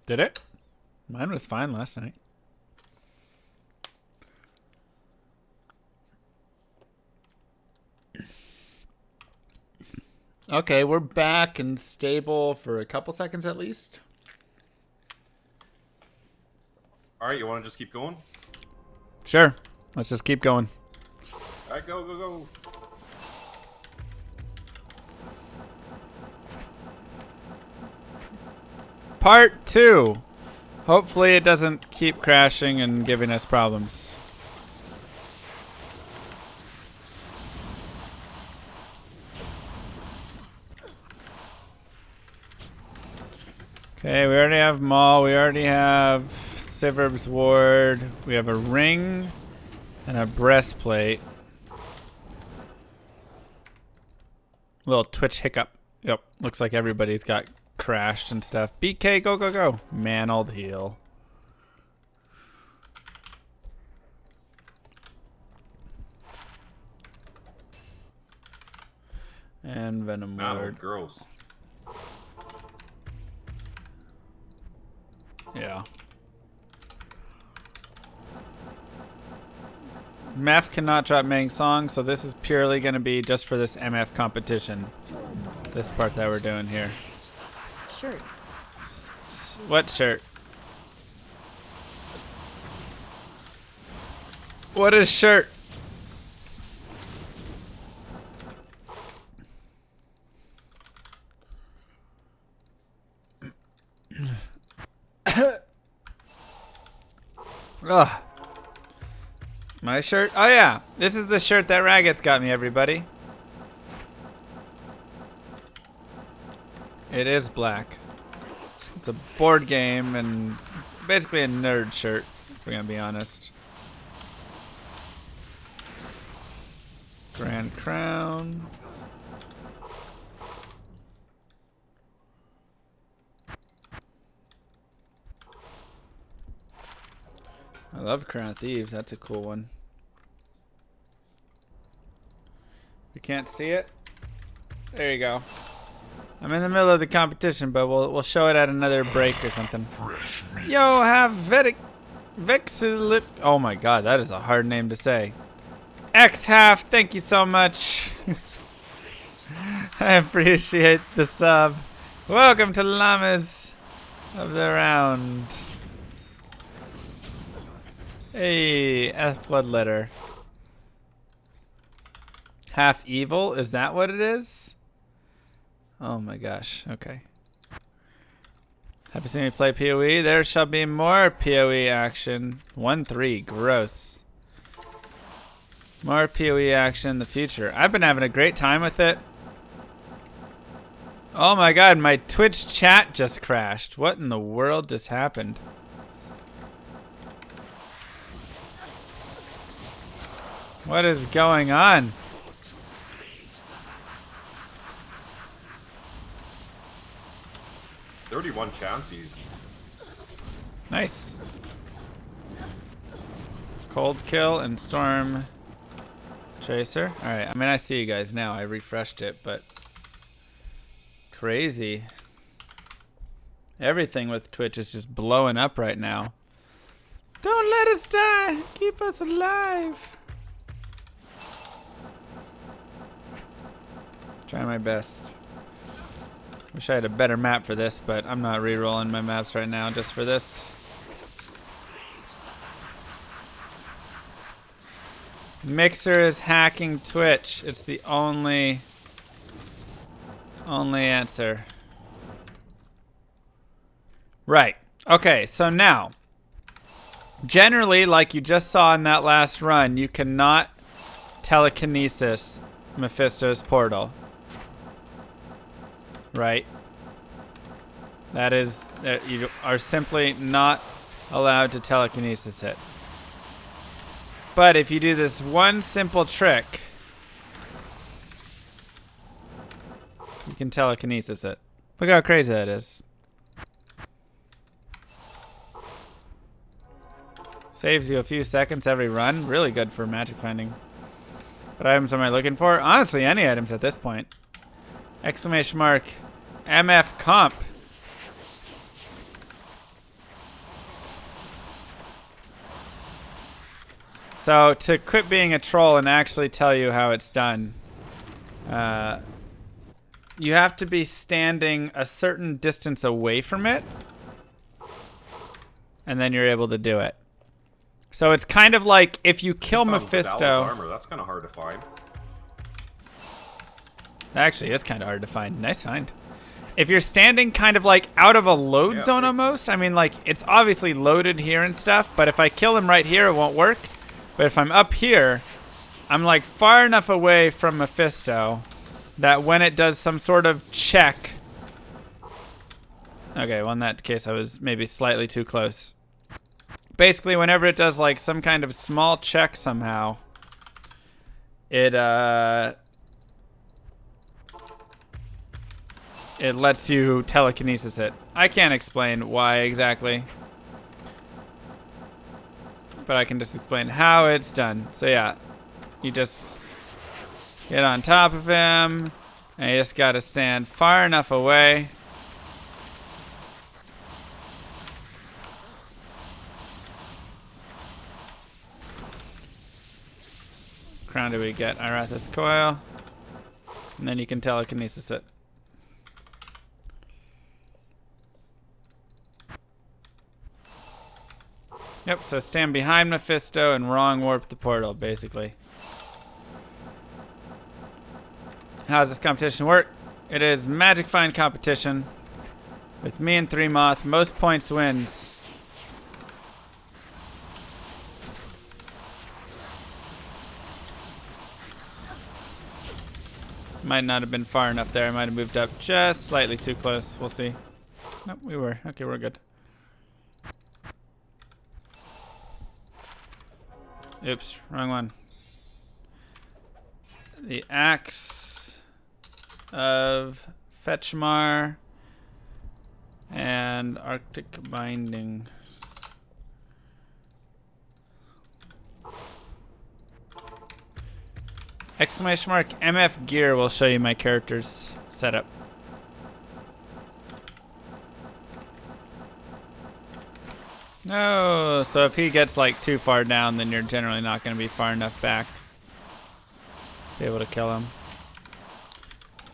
Did it? Mine was fine last night. Okay, we're back and stable for a couple seconds at least. All right, you want to just keep going? Sure. Let's just keep going. All right, go, go, go. Part 2. Hopefully it doesn't keep crashing and giving us problems. Okay, we already have Maul. We already have Siverb's Ward. We have a ring and a breastplate. Little Twitch hiccup. Yep, looks like everybody's got crashed and stuff. BK, go, go, go. Man, old heal. And Venom Ward. Gross. Yeah. MF cannot drop Mang Song, so this is purely going to be just for this MF competition. This part that we're doing here. Shirt. What shirt? What is shirt? Ugh. My shirt? Oh yeah, this is the shirt that Raggets got me, everybody. It is black. It's a board game and basically a nerd shirt, if we're gonna be honest. Grand Crown. I love Crown of Thieves. That's a cool one. You can't see it? There you go. I'm in the middle of the competition, but we'll show it at another break or something. Yo, have Vexilip. Oh my god, that is a hard name to say. X half, thank you so much. I appreciate the sub. Welcome to Llamas of the Round. Hey, F Bloodletter. Half evil? Is that what it is? Oh my gosh, okay. Have you seen me play PoE? There shall be more PoE action. 1-3, gross. More PoE action in the future. I've been having a great time with it. Oh my god, my Twitch chat just crashed. What in the world just happened? What is going on? "31 chances." Nice. Cold kill and storm tracer. Alright, I mean, I see you guys now. I refreshed it, but crazy. Everything with Twitch is just blowing up right now. Don't let us die. Keep us alive. Try my best. Wish I had a better map for this, but I'm not re-rolling my maps right now just for this. Mixer is hacking Twitch. It's the only answer. Right. Okay, so now, generally, like you just saw in that last run, you cannot telekinesis Mephisto's portal. Right? That is, you are simply not allowed to telekinesis it. But if you do this one simple trick, you can telekinesis it. Look how crazy that is. Saves you a few seconds every run. Really good for magic finding. What items am I looking for? Honestly, any items at this point. Exclamation mark MF comp. So to quit being a troll and actually tell you how it's done, you have to be standing a certain distance away from it, and then you're able to do it. So it's kind of like if you kill Mephisto. Armor. That's kind of hard to find. Actually, it's kind of hard to find. Nice find. If you're standing kind of like out of a load zone almost, I mean, like, it's obviously loaded here and stuff, but if I kill him right here, it won't work. But if I'm up here, I'm like far enough away from Mephisto that when it does some sort of check. Okay, well, in that case, I was maybe slightly too close. Basically, whenever it does like some kind of small check somehow, it lets you telekinesis it. I can't explain why exactly, but I can just explain how it's done. So yeah, you just get on top of him, and you just gotta stand far enough away. Crown do we get? Irathis coil, and then you can telekinesis it. Yep, so stand behind Mephisto and wrong warp the portal, basically. How does this competition work? It is magic find competition with me and 3Moth. Most points wins. Might not have been far enough there. I might have moved up just slightly too close. We'll see. Nope, we were. Okay, we're good. Oops, wrong one. The Axe of Fetchmar and Arctic Binding. Exclamation mark MF Gear will show you my character's setup. No, so if he gets like too far down, then you're generally not going to be far enough back to be able to kill him.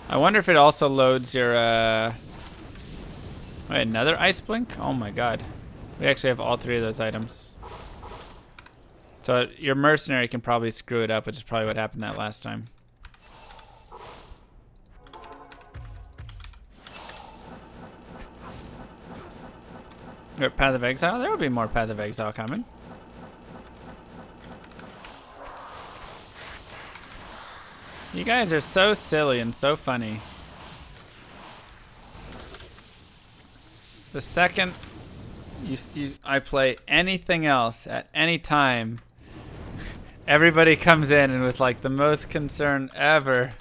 I wonder if it also loads your, wait, another Ice Blink? Oh my god. We actually have all three of those items. So your mercenary can probably screw it up, which is probably what happened that last time. Path of Exile? There will be more Path of Exile coming. You guys are so silly and so funny. The second I play anything else at any time, everybody comes in and with like the most concern ever.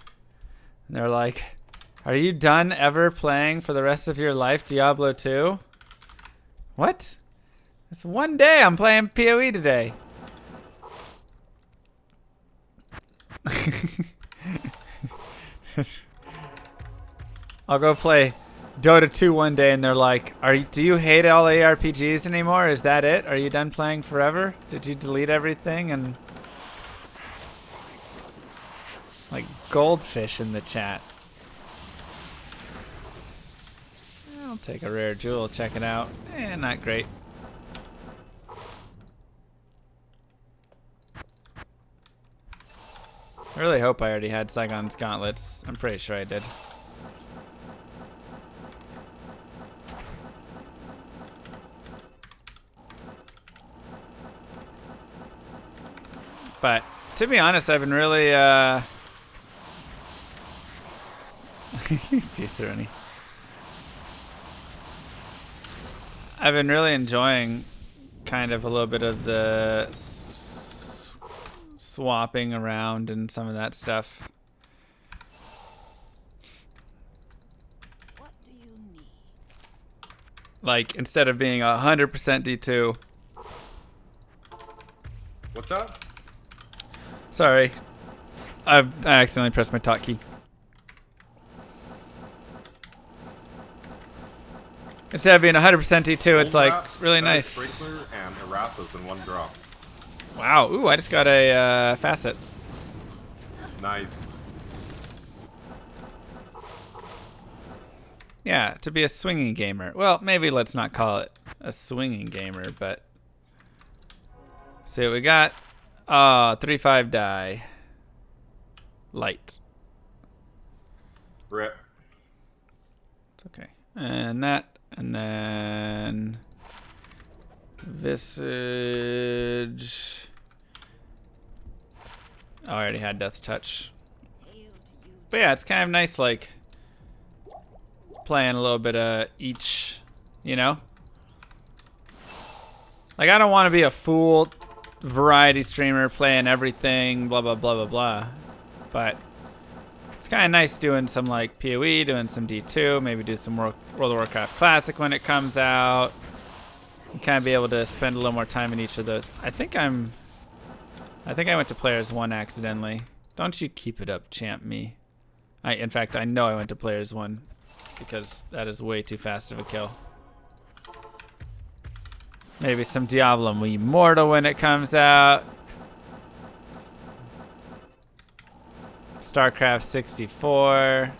And they're like, are you done ever playing for the rest of your life Diablo 2? What? It's one day I'm playing PoE today. I'll go play Dota 2 one day and they're like, do you hate all ARPGs anymore? Is that it? Are you done playing forever? Did you delete everything? And like goldfish in the chat. I'll take a rare jewel, check it out. Not great. I really hope I already had Saigon's gauntlets. I'm pretty sure I did. But to be honest, I've been really Peace Rooney. I've been really enjoying kind of a little bit of the swapping around and some of that stuff. What do you need? Like, instead of being 100% D2. What's up? Sorry. I accidentally pressed my talk key. Instead of being 100% D2, it's like really nice. Sprinkler and Irathis in one drop. Wow. Ooh, I just got a facet. Nice. Yeah, to be a swinging gamer. Well, maybe let's not call it a swinging gamer, but see what we got. 3/5 die. Light. Rip. It's okay. And that, and then Visage. Oh, I already had Death's Touch. But yeah, it's kind of nice, like, playing a little bit of each, you know? Like, I don't want to be a full variety streamer playing everything, blah, blah, blah, blah, blah. But it's kind of nice doing some, like, PoE, doing some D2, maybe do some World of Warcraft Classic when it comes out. And kind of be able to spend a little more time in each of those. I think I went to Players 1 accidentally. Don't you keep it up, champ me. In fact, I know I went to Players 1 because that is way too fast of a kill. Maybe some Diablo Immortal when it comes out. StarCraft 64.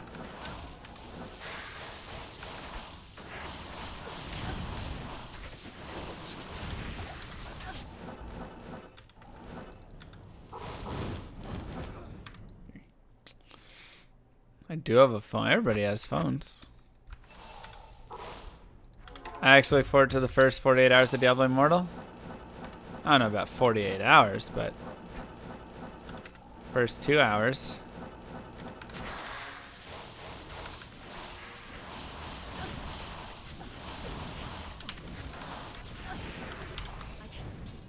I do have a phone. Everybody has phones. I actually look forward to the first 48 hours of Diablo Immortal. I don't know about 48 hours, but first 2 hours.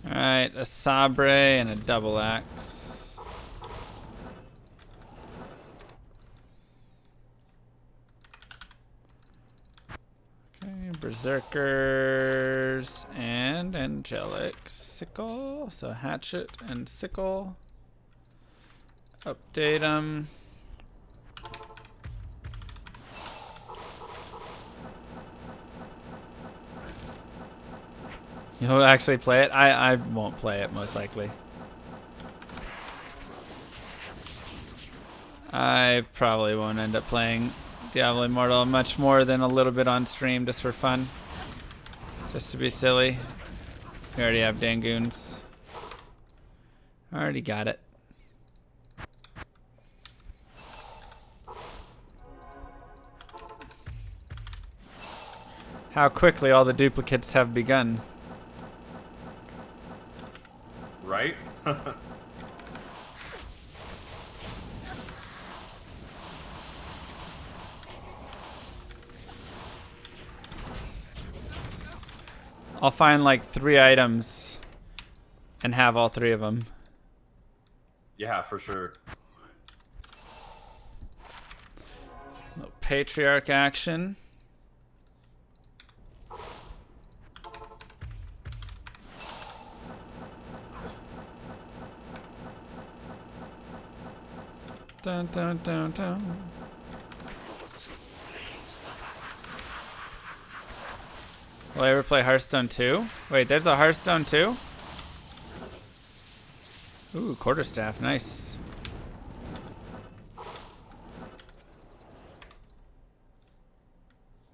Alright, a Sabre and a double axe. Berserkers and angelic sickle. So hatchet and sickle. Update them. You'll actually play it? I won't play it most likely. I probably won't end up playing Diablo Immortal much more than a little bit on stream just for fun. Just to be silly. We already have Dangoons. Already got it. How quickly all the duplicates have begun. Right? I'll find like 3 items and have all 3 of them. Yeah, for sure. Little Patriarch action. Dun dun dun dun. Will I ever play Hearthstone 2? Wait, there's a Hearthstone 2? Ooh, quarterstaff, nice.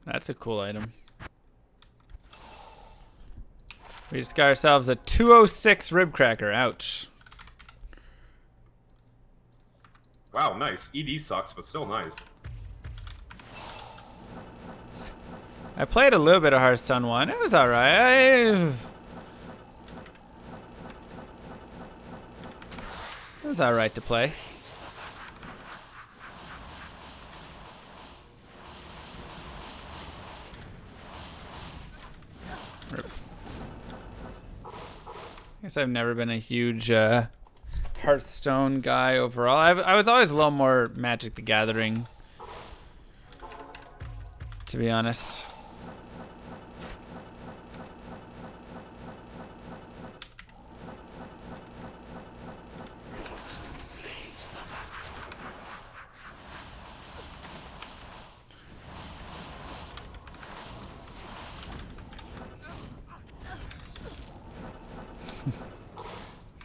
That's a cool item. We just got ourselves a 206 rib cracker, ouch. Wow, nice. ED sucks, but still nice. I played a little bit of Hearthstone 1. It was alright. It was alright to play. I guess I've never been a huge Hearthstone guy overall. I was always a little more Magic the Gathering, to be honest.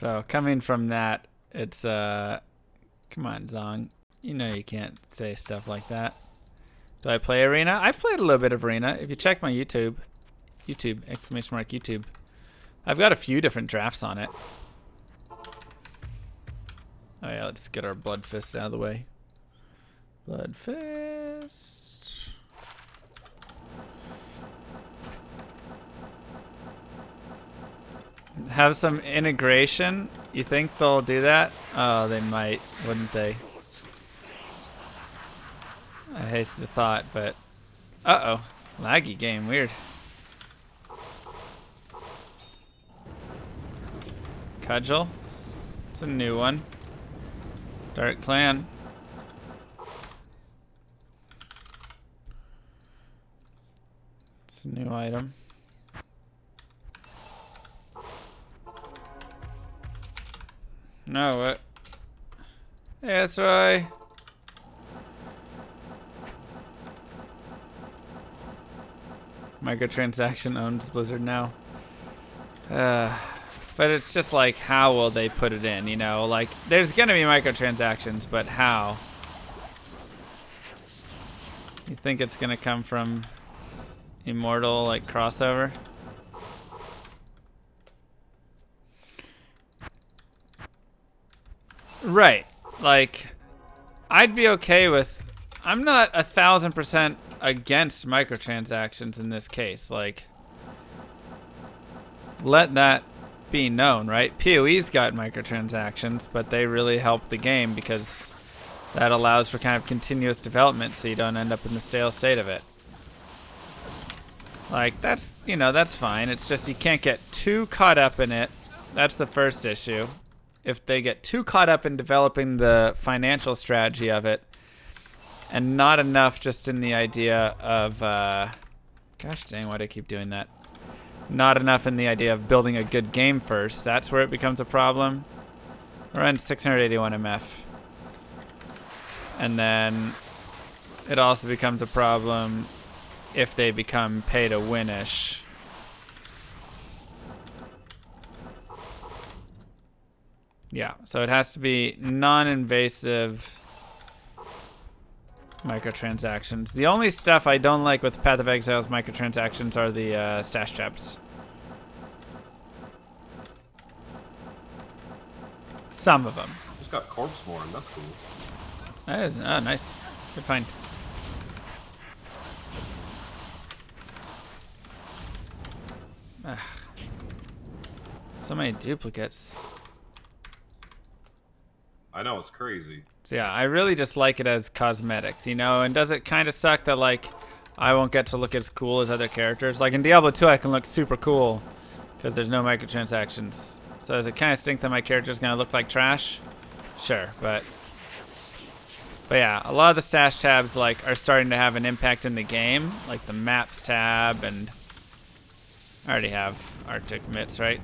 So coming from that, it's come on, Zong. You know you can't say stuff like that. Do I play Arena? I've played a little bit of Arena. If you check my YouTube, YouTube, I've got a few different drafts on it. Oh yeah, let's get our Blood Fist out of the way. Blood Fist. Have some integration? You think they'll do that? Oh, they might, wouldn't they? I hate the thought, but... Uh-oh. Laggy game, weird. Cudgel. It's a new one. Dark Clan. It's a new item. No, what? Hey, that's right. Microtransaction owns Blizzard now. But it's just like, how will they put it in, you know? Like, there's gonna be microtransactions, but how? You think it's gonna come from Immortal, like, crossover? Right. Like, I'd be okay with... I'm not 1,000% against microtransactions in this case. Like, let that be known, right? PoE's got microtransactions, but they really help the game because that allows for kind of continuous development so you don't end up in the stale state of it. Like, that's, you know, that's fine. It's just you can't get too caught up in it. That's the first issue. If they get too caught up in developing the financial strategy of it and not enough just in the idea of, gosh dang, why do I keep doing that? Not enough in the idea of building a good game first. That's where it becomes a problem. We're on 681 MF. And then it also becomes a problem if they become pay to win-ish. Yeah, so it has to be non-invasive microtransactions. The only stuff I don't like with Path of Exile's microtransactions are the stash tabs. Some of them. Just got corpse born. That's cool. That is, oh, nice. Good find. Ugh. So many duplicates. I know, it's crazy. So yeah, I really just like it as cosmetics, you know, and does it kind of suck that, like, I won't get to look as cool as other characters? Like in Diablo 2, I can look super cool because there's no microtransactions. So does it kind of stink that my character's going to look like trash? Sure, but yeah, a lot of the stash tabs, like, are starting to have an impact in the game, like the maps tab, and I already have Arctic mitts, right?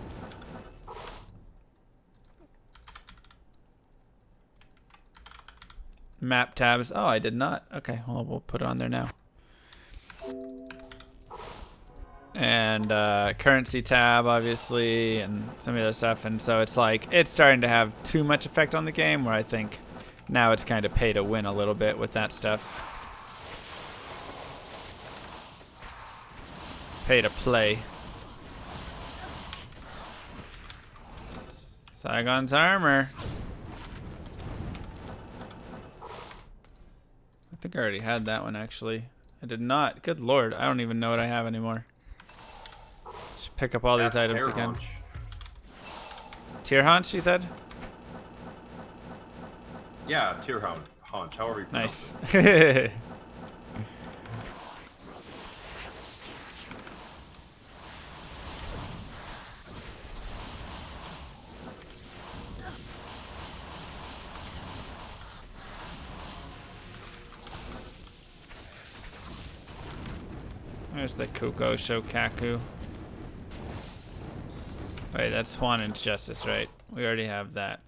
Map tabs. Oh, I did not. Okay, well, we'll put it on there now. And currency tab, obviously, and some of the other stuff. And so it's like, it's starting to have too much effect on the game, where I think now it's kind of pay to win a little bit with that stuff. Pay to play. Saigon's armor. I think I already had that one, actually. I did not. Good lord, I don't even know what I have anymore. Just pick up all these items again. Haunch. Tier haunch, you said? Yeah, tier haunch, however you pronounce Nice. it. There's the Kuko Shokaku. Wait, that's Swanen's Justice, right? We already have that.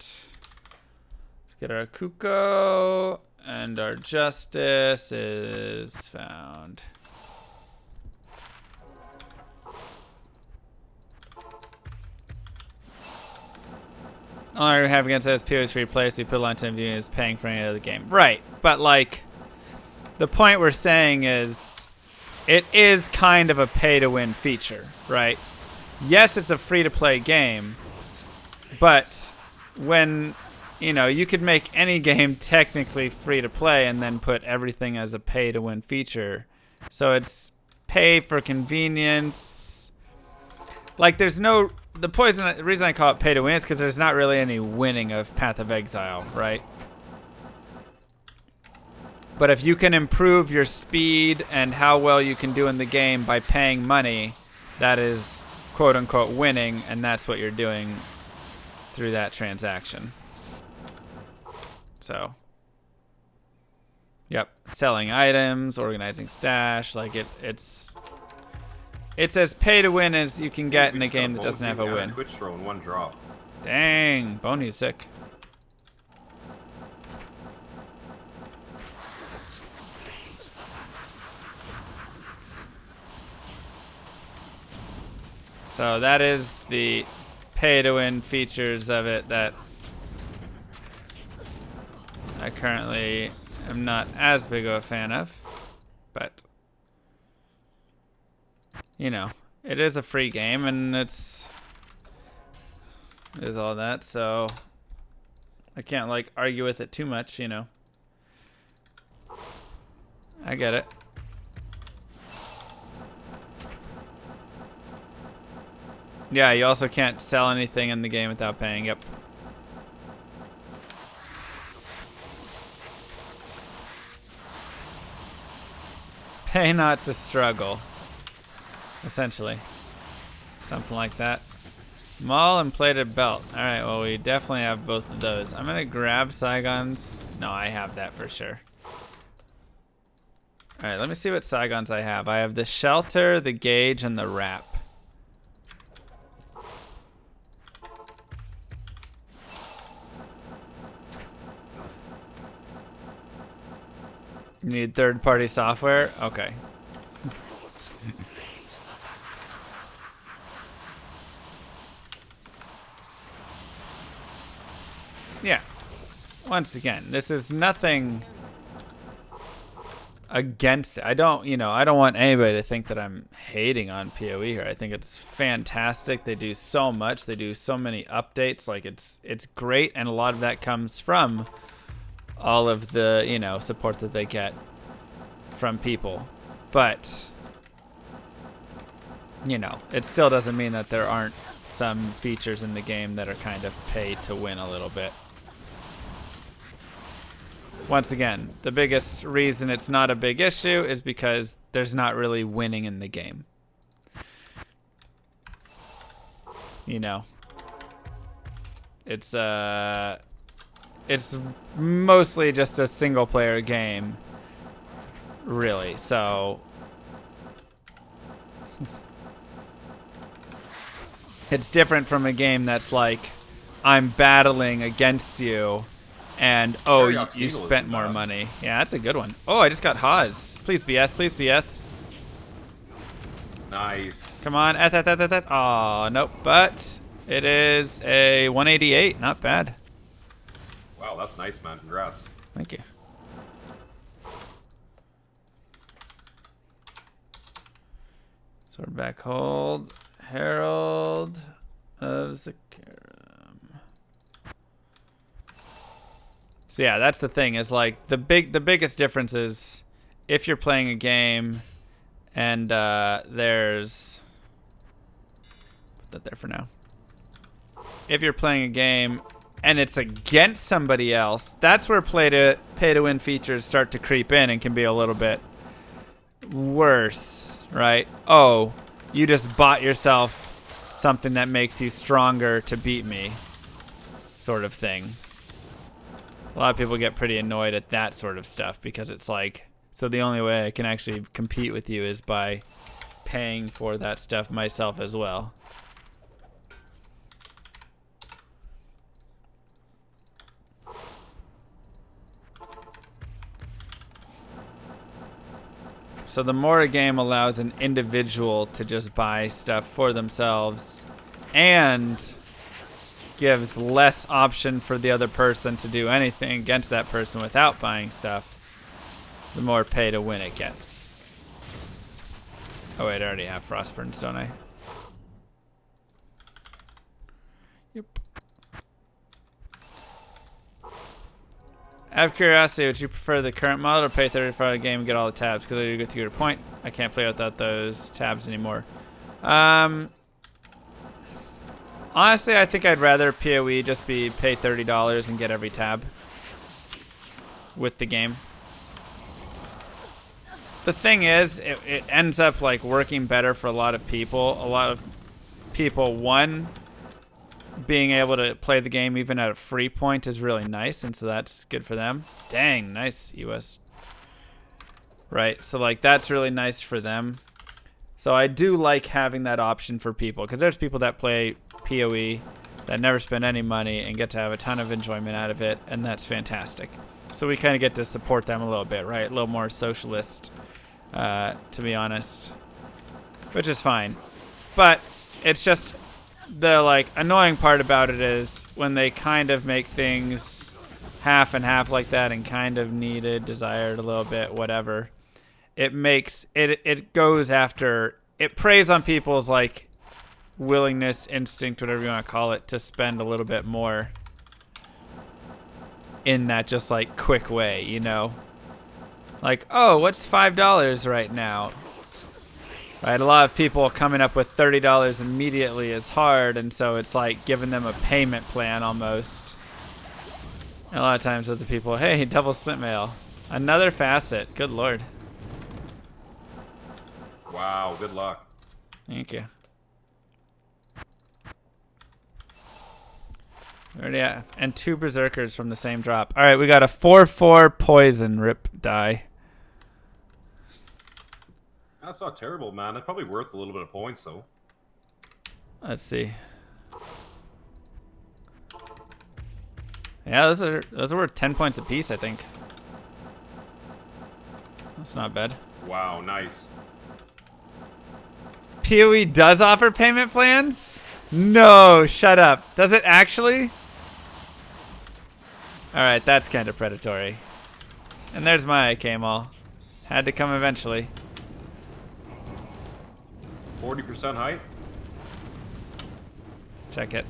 Let's get our Kuko, and our Justice is found. Only we have against us PO is free to play, so you put a line to view is paying for any other game. Right, but like, the point we're saying is, it is kind of a pay-to-win feature, right? Yes, it's a free-to-play game, but when, you know, you could make any game technically free-to-play and then put everything as a pay-to-win feature. So it's pay for convenience. Like, there's no... The reason I call it pay to win is because there's not really any winning of Path of Exile, right? But if you can improve your speed and how well you can do in the game by paying money, that is quote-unquote winning, and that's what you're doing through that transaction. So, yep, selling items, organizing stash, like it's as pay to win as you can get in a game that doesn't have a win. Twitch throw in one drop. Dang, Boney's sick. So that is the pay to win features of it that I currently am not as big of a fan of, but you know, it is a free game and it is all that, so I can't like argue with it too much, you know. I get it. Yeah, you also can't sell anything in the game without paying. Yep. Pay not to struggle. Essentially. Something like that. Maul and plated belt. Alright, well, we definitely have both of those. I'm gonna grab Saigon's. No, I have that for sure. Alright, let me see what Saigon's I have. I have the shelter, the gauge, and the wrap. You need third-party software? Okay. Yeah. Once again, this is nothing against it. I don't want anybody to think that I'm hating on PoE here. I think it's fantastic. They do so much. They do so many updates. Like, it's great, and a lot of that comes from all of the, you know, support that they get from people. But, you know, it still doesn't mean that there aren't some features in the game that are kind of pay to win a little bit. Once again, the biggest reason it's not a big issue is because there's not really winning in the game. You know, it's mostly just a single player game, really. So it's different from a game that's like, I'm battling against you and oh, you spent more money. Yeah, that's a good one. Oh, I just got Haas. Please be Eth, please be Eth. Nice. Come on, Eth. Oh, nope. But it is a 188. Not bad. Wow, that's nice, man. Congrats. Thank you. Swordback hold. Herald of Zakarum. So yeah, that's the thing, is like the biggest difference is if you're playing a game and there's, put that there for now. If you're playing a game and it's against somebody else, that's where pay to win features start to creep in and can be a little bit worse, right? Oh, you just bought yourself something that makes you stronger to beat me, sort of thing. A lot of people get pretty annoyed at that sort of stuff because it's like, so the only way I can actually compete with you is by paying for that stuff myself as well. So the more a game allows an individual to just buy stuff for themselves and gives less option for the other person to do anything against that person without buying stuff, the more pay to win it gets. Oh wait, I already have Frostburns, don't I? Yep. Out of curiosity, would you prefer the current model or pay $30 for a game and get all the tabs? Because I do get to your point. I can't play without those tabs anymore. Honestly, I think I'd rather PoE just be pay $30 and get every tab with the game. The thing is, it ends up like working better for a lot of people. A lot of people, one, being able to play the game even at a free point is really nice, and so that's good for them. Dang, nice US. Right, so like that's really nice for them. So I do like having that option for people, because there's people that play PoE that never spend any money and get to have a ton of enjoyment out of it, and that's fantastic. So we kind of get to support them a little bit, right? A little more socialist, to be honest, which is fine. But it's just the like annoying part about it is when they kind of make things half and half like that and kind of needed, desired a little bit, whatever. It makes it goes after, it preys on people's like willingness, instinct, whatever you want to call it, to spend a little bit more in that just like quick way, you know? Like, oh, what's $5 right now? Right, a lot of people coming up with $30 immediately is hard, and so it's like giving them a payment plan almost. And a lot of times with the people, hey, double split mail. Another facet, good lord. Wow, good luck. Thank you. Already have, and 2 berserkers from the same drop. All right, we got a 4/4 poison rip die. That's not terrible, man. It's probably worth a little bit of points, though. Let's see. Yeah, those are worth 10 points apiece, I think. That's not bad. Wow, nice. PoE does offer payment plans? No, shut up. Does it actually? Alright, that's kind of predatory. And there's my K-Mall. Had to come eventually. 40% height? Check it.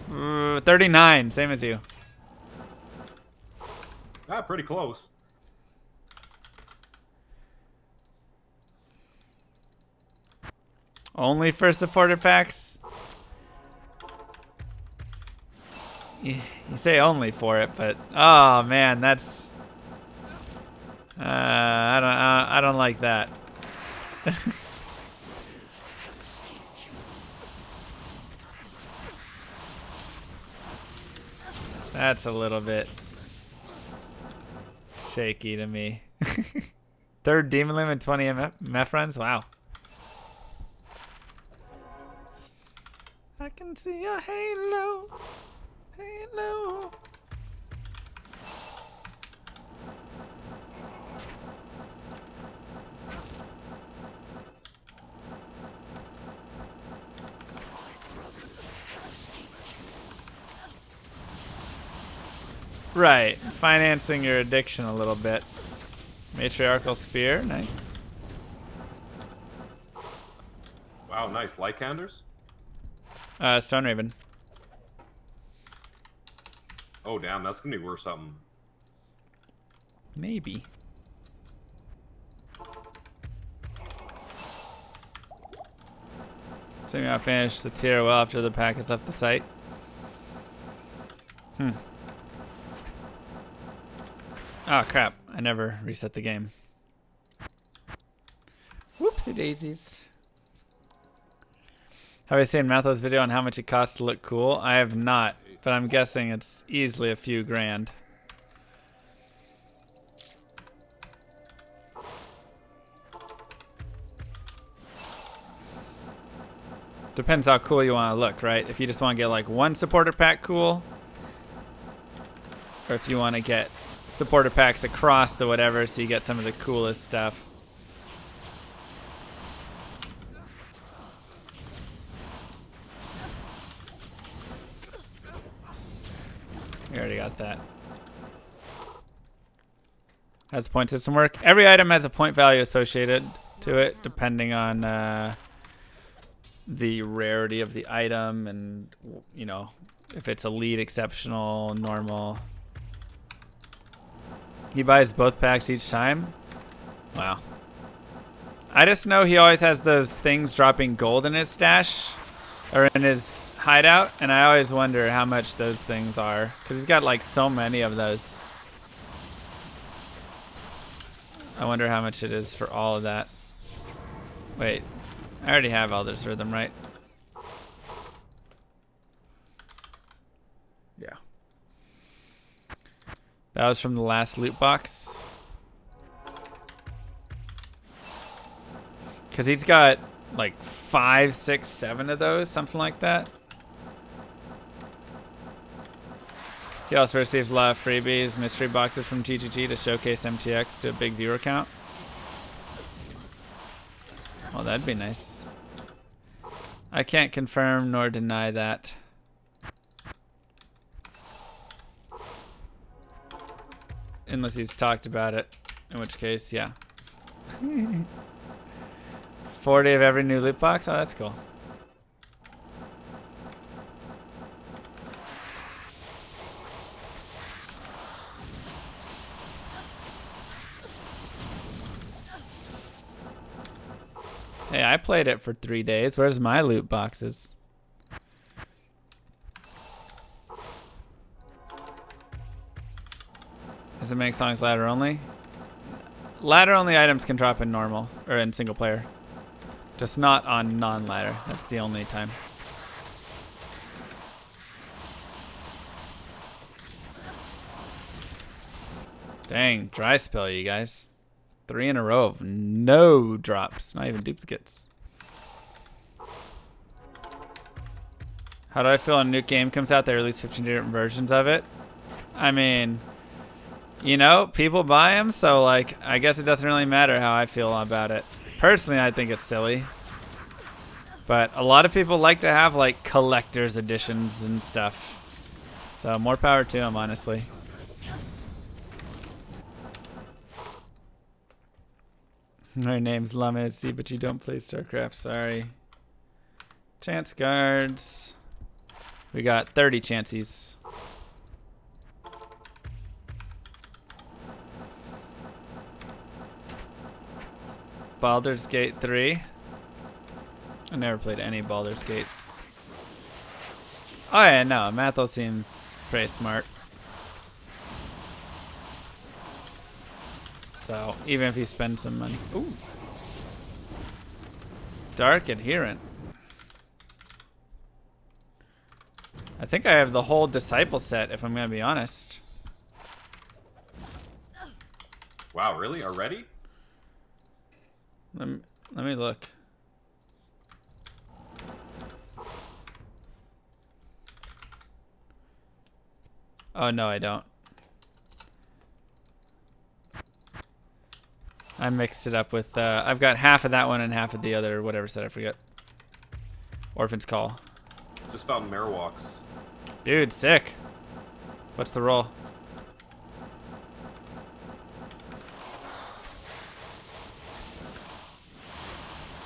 39, same as you. Ah, pretty close. Only for supporter packs? You say only for it, but oh man, that's I don't like that. That's a little bit shaky to me. 3rd demon limb and 20 MF runs? Wow. I can see a halo. Halo. Right, financing your addiction a little bit. Matriarchal spear, nice. Wow, nice. Lycanders? Stone Raven. Oh, damn, that's gonna be worth something. Maybe. Assuming I finished the tier well after the pack has left the site. Oh crap, I never reset the game. Whoopsie daisies. Have I seen Matho's video on how much it costs to look cool? I have not, but I'm guessing it's easily a few grand. Depends how cool you want to look, right? If you just want to get like one supporter pack cool, or if you want to get supporter packs across the whatever so you get some of the coolest stuff. We already got that. Has point system work? Every item has a point value associated to it, depending on the rarity of the item and, you know, if it's elite, exceptional, normal. He buys both packs each time? Wow. I just know he always has those things dropping gold in his stash or in his hideout, and I always wonder how much those things are because he's got like so many of those. I wonder how much it is for all of that. Wait, I already have Elder's Rhythm, right? Yeah. That was from the last loot box. Because he's got like 5, 6, 7 of those, something like that. He also receives a lot of freebies, mystery boxes from TGG to showcase MTX to a big viewer count. Well, that'd be nice. I can't confirm nor deny that. Unless he's talked about it, in which case, yeah. 40 of every new loot box? Oh, that's cool. Hey, I played it for 3 days. Where's my loot boxes? Does it make songs ladder only? Ladder only items can drop in normal or in single player. Just not on non-ladder. That's the only time. Dang, dry spell, you guys. 3 in a row of no drops, not even duplicates. How do I feel when a new game comes out? They release 15 different versions of it. I mean, you know, people buy them, so like, I guess it doesn't really matter how I feel about it. Personally, I think it's silly. But a lot of people like to have like collector's editions and stuff. So more power to them, honestly. Her name's Lamesi, but you don't play StarCraft. Sorry. Chance guards. We got 30 chances. Baldur's Gate 3. I never played any Baldur's Gate. Oh yeah, no. Mathel seems pretty smart. So, even if he spends some money. Ooh. Dark Adherent. I think I have the whole Disciple set, if I'm going to be honest. Wow, really? Already? Let me look. Oh, no, I don't. I mixed it up with, I've got half of that one and half of the other, whatever set, I forget. Orphan's Call. Just found Marowaks. Dude, sick. What's the roll?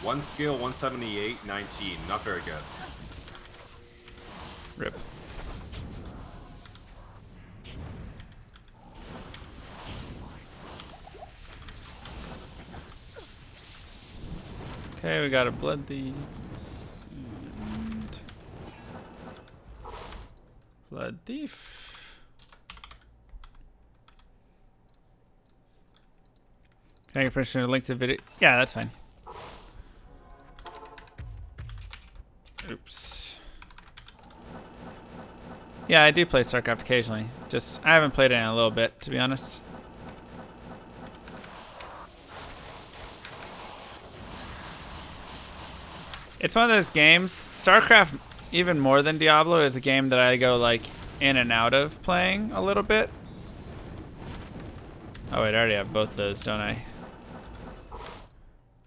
One skill, 178, 19. Not very good. Rip. Okay, we got a Blood Thief. And Blood Thief. Can I get permission to link to video? Yeah, that's fine. Oops. Yeah, I do play StarCraft occasionally. Just, I haven't played it in a little bit, to be honest. It's one of those games, StarCraft, even more than Diablo, is a game that I go like in and out of playing a little bit. Oh wait, I already have both those, don't I?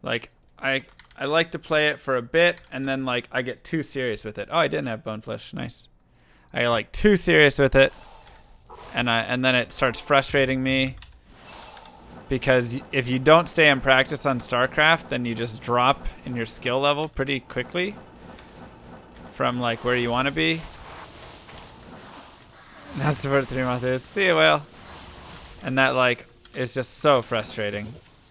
Like, I like to play it for a bit, and then like I get too serious with it. Oh, I didn't have Bone Flesh, nice. I get like too serious with it, and then it starts frustrating me because if you don't stay in practice on StarCraft, then you just drop in your skill level pretty quickly from like where you want to be. Not support 3 months. See you, whale. And that like is just so frustrating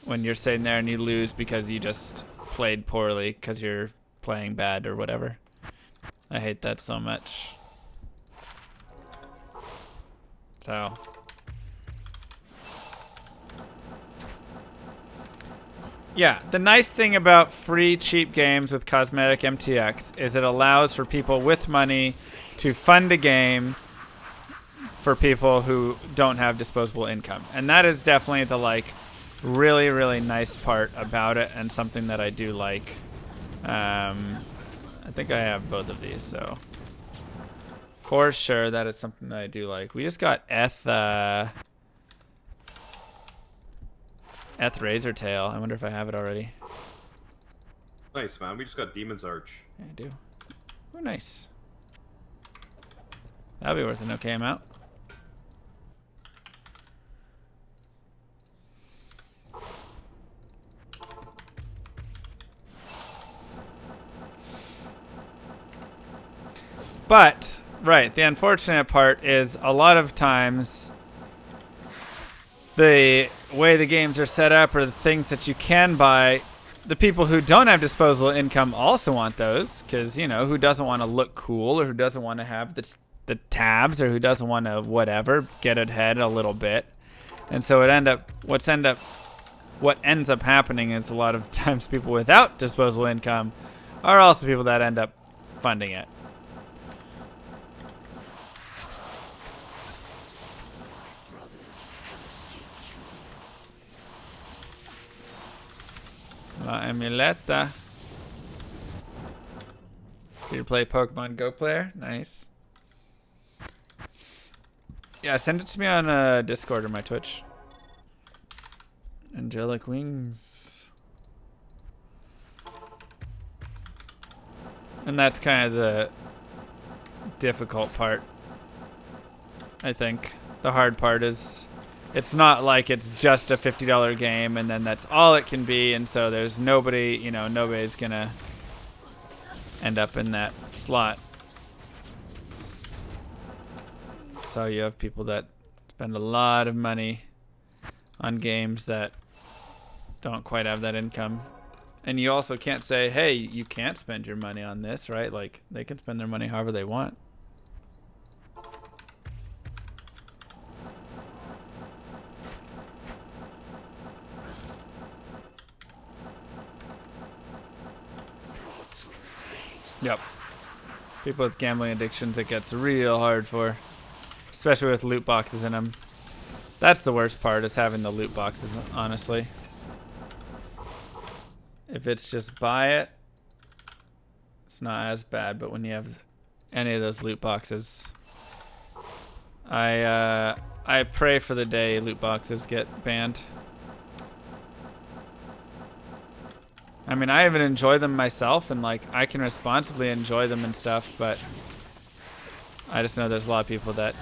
when you're sitting there and you lose because you just played poorly because you're playing bad or whatever. I hate that so much. So yeah, the nice thing about free cheap games with cosmetic MTX is it allows for people with money to fund a game for people who don't have disposable income. And that is definitely the like really, really nice part about it and something that I do like. I think I have both of these, so for sure that is something that I do like. We just got Eth Razortail. I wonder if I have it already. Nice, man. We just got Demon's Arch. Yeah, I do. Oh, nice. That'll be worth an okay amount. But, right, the unfortunate part is a lot of times the way the games are set up or the things that you can buy, the people who don't have disposable income also want those because, you know, who doesn't want to look cool or who doesn't want to have the tabs or who doesn't want to whatever, get ahead a little bit. And so what ends up happening is a lot of times people without disposable income are also people that end up funding it. La Emuleta. Free to play Pokemon Go player. Nice. Yeah, send it to me on Discord or my Twitch. Angelic Wings. And that's kind of the difficult part, I think. The hard part is it's not like it's just a $50 game and then that's all it can be, and so there's nobody, you know, nobody's gonna end up in that slot. So you have people that spend a lot of money on games that don't quite have that income. And you also can't say, hey, you can't spend your money on this, right? Like, they can spend their money however they want. Yep. People with gambling addictions, it gets real hard for. Especially with loot boxes in them. That's the worst part, is having the loot boxes, honestly. If it's just buy it, it's not as bad. But when you have any of those loot boxes, I pray for the day loot boxes get banned. I mean, I even enjoy them myself, and like I can responsibly enjoy them and stuff, but I just know there's a lot of people that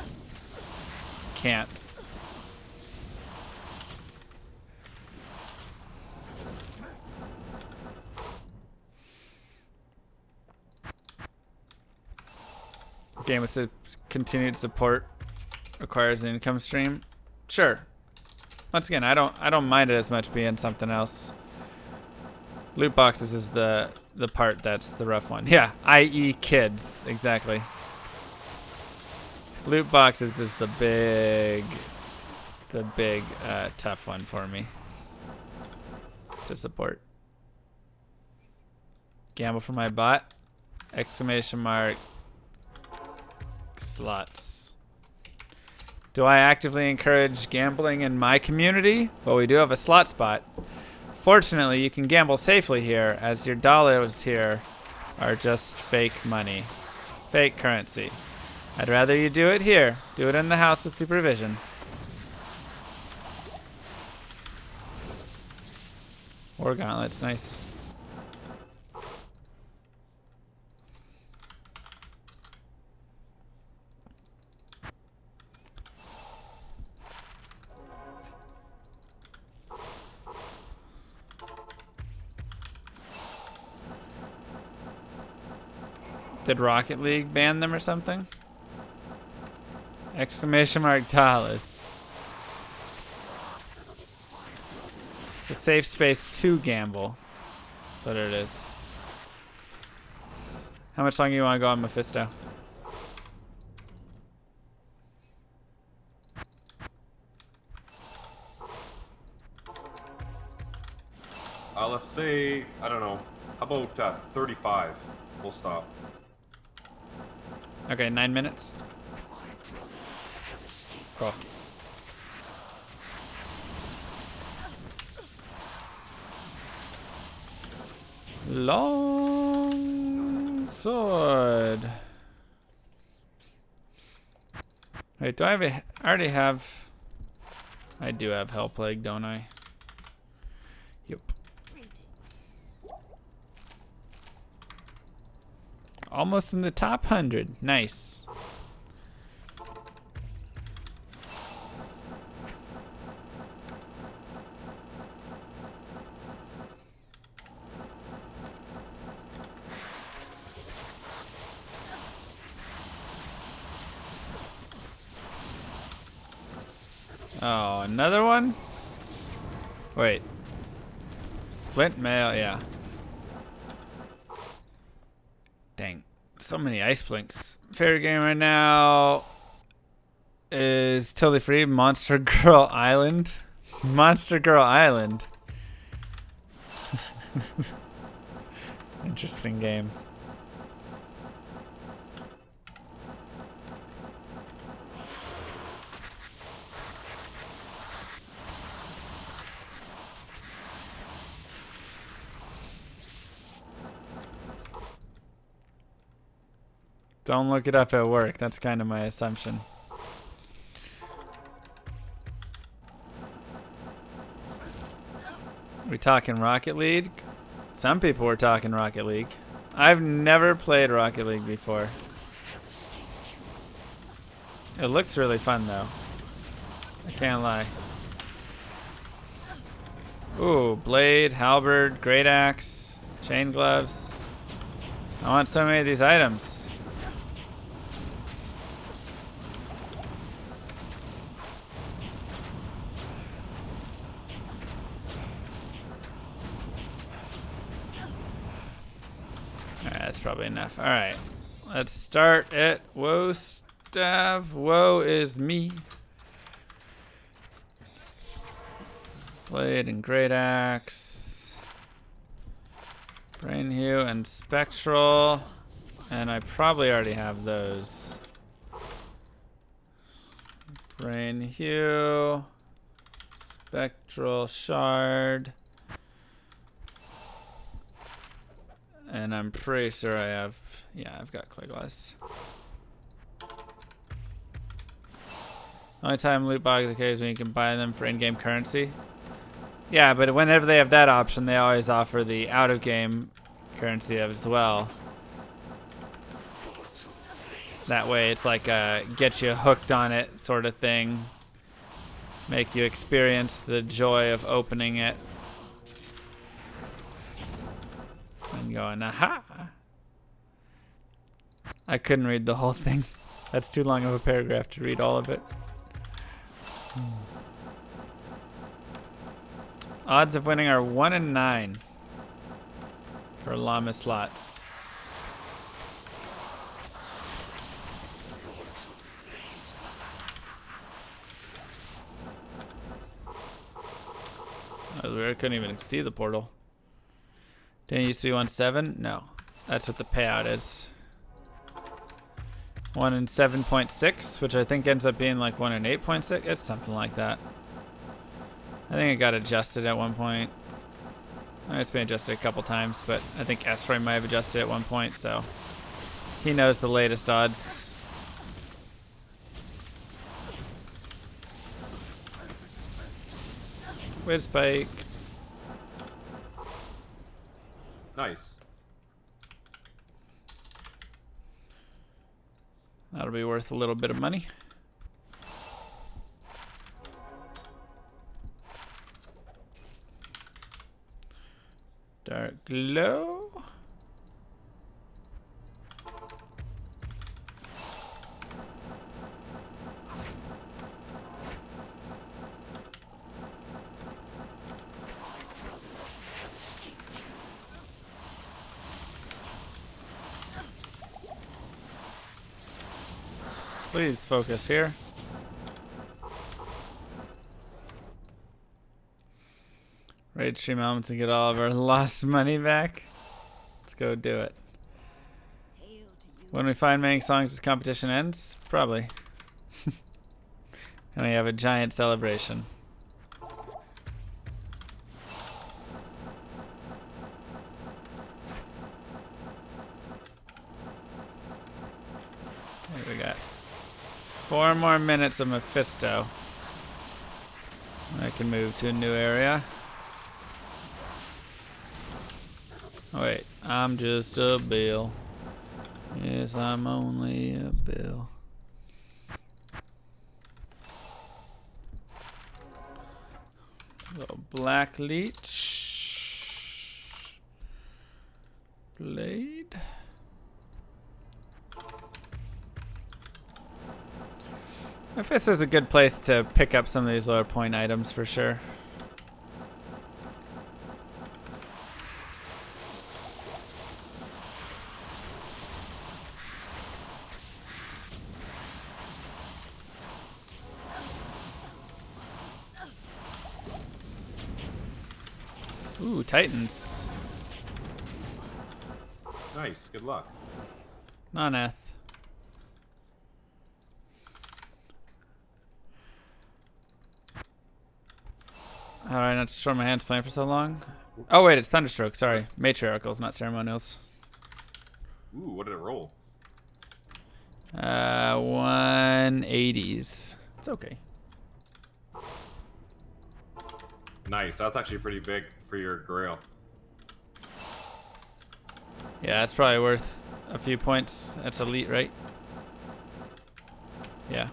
can't. Game with continued support requires an income stream. Sure. Once again, I don't mind it as much being something else. Loot boxes is the part that's the rough one. Yeah, i.e. kids, exactly. Loot boxes is the big tough one for me to support. Gamble for my bot? Exclamation mark. Slots. Do I actively encourage gambling in my community? Well, we do have a slot spot. Fortunately, you can gamble safely here, as your dollars here are just fake money. Fake currency. I'd rather you do it here. Do it in the house with supervision. War gauntlets, nice. Did Rocket League ban them or something? Exclamation mark Talis. It's a safe space to gamble. That's what it is. How much longer you want to go on Mephisto? Let's say, I don't know. How about 35? We'll stop. Okay, 9 minutes. Cool. Long sword. Wait, do I have I already have... I do have Hell Plague, don't I? Yep. Almost in the top 100. Nice. Oh, another one? Wait. Splint mail, yeah. Dang. So many ice blinks. Favorite game right now is totally free. Monster Girl Island. Monster Girl Island. Interesting game. Don't look it up at work. That's kind of my assumption. We talking Rocket League? Some people were talking Rocket League. I've never played Rocket League before. It looks really fun though. I can't lie. Ooh, blade, halberd, great axe, chain gloves. I want so many of these items. That's probably enough. Alright. Let's start it. Woe staff. Woe is me. Blade and great axe. Brain hue and spectral. And I probably already have those. Brain hue. Spectral shard. And I'm pretty sure I have, yeah, I've got clay glass. Only time loot boxes okay is when you can buy them for in-game currency. Yeah, but whenever they have that option, they always offer the out-of-game currency as well. That way it's like a get you hooked on it sort of thing. Make you experience the joy of opening it. And going, aha! I couldn't read the whole thing. That's too long of a paragraph to read all of it. Odds of winning are 1 in 9 for llama slots. That was weird. I couldn't even see the portal. Didn't it used to be 1-7? No. That's what the payout is. 1 in 7.6, which I think ends up being like 1 in 8.6. It's something like that. I think it got adjusted at one point. It's been adjusted a couple times, but I think S-Roy might have adjusted at one point, so he knows the latest odds. Whiz spike. Nice. That'll be worth a little bit of money. Dark glow. Please focus here. Raid stream elements and get all of our lost money back. Let's go do it. When we find Mang songs, this competition ends? Probably. And we have a giant celebration. Okay, we got 4 more minutes of Mephisto. I can move to a new area. Oh, wait, I'm just a bill. Yes, I'm only a bill. Little black leech. Blade. If this is a good place to pick up some of these lower point items for sure. Ooh, Titans. Nice, good luck. Non-eth. How did I not destroy my hands playing for so long? Oh wait, it's Thunderstroke, sorry. Matriarchals, not ceremonials. Ooh, what did it roll? 180s. It's okay. Nice, that's actually pretty big for your Grail. Yeah, that's probably worth a few points. That's elite, right? Yeah.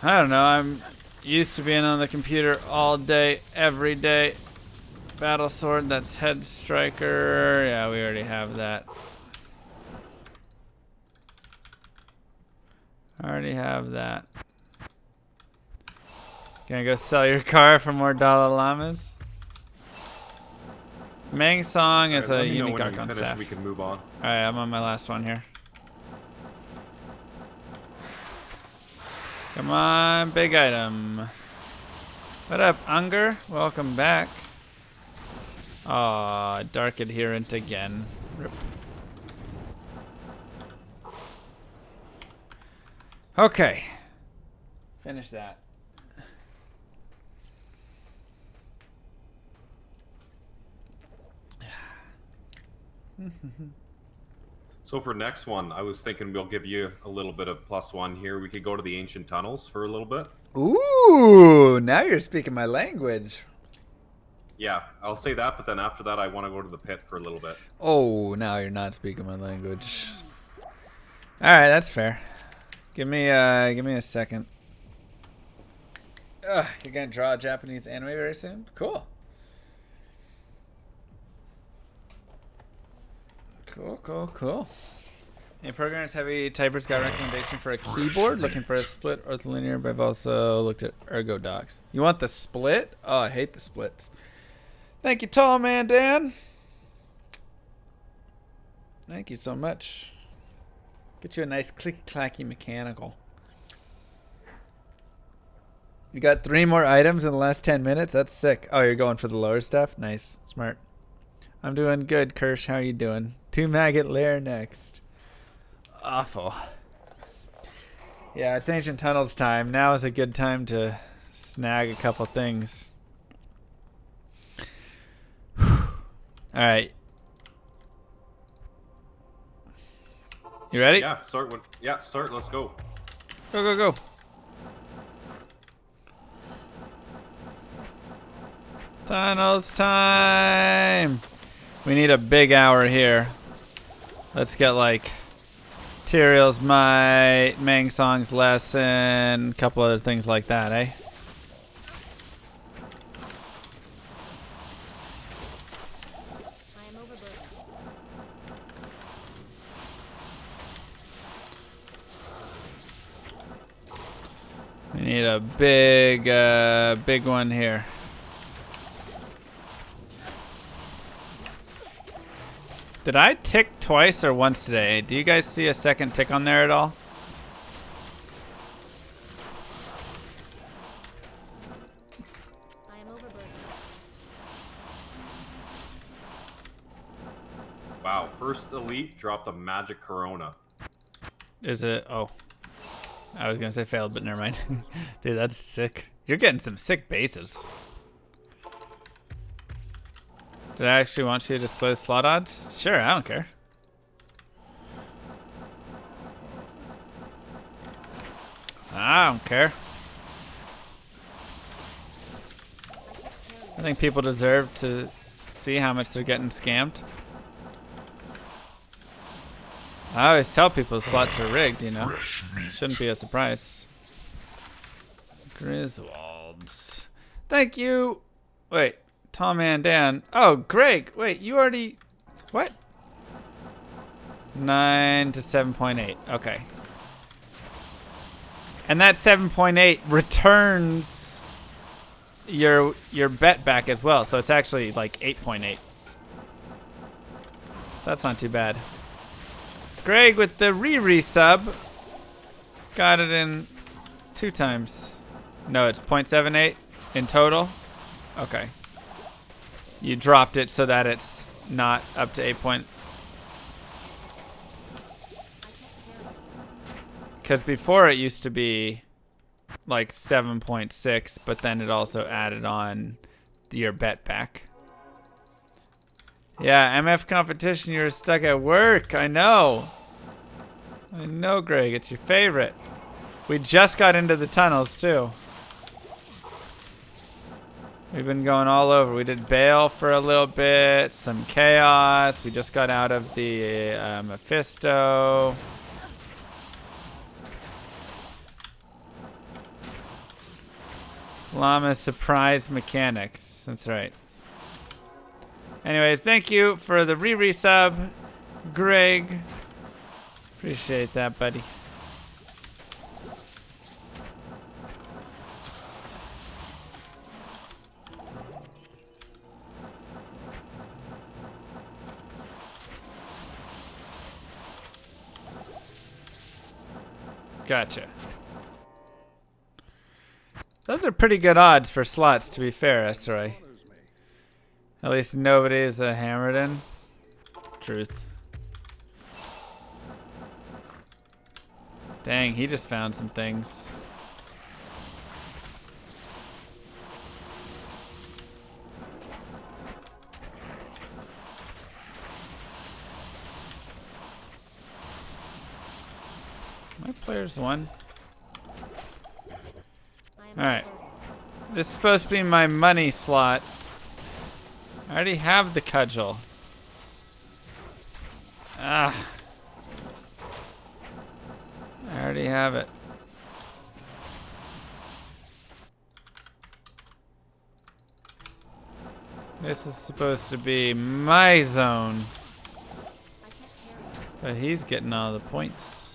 I don't know, I'm used to being on the computer all day, every day. Battle sword, that's head striker. Yeah, we already have that. Already have that. Gonna go sell your car for more Dalai Lamas? Mang Song is a unique Archon staff. We can move on. Alright, I'm on my last one here. Come on, big item. What up, Unger? Welcome back. Aw, Dark Adherent again. Rip. Okay. Finish that. So for next one, I was thinking we'll give you a little bit of +1 here. We could go to the ancient tunnels for a little bit. Ooh, now you're speaking my language. Yeah, I'll say that, but then after that, I want to go to the pit for a little bit. Oh, now you're not speaking my language. All right, that's fair. Give me a second. You're gonna draw a Japanese anime very soon? Cool. Cool. Any programs heavy typers got a recommendation for a keyboard? Looking for a split or the linear, but I've also looked at Ergo docs. You want the split? Oh, I hate the splits. Thank you, Tall Man Dan. Thank you so much. Get you a nice clicky-clacky mechanical. You got 3 more items in the last 10 minutes? That's sick. Oh, you're going for the lower stuff? Nice. Smart. I'm doing good, Kirsch. How you doing? 2 Maggot Lair next. Awful. Yeah, it's Ancient Tunnels time. Now is a good time to snag a couple things. Alright. You ready? Yeah, start. Let's go. Go. Tunnels time. We need a big hour here. Let's get like Tyrael's Might, Mang Song's Lesson, a couple other things like that, eh? We need a big one here. Did I tick twice or once today? Do you guys see a second tick on there at all? I am overburdened. Wow, first elite dropped a magic Corona. Is it? Oh. I was gonna say failed, but never mind. Dude, that's sick. You're getting some sick bases. Did I actually want you to disclose slot odds? Sure, I don't care. I don't care. I think people deserve to see how much they're getting scammed. I always tell people slots are rigged, you know. Shouldn't be a surprise. Griswolds. Thank you. Wait, Tom and Dan. Oh, Greg. Wait, you already... What? 9 to 7.8. Okay. And that 7.8 returns your bet back as well. So it's actually like 8.8. That's not too bad. Greg with the re-sub. Got it in 2 times. No, it's 0.78 in total. Okay. You dropped it so that it's not up to 8 point. Because before it used to be like 7.6, but then it also added on your bet back. Yeah, MF competition, you're stuck at work. I know. I know, Greg. It's your favorite. We just got into the tunnels, too. We've been going all over. We did Bail for a little bit, some Chaos. We just got out of the Mephisto. Llama surprise mechanics. That's right. Anyways, thank you for the re-sub, Greg. Appreciate that, buddy. Gotcha. Those are pretty good odds for slots, to be fair, Esroy. At least nobody is hammered in. Truth. Dang, he just found some things. My player's won. Alright. This is supposed to be my money slot. I already have the cudgel. Ah. I already have it. This is supposed to be my zone. But he's getting all the points.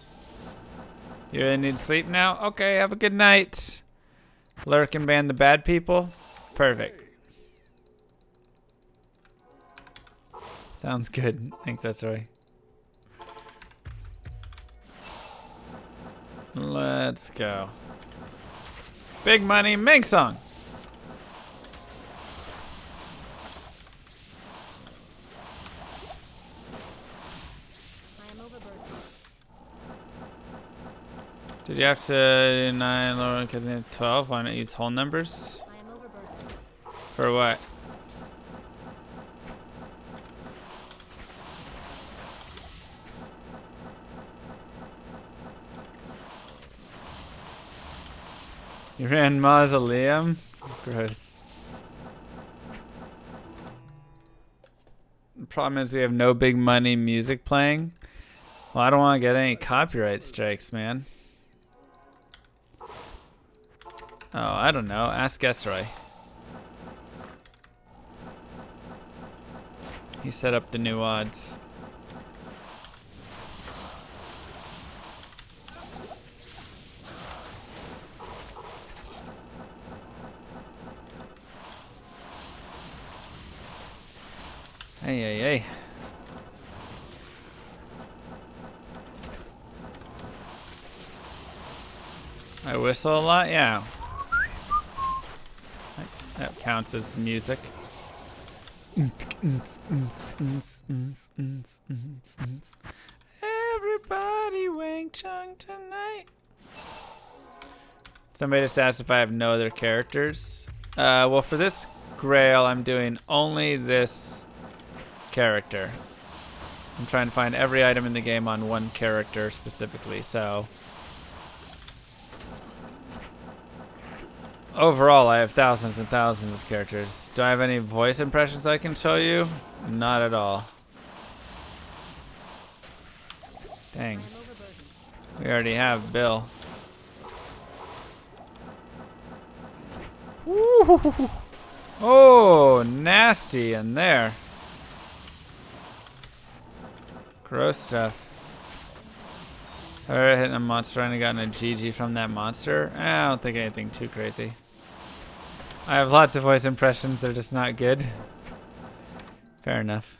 You really need sleep now? Okay, have a good night. Lurk and ban the bad people? Perfect. Sounds good. Thanks, that's right. Let's go. Big money, Ming Song. I am overburdened. Did you have to do 9 lower because you have 12? Why not use whole numbers? I am overburdened. For what? You ran Mausoleum? Gross. The problem is we have no big money music playing. Well, I don't want to get any copyright strikes, man. Oh, I don't know. Ask Esroy. He set up the new odds. Hey, hey, hey. I whistle a lot, yeah. That counts as music. Everybody Wang Chung tonight. Somebody just asked if I have no other characters. Well, for this Grail, I'm doing only this character. I'm trying to find every item in the game on one character specifically, so. Overall, I have thousands and thousands of characters. Do I have any voice impressions I can show you? Not at all. Dang. We already have Bill. Woo! Oh, nasty in there. Gross stuff. Have I ever hit a monster and gotten a GG from that monster? I don't think anything too crazy. I have lots of voice impressions, they're just not good. Fair enough.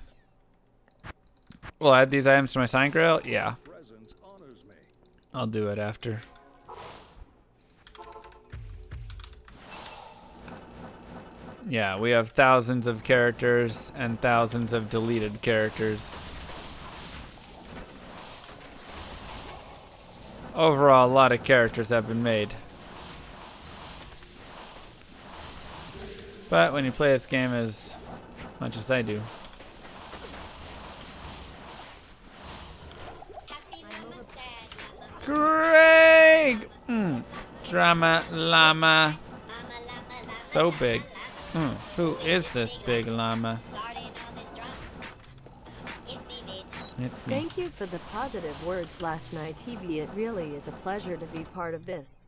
Will I add these items to my sign grail? Yeah. I'll do it after. Yeah, we have thousands of characters and thousands of deleted characters. Overall, a lot of characters have been made. But when you play this game as much as I do. Greg! Drama llama. So big. Who is this big llama? It's me. Thank you for the positive words last night, TV. It really is a pleasure to be part of this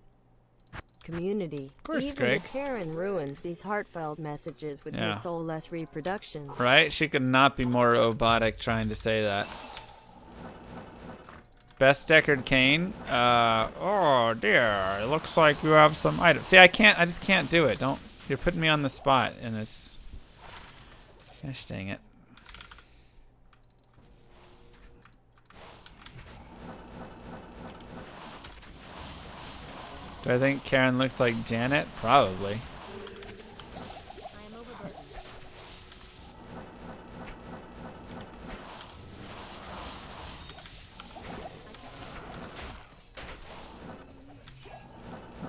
community. Of course, even Greg. if Karen ruins these heartfelt messages with her soulless reproduction. Right? She could not be more robotic trying to say that. Best Deckard Kane. Oh dear. It looks like you have some items. See, I just can't do it. You're putting me on the spot and it's. Gosh dang it. Do I think Karen looks like Janet? Probably. I am overburdened.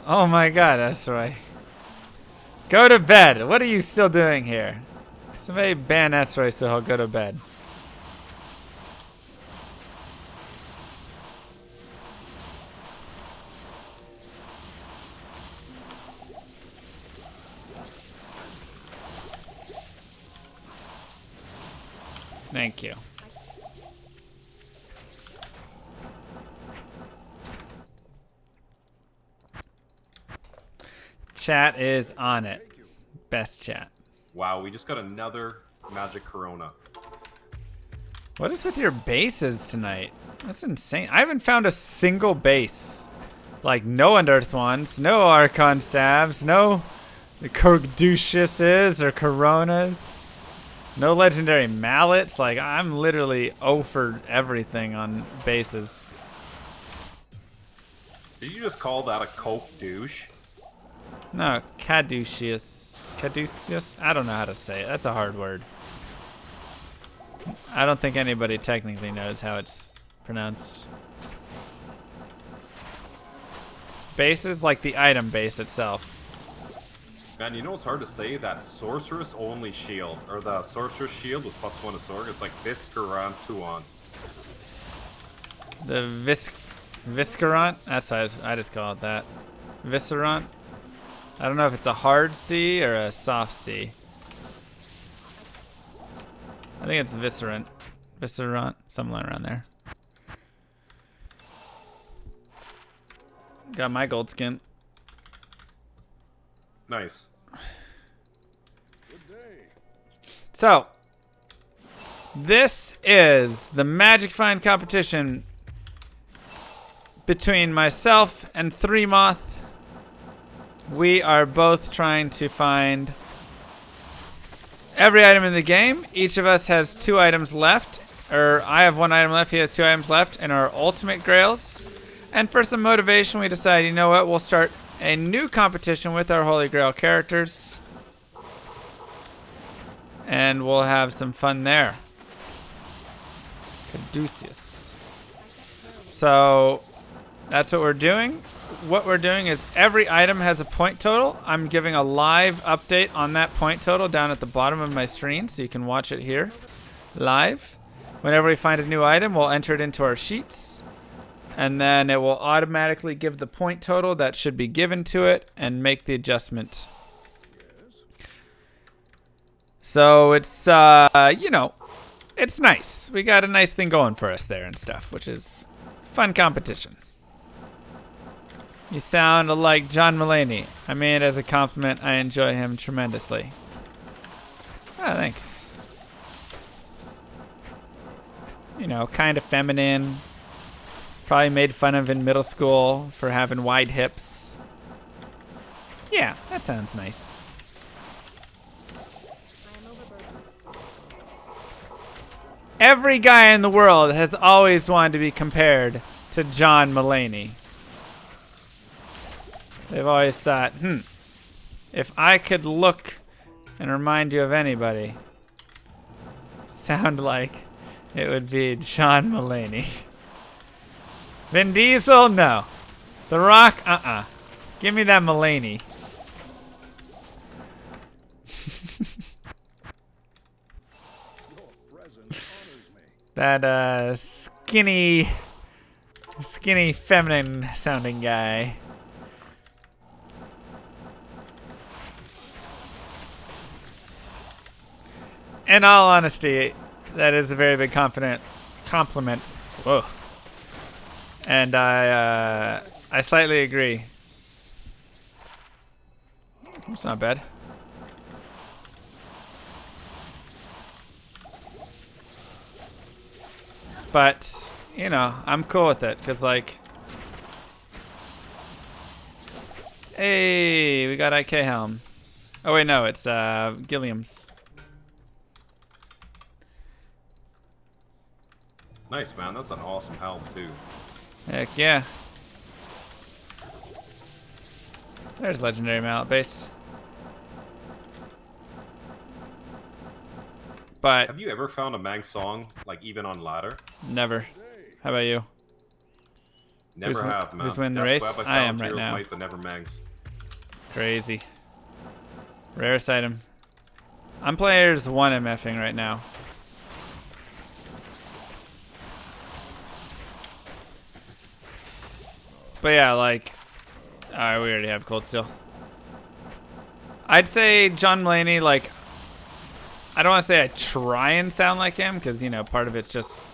Oh my god, that's right. Go to bed. What are you still doing here? Somebody ban Esroy so he'll go to bed. Thank you. Chat is on it. Best chat. Wow, we just got another magic corona. What is with your bases tonight? That's insane. I haven't found a single base. Like no Unearthed ones, no Archon Stabs, no Corduciuses or Coronas. No legendary mallets. Like, I'm literally 0 for everything on bases. Did you just call that a coke douche? No, caduceus. Caduceus? I don't know how to say it. That's a hard word. I don't think anybody technically knows how it's pronounced. Bases, like the item base itself. Man, you know what's hard to say? That sorceress only shield, or the sorceress shield with +1 to Sorc. It's like Viscerant Tuon. The Viscerant? That's how I just call it that. Viscerant? I don't know if it's a hard C or a soft C. I think it's Viscerant. Viscerant, somewhere around there. Got my gold skin. Nice. So, this is the Magic Find competition between myself and 3Moth. We are both trying to find every item in the game. Each of us has 2 items left, or I have 1 item left, he has 2 items left in our ultimate grails. And for some motivation, we decided, you know what, we'll start a new competition with our Holy Grail characters. And we'll have some fun there. Caduceus. So, that's what we're doing. What we're doing is every item has a point total. I'm giving a live update on that point total down at the bottom of my screen, so you can watch it here live. Whenever we find a new item, we'll enter it into our sheets. And then it will automatically give the point total that should be given to it and make the adjustment. So it's, you know, it's nice. We got a nice thing going for us there and stuff, which is fun competition. You sound like John Mulaney. I mean it as a compliment. I enjoy him tremendously. Ah, thanks. You know, kind of feminine. Probably made fun of in middle school for having wide hips. Yeah, that sounds nice. I am overburdened. Every guy in the world has always wanted to be compared to John Mulaney. They've always thought, if I could look and remind you of anybody, sound like it would be John Mulaney. Vin Diesel, no. The Rock, Give me that Mulaney. That skinny feminine sounding guy. In all honesty, that is a very big compliment. Whoa. And I slightly agree. It's not bad. But, you know, I'm cool with it, because, like... Hey, we got IK Helm. Oh, wait, no, it's Gilliam's. Nice, man. That's an awesome helm, too. Heck yeah. There's legendary mallet base. But Have you ever found a Mang song, like, even on ladder? never. How about you? Never have, man. who's winning the Yes, race? Web, I am found right Heroes now. Might, but never Mangs. Crazy. Rarest item. I'm players 1 MFing right now. But yeah, like... Alright, we already have Cold Steel. I'd say John Mulaney, like... I don't want to say I try and sound like him, because, you know, part of it's just...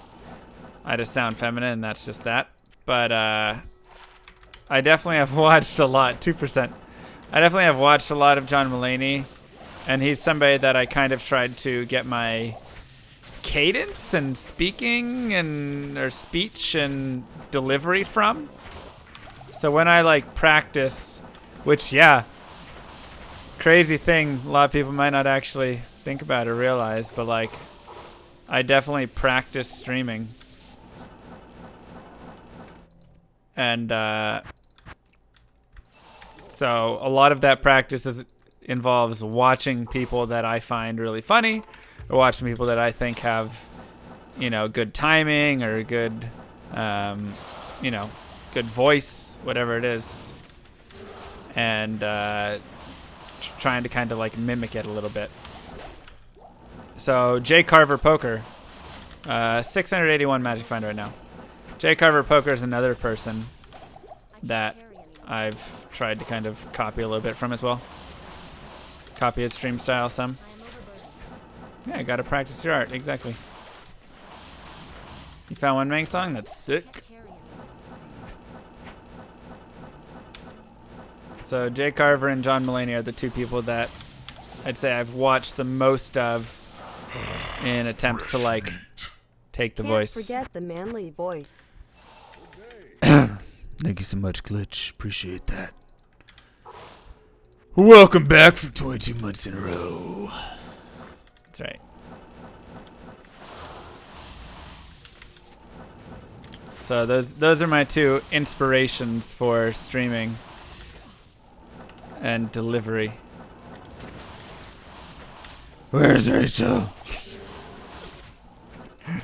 I just sound feminine, and that's just that. But, I definitely have watched a lot. 2%. I definitely have watched a lot of John Mulaney, and he's somebody that I kind of tried to get my cadence and speaking and or speech and delivery from. So when I like practice, which yeah, crazy thing, a lot of people might not actually think about or realize, but like I definitely practice streaming. And so a lot of that practice involves watching people that I find really funny, or watching people that I think have, you know, good timing or good, you know, good voice, whatever it is, and trying to kind of like mimic it a little bit. So J Carver Poker, 681 Magic Find right now. J Carver Poker is another person that I've tried to kind of copy a little bit from as well. Copy his stream style some. Yeah, gotta practice your art, exactly. You found one Mang song? That's sick. So Jay Carver and John Mulaney are the two people that I'd say I've watched the most of in attempts to like take the voice. Can't forget the manly voice. Thank you so much, Glitch. Appreciate that. Welcome back for 22 months in a row. That's right. So those are my two inspirations for streaming and delivery. Where's Rachel?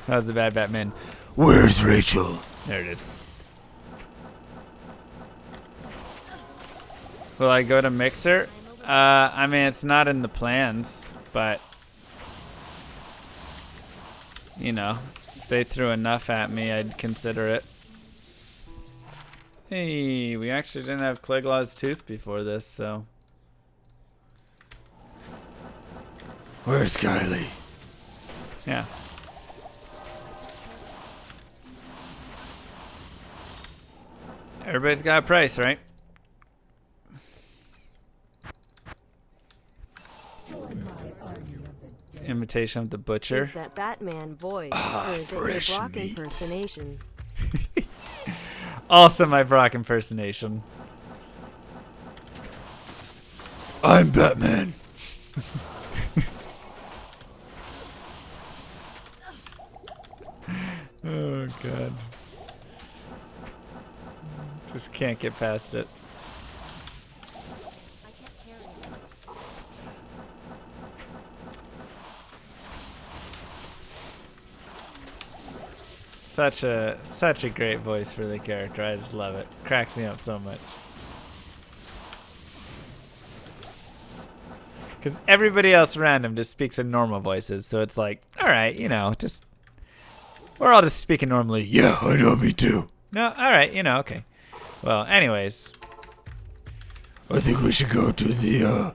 That was a bad Batman. Where's Rachel? There it is. Will I go to Mixer? I mean, it's not in the plans, but you know, if they threw enough at me, I'd consider it. Hey, we actually didn't have Cleglaw's tooth before this, so. Where's Kylie? Yeah. Everybody's got a price, right? Imitation of the Butcher. Is that Batman voice, or is it your fresh Brock meat. impersonation? Also my Brock impersonation. I'm Batman. Oh god. Just can't get past it. I can't carry it. Such a great voice for the character. I just love it. Cracks me up so much. Because everybody else around him just speaks in normal voices, so it's like, all right, you know, just we're all just speaking normally. Yeah, I know, me too. No, all right, you know, okay. Well, anyways, I think we should go to the. I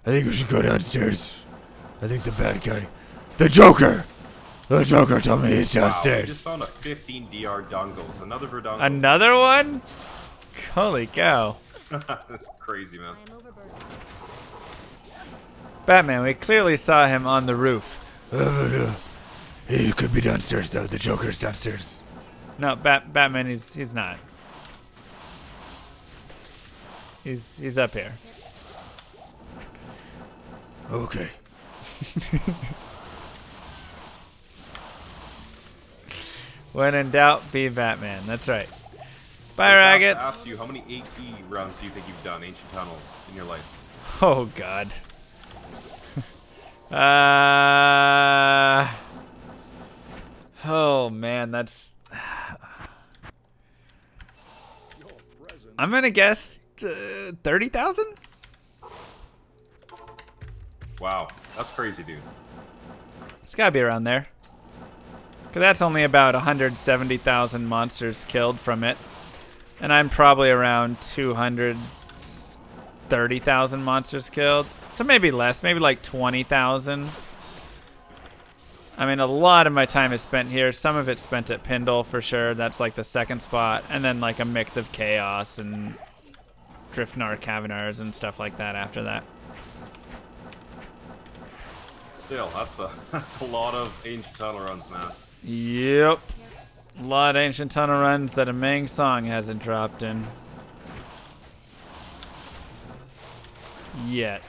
think we should go downstairs. I think the bad guy, the Joker told me he's Wow, we downstairs. just found a 15 DR dongles. Another Verdungle. Another one? Holy cow. That's crazy, man. I am overburdened. Batman, we clearly saw him on the roof. He could be downstairs though. The Joker's downstairs. No, Batman, he's not. He's up here. Okay. When in doubt, be Batman. That's right. Bye, I was about to Raggets. ask you, how many AT runs do you think you've done, Ancient Tunnels, in your life? Oh God. Oh man, that's. I'm gonna guess 30,000. Wow, that's crazy, dude. It's gotta be around there. Cause that's only about 170,000 monsters killed from it, and I'm probably around 230,000 monsters killed. So maybe less, maybe like 20,000. I mean, a lot of my time is spent here. Some of it's spent at Pindle for sure. That's like the second spot, and then like a mix of Chaos and Driftnar Cavanars and stuff like that after that. Still, that's a lot of Ancient Tunnel runs, man. Yep. A lot of Ancient Tunnel runs that a Mang Song hasn't dropped in. Yet.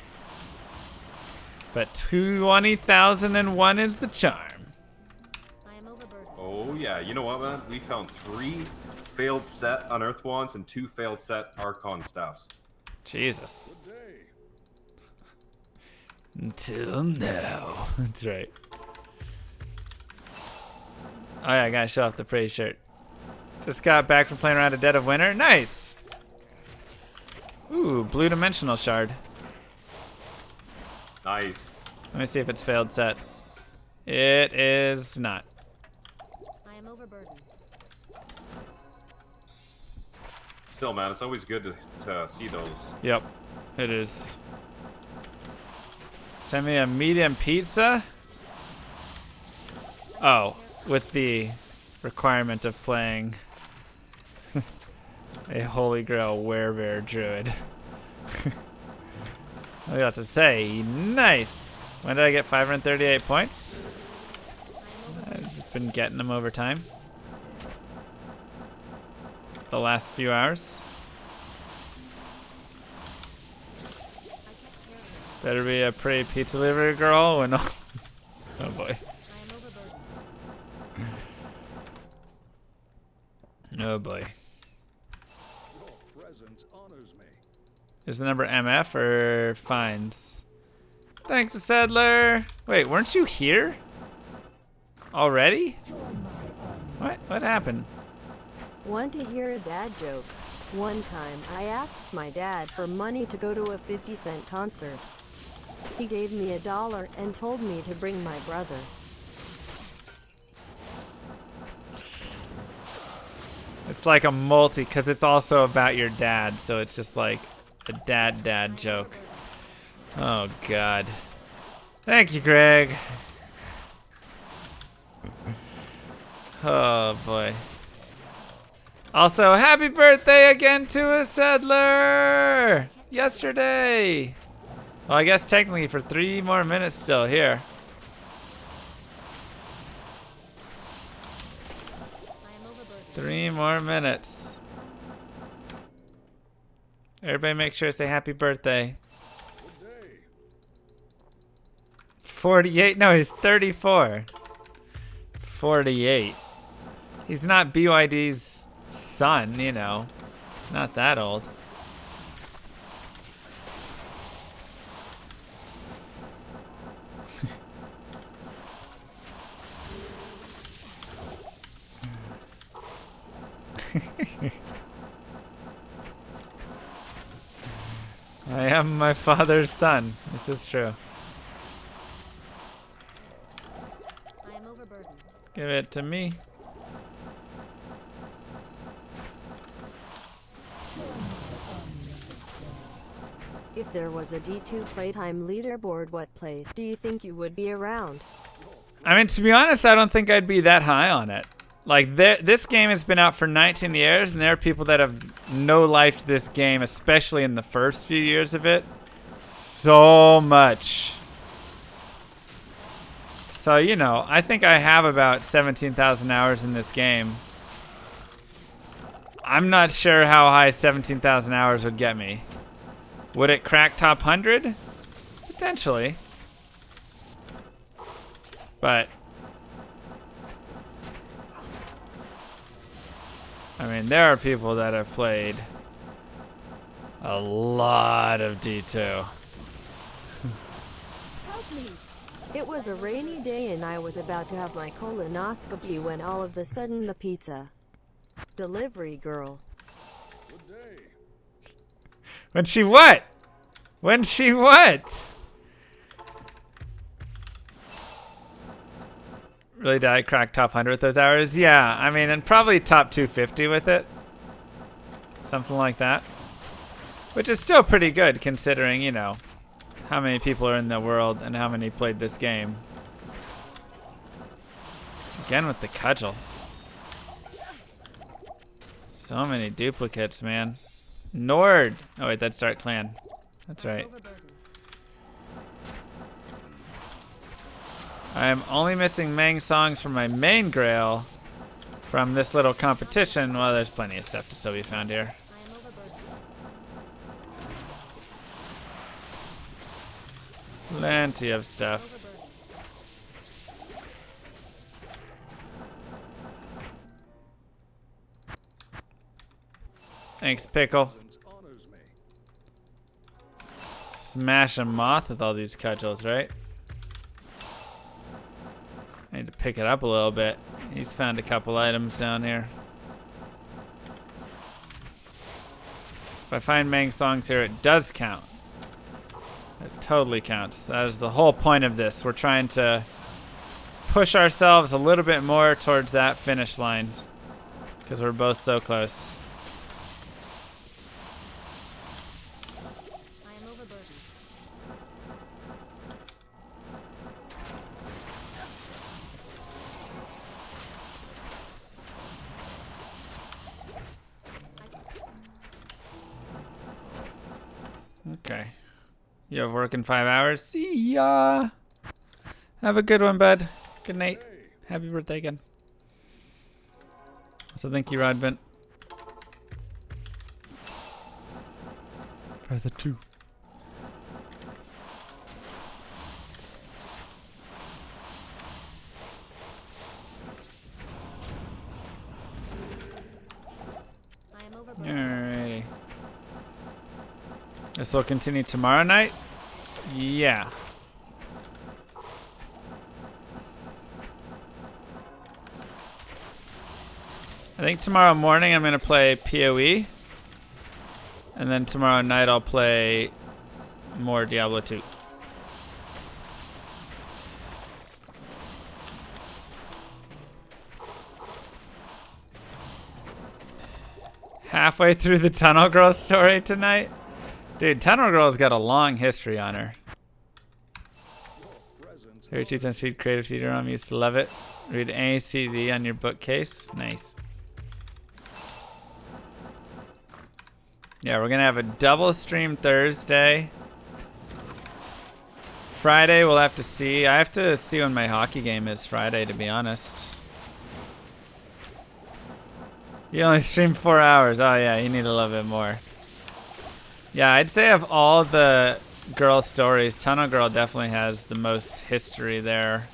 But 20,001 is the charm. I am overburdened. Oh yeah, you know what, man? We found 3 failed set Unearthed Wands and 2 failed set Archon Staffs. Jesus. Until now. That's right. Oh yeah, I gotta show off the praise shirt. Just got back from playing around a Dead of Winter. Nice! Ooh, blue dimensional shard. Nice. Let me see if it's failed set. It is not. I am overburdened. Still, man, it's always good to see those. Yep, it is. Send me a medium pizza? Oh, with the requirement of playing a Holy Grail Werebear Druid. I got to say, nice! When did I get 538 points? I've just been getting them over time. The last few hours. Better be a pretty pizza delivery girl when oh boy. I am overburdened. Oh boy. Your presence honors me. Is the number MF or fines? Thanks, Settler. Wait, weren't you here? Already? What happened? Want to hear a dad joke? One time, I asked my dad for money to go to a 50-cent concert. He gave me $1 and told me to bring my brother. It's like a multi, because it's also about your dad, so it's just like a dad joke. Oh, God. Thank you, Greg. Oh, boy. Also, happy birthday again to a settler! Yesterday! Well, I guess technically for 3 more minutes still here. I am overburdened. 3 more minutes. Everybody make sure to say happy birthday. Good day. 48? No, he's 34. 48. He's not BYD's son, you know. Not that old. I am my father's son. This is true. I am overburdened. Give it to me. If there was a D2 playtime leaderboard, what place do you think you would be around? I mean, to be honest, I don't think I'd be that high on it. Like, this game has been out for 19 years, and there are people that have no-lifed this game, especially in the first few years of it, so much. So, you know, I think I have about 17,000 hours in this game. I'm not sure how high 17,000 hours would get me. Would it crack top 100? Potentially. But I mean, there are people that have played a lot of D2. Help me! It was a rainy day and I was about to have my colonoscopy when all of a sudden the pizza delivery girl. Good day. When she what? When she what? Really, did I crack top 100 with those hours? Yeah, I mean, and probably top 250 with it. Something like that. Which is still pretty good considering, you know, how many people are in the world and how many played this game. Again with the cudgel. So many duplicates, man. Nord. Oh wait, that's Dark Clan. That's right. Overburdened. I am only missing Mang songs from my main Grail from this little competition. Well, there's plenty of stuff to still be found here. I am overburdened. Plenty of stuff. Thanks, Pickle. Presence honors me. Smash a moth with all these cudgels, right? I need to pick it up a little bit. He's found a couple items down here. If I find Mang songs here, it does count. It totally counts. That is the whole point of this. We're trying to push ourselves a little bit more towards that finish line because we're both so close. I am overburdened. Okay. You have work in 5 hours? See ya! Have a good one, bud. Good night. Happy birthday again. So thank you, Rodbent. Press the 2. This will continue tomorrow night? Yeah. I think tomorrow morning I'm going to play PoE. And then tomorrow night I'll play more Diablo 2. Halfway through the Tunnel Girl story tonight? Dude, Tunnel Girl's got a long history on her. 32 times speed creative CD-ROM, used to love it. Read any CD on your bookcase. Nice. Yeah, we're gonna have a double stream Thursday. Friday we'll have to see. I have to see when my hockey game is Friday, to be honest. You only stream 4 hours. Oh yeah, you need a little bit more. Yeah, I'd say of all the girl stories, Tunnel Girl definitely has the most history there.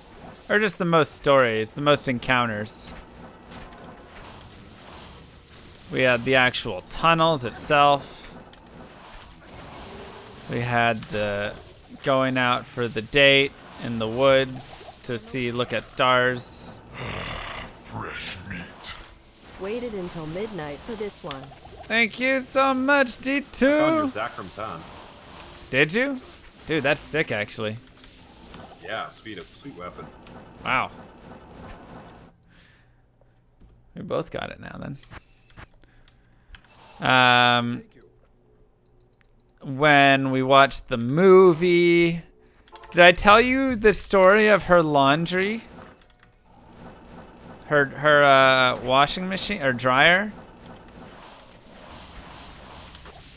Or just the most stories, the most encounters. We had the actual tunnels itself. We had the going out for the date in the woods to see, look at stars. Fresh meat. Waited until midnight for this one. Thank you so much, Found your D2. Zakram's hand. Did you? Dude, that's sick, actually. Yeah, sweet weapon. Wow. We both got it now, then. When we watched the movie, did I tell you the story of her laundry? Her washing machine or dryer?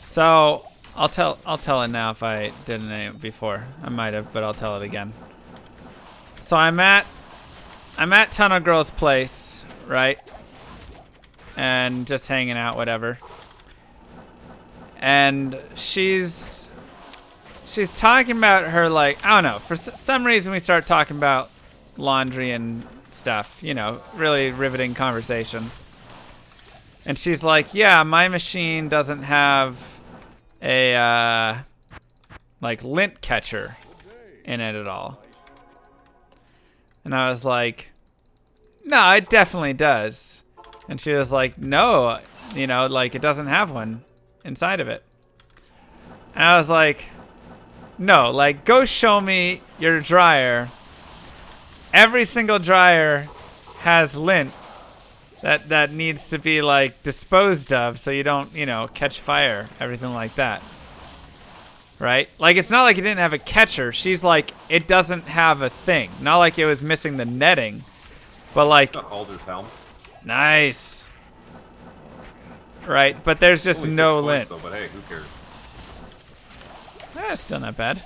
So I'll tell it now if I didn't before. I might have, but I'll tell it again. So I'm at Tunnel Girl's place, right? And just hanging out, whatever. And she's talking about her, like, I don't know, for some reason we start talking about laundry and stuff, you know, really riveting conversation. And she's like, yeah, my machine doesn't have a like lint catcher in it at all. And I was like, no, it definitely does. And she was like, no, you know, like it doesn't have one inside of it. And I was like, no, like go show me your dryer. Every single dryer has lint that needs to be like disposed of so you don't, you know, catch fire, everything like that. Right? Like it's not like it didn't have a catcher. She's like, it doesn't have a thing. Not like it was missing the netting. But like, It's got Alder's helm. nice. Right, but there's just Only no 6 lint. points, though, but hey, who cares? That's still not bad.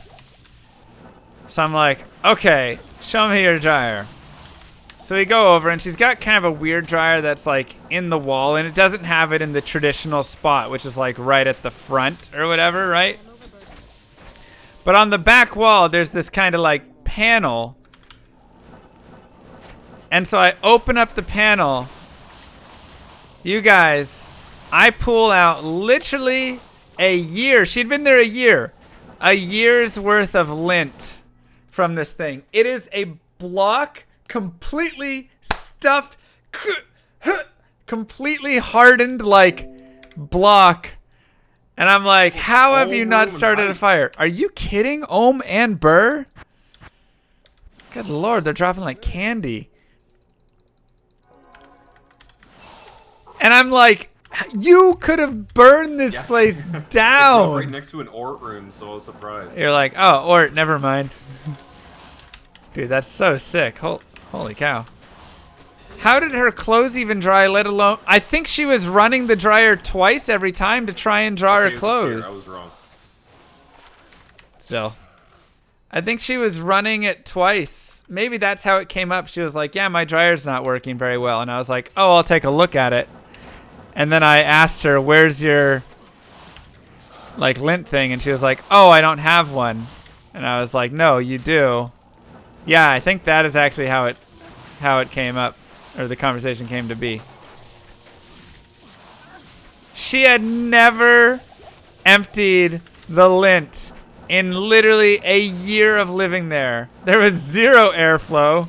So I'm like, okay, show me your dryer. So we go over, and she's got kind of a weird dryer that's like in the wall, and it doesn't have it in the traditional spot, which is like right at the front or whatever, right? But on the back wall, there's this kind of like panel. And so I open up the panel. You guys, I pull out literally a year. She'd been there a year. A year's worth of lint from this thing. It is a block, completely stuffed, completely hardened like block. And I'm like, how have you not started a fire? Are you kidding? Ohm and Burr? Good lord, they're dropping like candy. And I'm like, you could have burned this place down. Right next to an Ort room, so I was surprised. You're like, oh, Ort, never mind. Dude, that's so sick. Holy cow. How did her clothes even dry, let alone... I think she was running the dryer twice every time to try and dry her Okay, clothes. I was wrong. Still. I think she was running it twice. Maybe that's how it came up. She was like, yeah, my dryer's not working very well. And I was like, oh, I'll take a look at it. And then I asked her, where's your like lint thing? And she was like, oh, I don't have one. And I was like, no, you do. Yeah, I think that is actually how it came up, or the conversation came to be. She had never emptied the lint in literally a year of living there. There was zero airflow.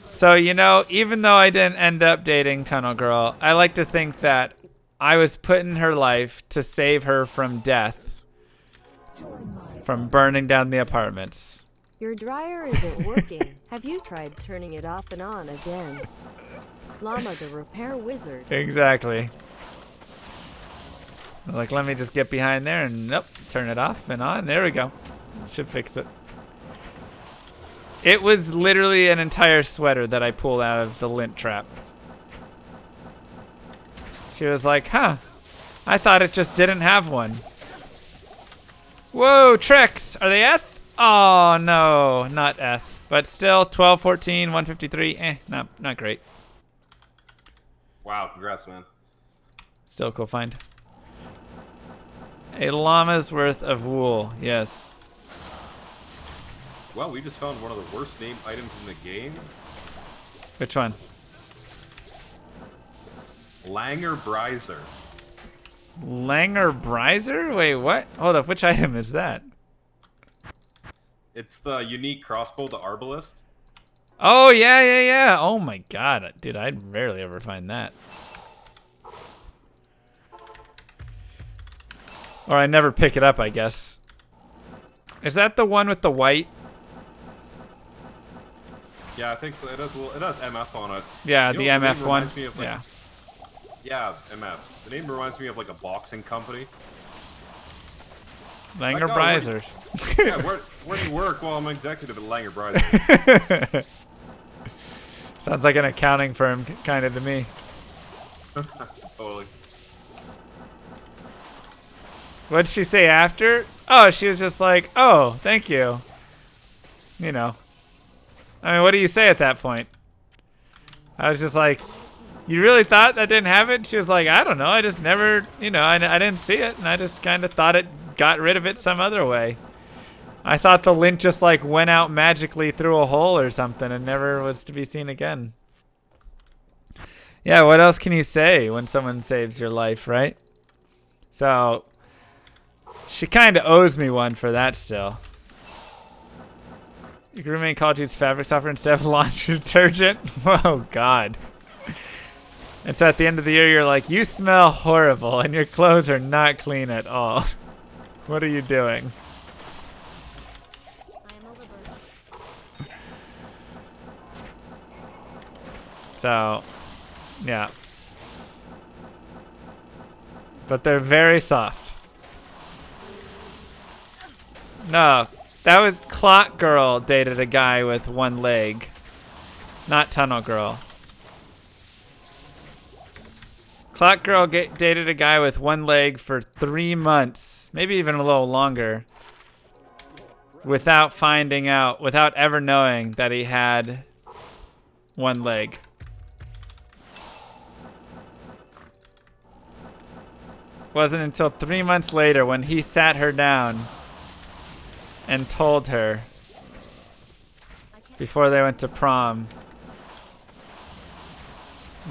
So, you know, even though I didn't end up dating Tunnel Girl, I like to think that I was put in her life to save her from death, from burning down the apartments. Your dryer isn't working. Have you tried turning it off and on again? Llama the repair wizard. Exactly. Like, let me just get behind there and nope, turn it off and on. There we go. Should fix it. It was literally an entire sweater that I pulled out of the lint trap. She was like, huh, I thought it just didn't have one. Whoa, Trex, are they Eth? Oh, no, not Eth. But still, 12, 14, 153, not great. Wow, congrats, man. Still a cool find. A llama's worth of wool, yes. Well, we just found one of the worst named items in the game. Which one? Langer Brizer. Langer Brizer? Wait, what? Hold up, which item is that? It's the unique crossbow, the Arbalist. Oh, yeah. Oh my god, dude, I'd rarely ever find that. Or I never pick it up, I guess. Is that the one with the white? Yeah, I think so. It has MF on it. Yeah, You the know, name MF one. reminds me of, like, Yeah. Yeah, MF. The name reminds me of like a boxing company. Langer Like, oh, Brizer. Yeah, where do you work? Well, I'm an executive at Langer Brizer. Sounds like an accounting firm, kind of to me. Totally. What'd she say after? Oh, she was just like, oh, thank you. You know. I mean, what do you say at that point? I was just like, you really thought that didn't have it? She was like, I don't know. I just never, you know, I didn't see it. And I just kind of thought it got rid of it some other way. I thought the lint just like went out magically through a hole or something and never was to be seen again. Yeah, what else can you say when someone saves your life, right? So, she kind of owes me one for that still. You can remain Call of Duty's fabric softener instead of laundry detergent? Oh, God. And so at the end of the year, you're like, you smell horrible and your clothes are not clean at all. What are you doing? I am overburdened. So, yeah. But they're very soft. No, that was Clock Girl dated a guy with one leg. Not Tunnel Girl. Clock Girl dated a guy with one leg for 3 months, maybe even a little longer, without finding out, without ever knowing that he had one leg. Wasn't until 3 months later when he sat her down and told her before they went to prom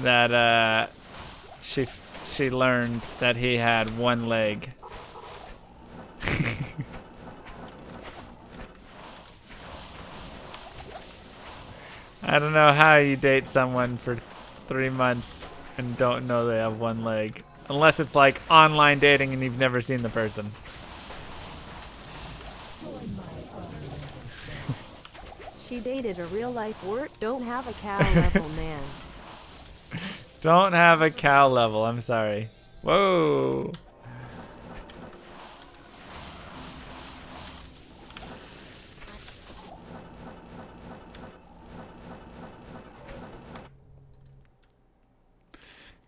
that she learned that he had one leg. I don't know how you date someone for 3 months and don't know they have one leg. Unless it's like online dating and you've never seen the person. She dated a real life don't have a cow level man. Don't have a cow level, I'm sorry. Whoa.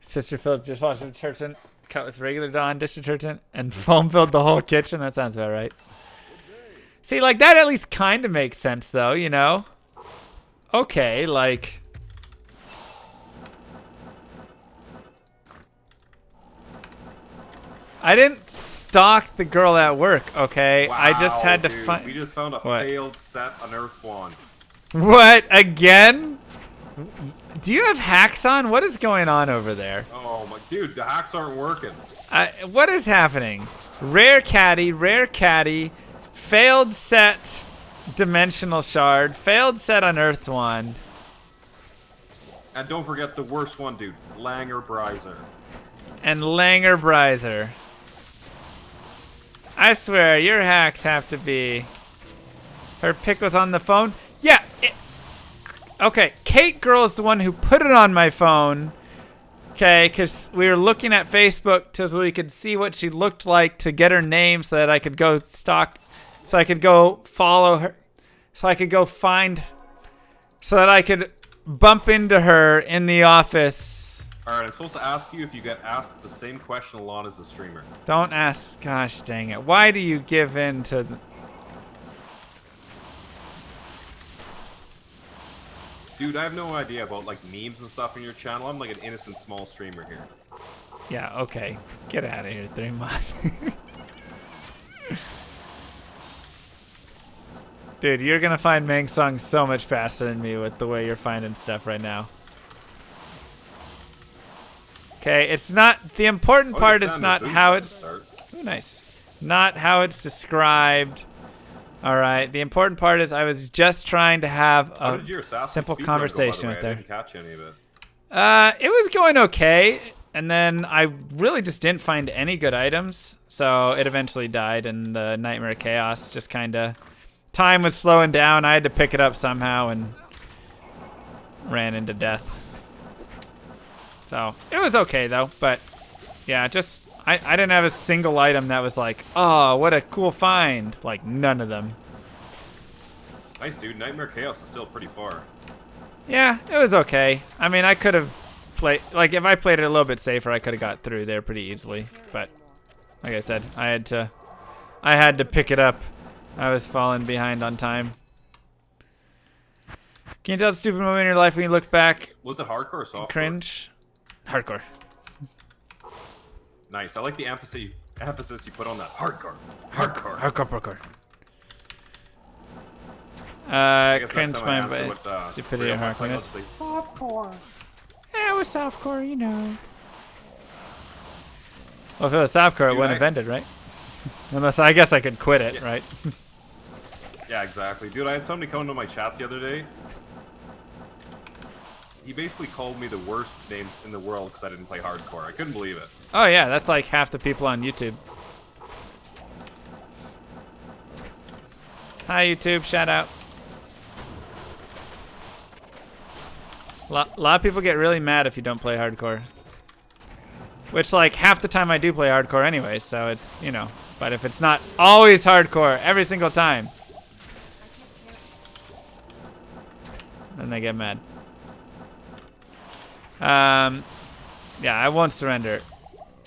Sister Philip just washed detergent, cut with regular Dawn dish detergent, and foam filled the whole kitchen. That sounds about right. See, like, that at least kind of makes sense, though, you know? Okay, like... I didn't stalk the girl at work, okay? Wow, I just had to dude, find... we just found a What? failed set on Earth 1. What? Again? Do you have hacks on? What is going on over there? Oh my dude, the hacks aren't working. What is happening? Rare caddy, failed set, dimensional shard, failed set unearthed one. And don't forget the worst one, dude. Langer Brizer. And Langer Brizer. I swear, your hacks have to be... Her pick was on the phone? Yeah. Okay, Kate Girl is the one who put it on my phone. Okay, because we were looking at Facebook so we could see what she looked like to get her name so that I could go stalk, so I could go follow her, so I could go find, so that I could bump into her in the office. Alright, I'm supposed to ask you if you get asked the same question a lot as a streamer. Don't ask. Gosh dang it. Why do you give in to... Dude, I have no idea about like memes and stuff in your channel. I'm like an innocent small streamer here. Yeah, okay. Get out of here, 3mod. Dude, you're gonna find Mang Song so much faster than me with the way you're finding stuff right now. Okay, it's not... The important part is not how it's... Oh, nice. Not how it's described. Alright, the important part is I was just trying to have a simple conversation with her. I didn't catch any of it. It was going okay, and then I really just didn't find any good items, so it eventually died, and the Nightmare Chaos just kind of... Time was slowing down, I had to pick it up somehow, and ran into death. So, it was okay, though, but yeah, just... I didn't have a single item that was like, oh, what a cool find. Like, none of them. Nice, dude. Nightmare Chaos is still pretty far. Yeah, it was okay. I mean, I could have played... Like, if I played it a little bit safer, I could have got through there pretty easily. But, like I said, I had to pick it up. I was falling behind on time. Can you tell the stupid moment in your life when you look back? Was it hardcore or softcore? Cringe? Hardcore. Nice. I like the emphasis you put on that. Hardcore. Hardcore. Cringe mine by stupidity or hardcoreness. Softcore. Yeah, it was softcore, you know. Well, if it was softcore, it wouldn't have ended, right? Unless, I guess I could quit it, right? Yeah, exactly. Dude, I had somebody come into my chat the other day. He basically called me the worst names in the world because I didn't play hardcore. I couldn't believe it. Oh yeah, that's like half the people on YouTube. Hi YouTube, shout out. A lot of people get really mad if you don't play hardcore. Which, like, half the time I do play hardcore anyway, so it's, you know. But if it's not always hardcore every single time, then they get mad. Yeah, I won't surrender.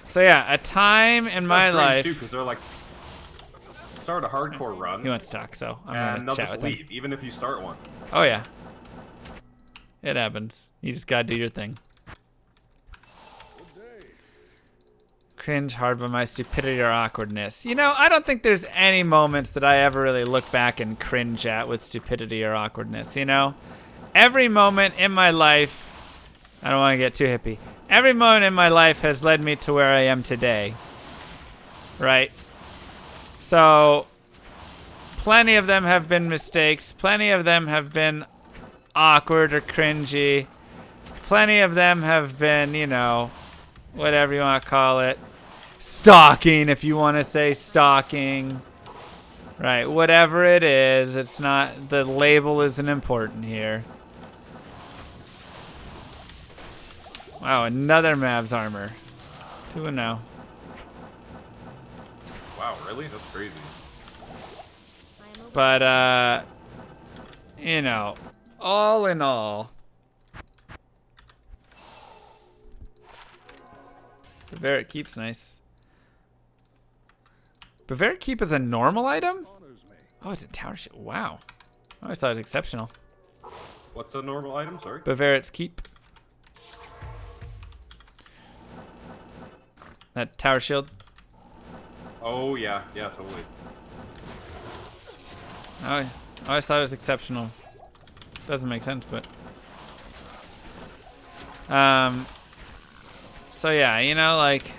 So yeah, a time in my life. Because they're like, start a hardcore run. He wants to talk, so I'm and they'll gonna chat just with leave, him. even if you start one. Oh yeah, it happens. You just gotta do your thing. Cringe hard by my stupidity or awkwardness. You know, I don't think there's any moments that I ever really look back and cringe at with stupidity or awkwardness, you know? Every moment in my life, I don't want to get too hippie. Every moment in my life has led me to where I am today. Right? So, plenty of them have been mistakes. Plenty of them have been awkward or cringy. Plenty of them have been, you know, whatever you want to call it. Stalking, if you want to say stalking. Right, whatever it is, it's not, the label isn't important here. Wow, another Mavs armor. 2-0. Wow, really? That's crazy. But, you know, all in all, Bavaric Keep's nice. Bavaric Keep is a normal item? Oh, it's a tower ship. Wow. I always thought it was exceptional. What's a normal item? Sorry? Bavaric's Keep. That tower shield. Oh, yeah. Yeah, totally. I always thought it was exceptional. Doesn't make sense, but... So yeah, you know, like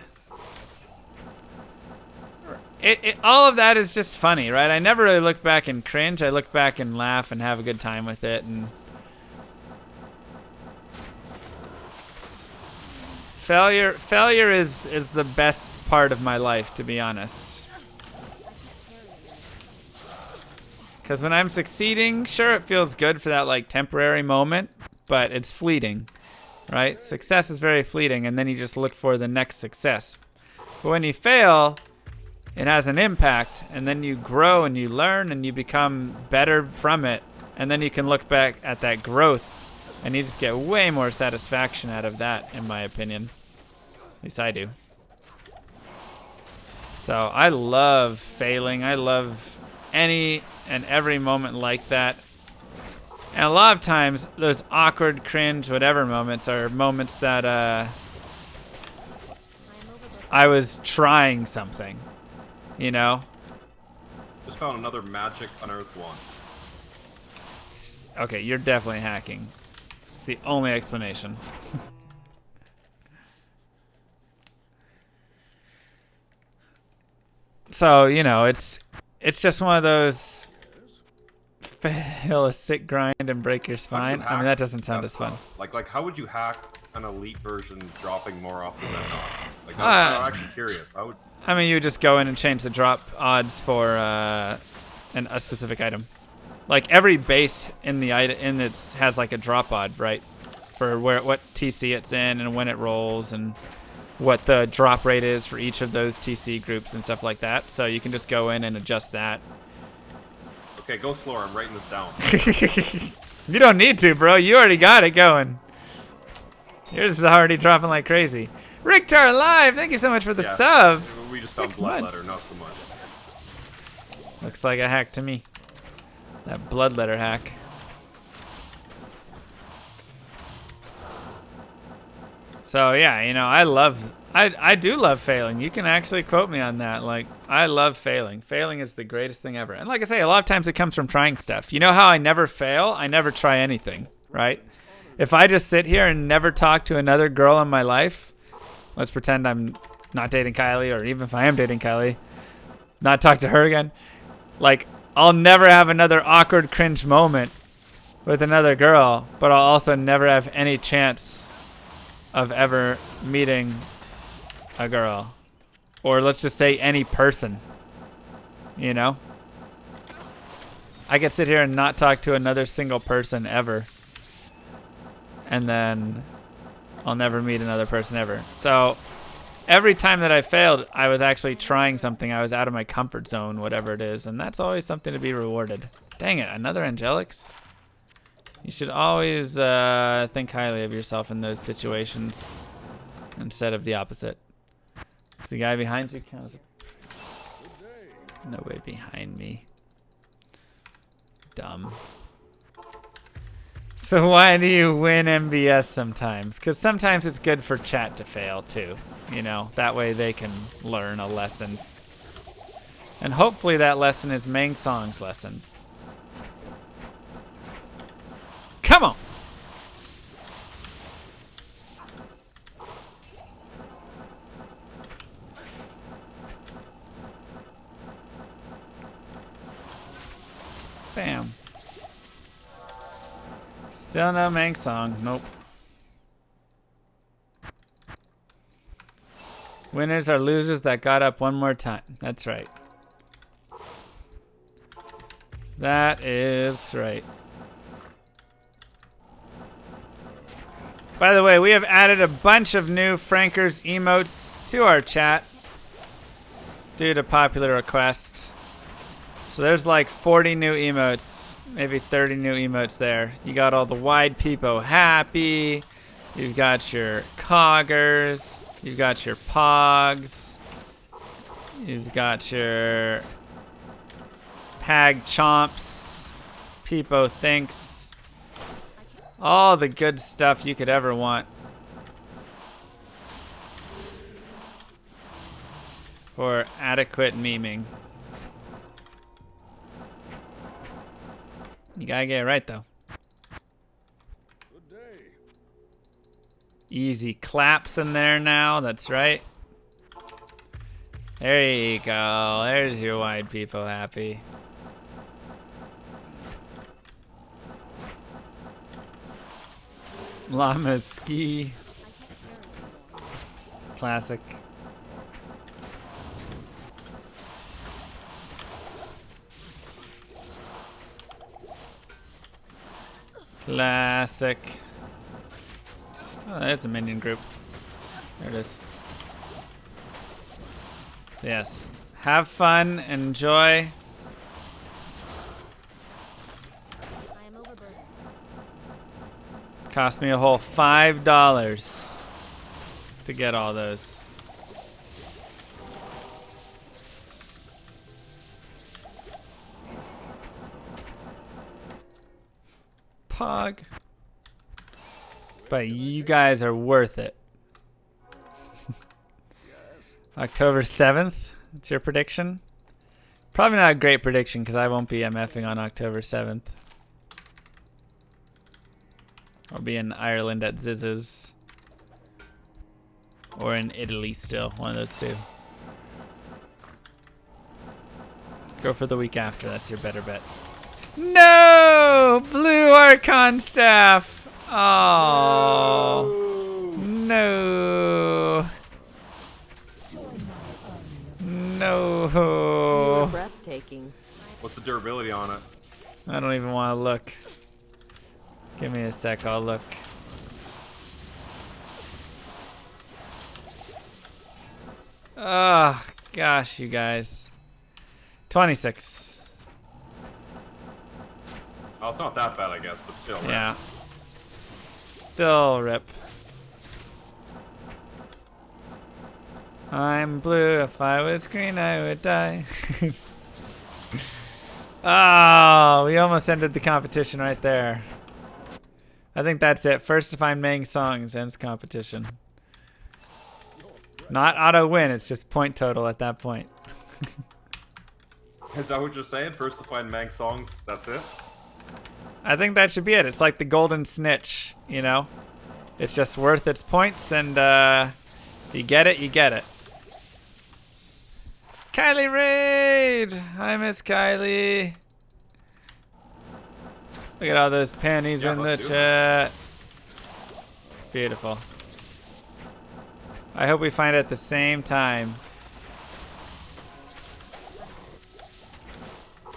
all of that is just funny, right? I never really look back and cringe. I look back and laugh and have a good time with it. And failure is the best part of my life, to be honest. Because when I'm succeeding, sure, it feels good for that like temporary moment, but it's fleeting, right? Success is very fleeting, and then you just look for the next success. But when you fail, it has an impact, and then you grow and you learn and you become better from it, and then you can look back at that growth, and you just get way more satisfaction out of that, in my opinion. At least I do. So I love failing. I love any and every moment like that. And a lot of times, those awkward, cringe, whatever moments are moments that I was trying something, you know? Just found another magic unearthed one. Okay, you're definitely hacking. It's the only explanation. So, you know, it's just one of those fail a sick grind and break your spine. I mean, that doesn't sound as fun. Like how would you hack an elite version dropping more often than not? Like, I'm actually curious. How would... I mean, you would just go in and change the drop odds for a specific item. Like every base in the item has like a drop odd, right? For what TC it's in and when it rolls and what the drop rate is for each of those TC groups and stuff like that. So you can just go in and adjust that. Okay, go slower. I'm writing this down. You don't need to, bro. You already got it going. Yours is already dropping like crazy. Ricktar Live, thank you so much for the sub. We just found 6 bloodletter, months. not so much. Looks like a hack to me. That bloodletter hack. So yeah, you know, I do love failing. You can actually quote me on that. Like, I love failing. Failing is the greatest thing ever. And like I say, a lot of times it comes from trying stuff. You know how I never fail? I never try anything, right? If I just sit here and never talk to another girl in my life, let's pretend I'm not dating Kylie, or even if I am dating Kylie, not talk to her again. Like, I'll never have another awkward, cringe moment with another girl, but I'll also never have any chance of ever meeting a girl. Or let's just say any person, you know? I could sit here and not talk to another single person ever. And then I'll never meet another person ever. So every time that I failed, I was actually trying something. I was out of my comfort zone, whatever it is. And that's always something to be rewarded. Dang it, another Angelics? You should always think highly of yourself in those situations instead of the opposite. Does the guy behind you count as a... No way behind me. Dumb. So why do you win MBS sometimes? Because sometimes it's good for chat to fail too. You know, that way they can learn a lesson. And hopefully that lesson is Mang Song's lesson. Come on! Bam. Still no Mang Song. Nope. Winners are losers that got up one more time. That's right. That is right. By the way, we have added a bunch of new Frankers emotes to our chat due to popular request. So there's like 40 new emotes, maybe 30 new emotes there. You got all the wide peepo happy. You've got your coggers. You've got your pogs. You've got your pag chomps. Peepo thinks. All the good stuff you could ever want for adequate memeing. You gotta get it right though. Good day. Easy claps in there now. That's right. There you go. There's your wide people happy. Llama ski. Classic. Classic. Oh, there's a minion group. There it is. Yes. Have fun. Enjoy. I am overburdened. Cost me a whole $5 to get all those. Pog. But you guys are worth it. October 7th. That's your prediction? Probably not a great prediction because I won't be MFing on October 7th. I'll be in Ireland at Ziz's. Or in Italy still. One of those two. Go for the week after. That's your better bet. No! Blue Archon staff! Oh. No. No. You were breathtaking. What's the durability on it? I don't even want to look. Give me a sec, I'll look. Oh, gosh, you guys. 26. Oh, it's not that bad, I guess, but still. Right? Yeah. Still rip. I'm blue. If I was green, I would die. Oh, we almost ended the competition right there. I think that's it. First to find Mang songs ends competition. Not auto win. It's just point total at that point. Is that what you're saying? First to find Mang songs, that's it? I think that should be it. It's like the golden snitch, you know? It's just worth its points, and if you get it, you get it. Kylie Raid! Hi, Miss Kylie. Look at all those panties in the chat. Beautiful. I hope we find it at the same time.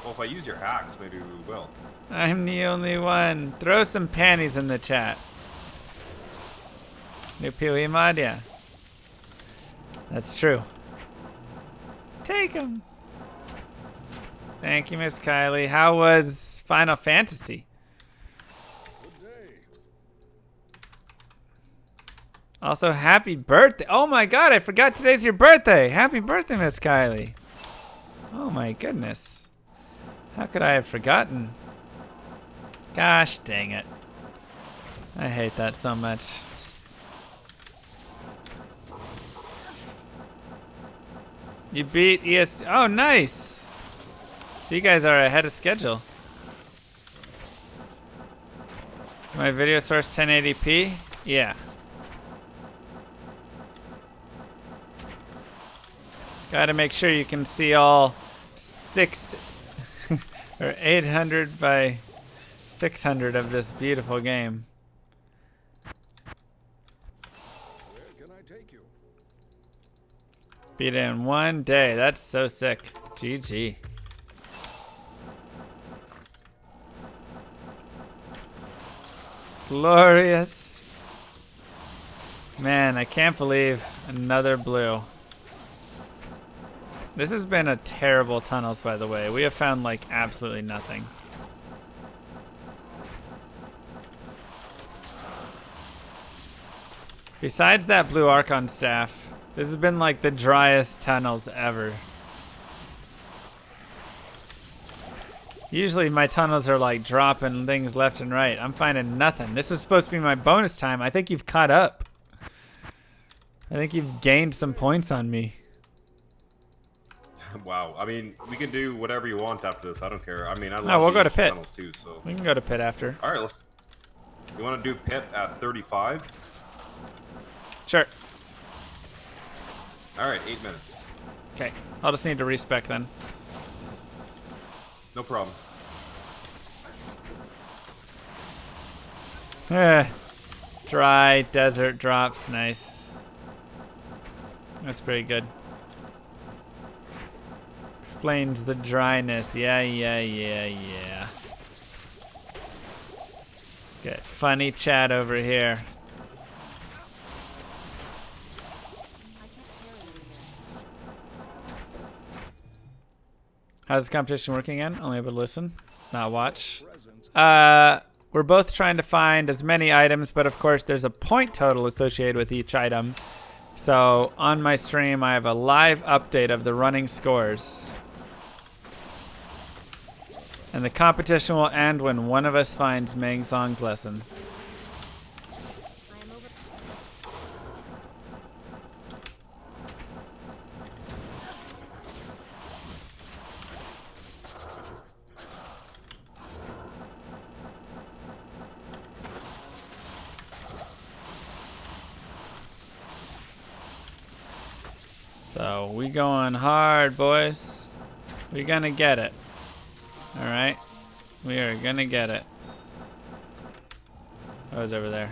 Well, if I use your hacks, maybe we will. I'm the only one. Throw some panties in the chat. Nupiwi Madya. That's true. Take them. Thank you, Miss Kylie. How was Final Fantasy? Good day. Also, happy birthday. Oh my god, I forgot today's your birthday. Happy birthday, Miss Kylie. Oh my goodness. How could I have forgotten? Gosh dang it. I hate that so much. You beat ES. Oh, nice. So you guys are ahead of schedule. My video source 1080p? Yeah. Gotta make sure you can see all 6 or 800 by 600 of this beautiful game. Where can I take you? Beat it in one day. That's so sick. GG. Glorious. Man, I can't believe another blue. This has been a terrible tunnels, by the way. We have found like absolutely nothing. Besides that blue Archon staff, this has been like the driest tunnels ever. Usually my tunnels are like dropping things left and right. I'm finding nothing. This is supposed to be my bonus time. I think you've caught up. I think you've gained some points on me. Wow. I mean, we can do whatever you want after this. I don't care. I mean, I love No, we'll go to these pit. tunnels too, so. We can go to pit after. All right, let's. You want to do pit at 35? Sure. Alright, 8 minutes. Okay. I'll just need to respec then. No problem. Dry desert drops. Nice. That's pretty good. Explains the dryness. Yeah. Get funny chat over here. How's the competition working again? Only able to listen, not watch. We're both trying to find as many items, but of course there's a point total associated with each item. So on my stream, I have a live update of the running scores. And the competition will end when one of us finds Meng Song's lesson. I am over. So we going hard, boys. We're gonna get it. All right, we are gonna get it. Oh, it's over there.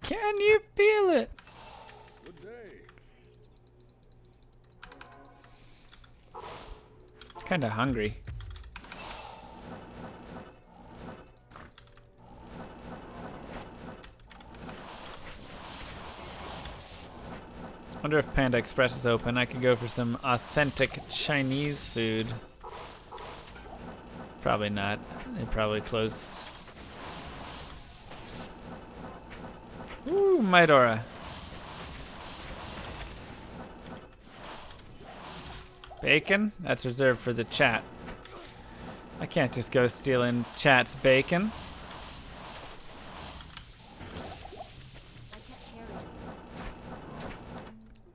Can you feel it? Good day. Kinda hungry. Wonder if Panda Express is open. I could go for some authentic Chinese food. Probably not. They probably close. Ooh, Midora. Bacon? That's reserved for the chat. I can't just go stealing chat's bacon.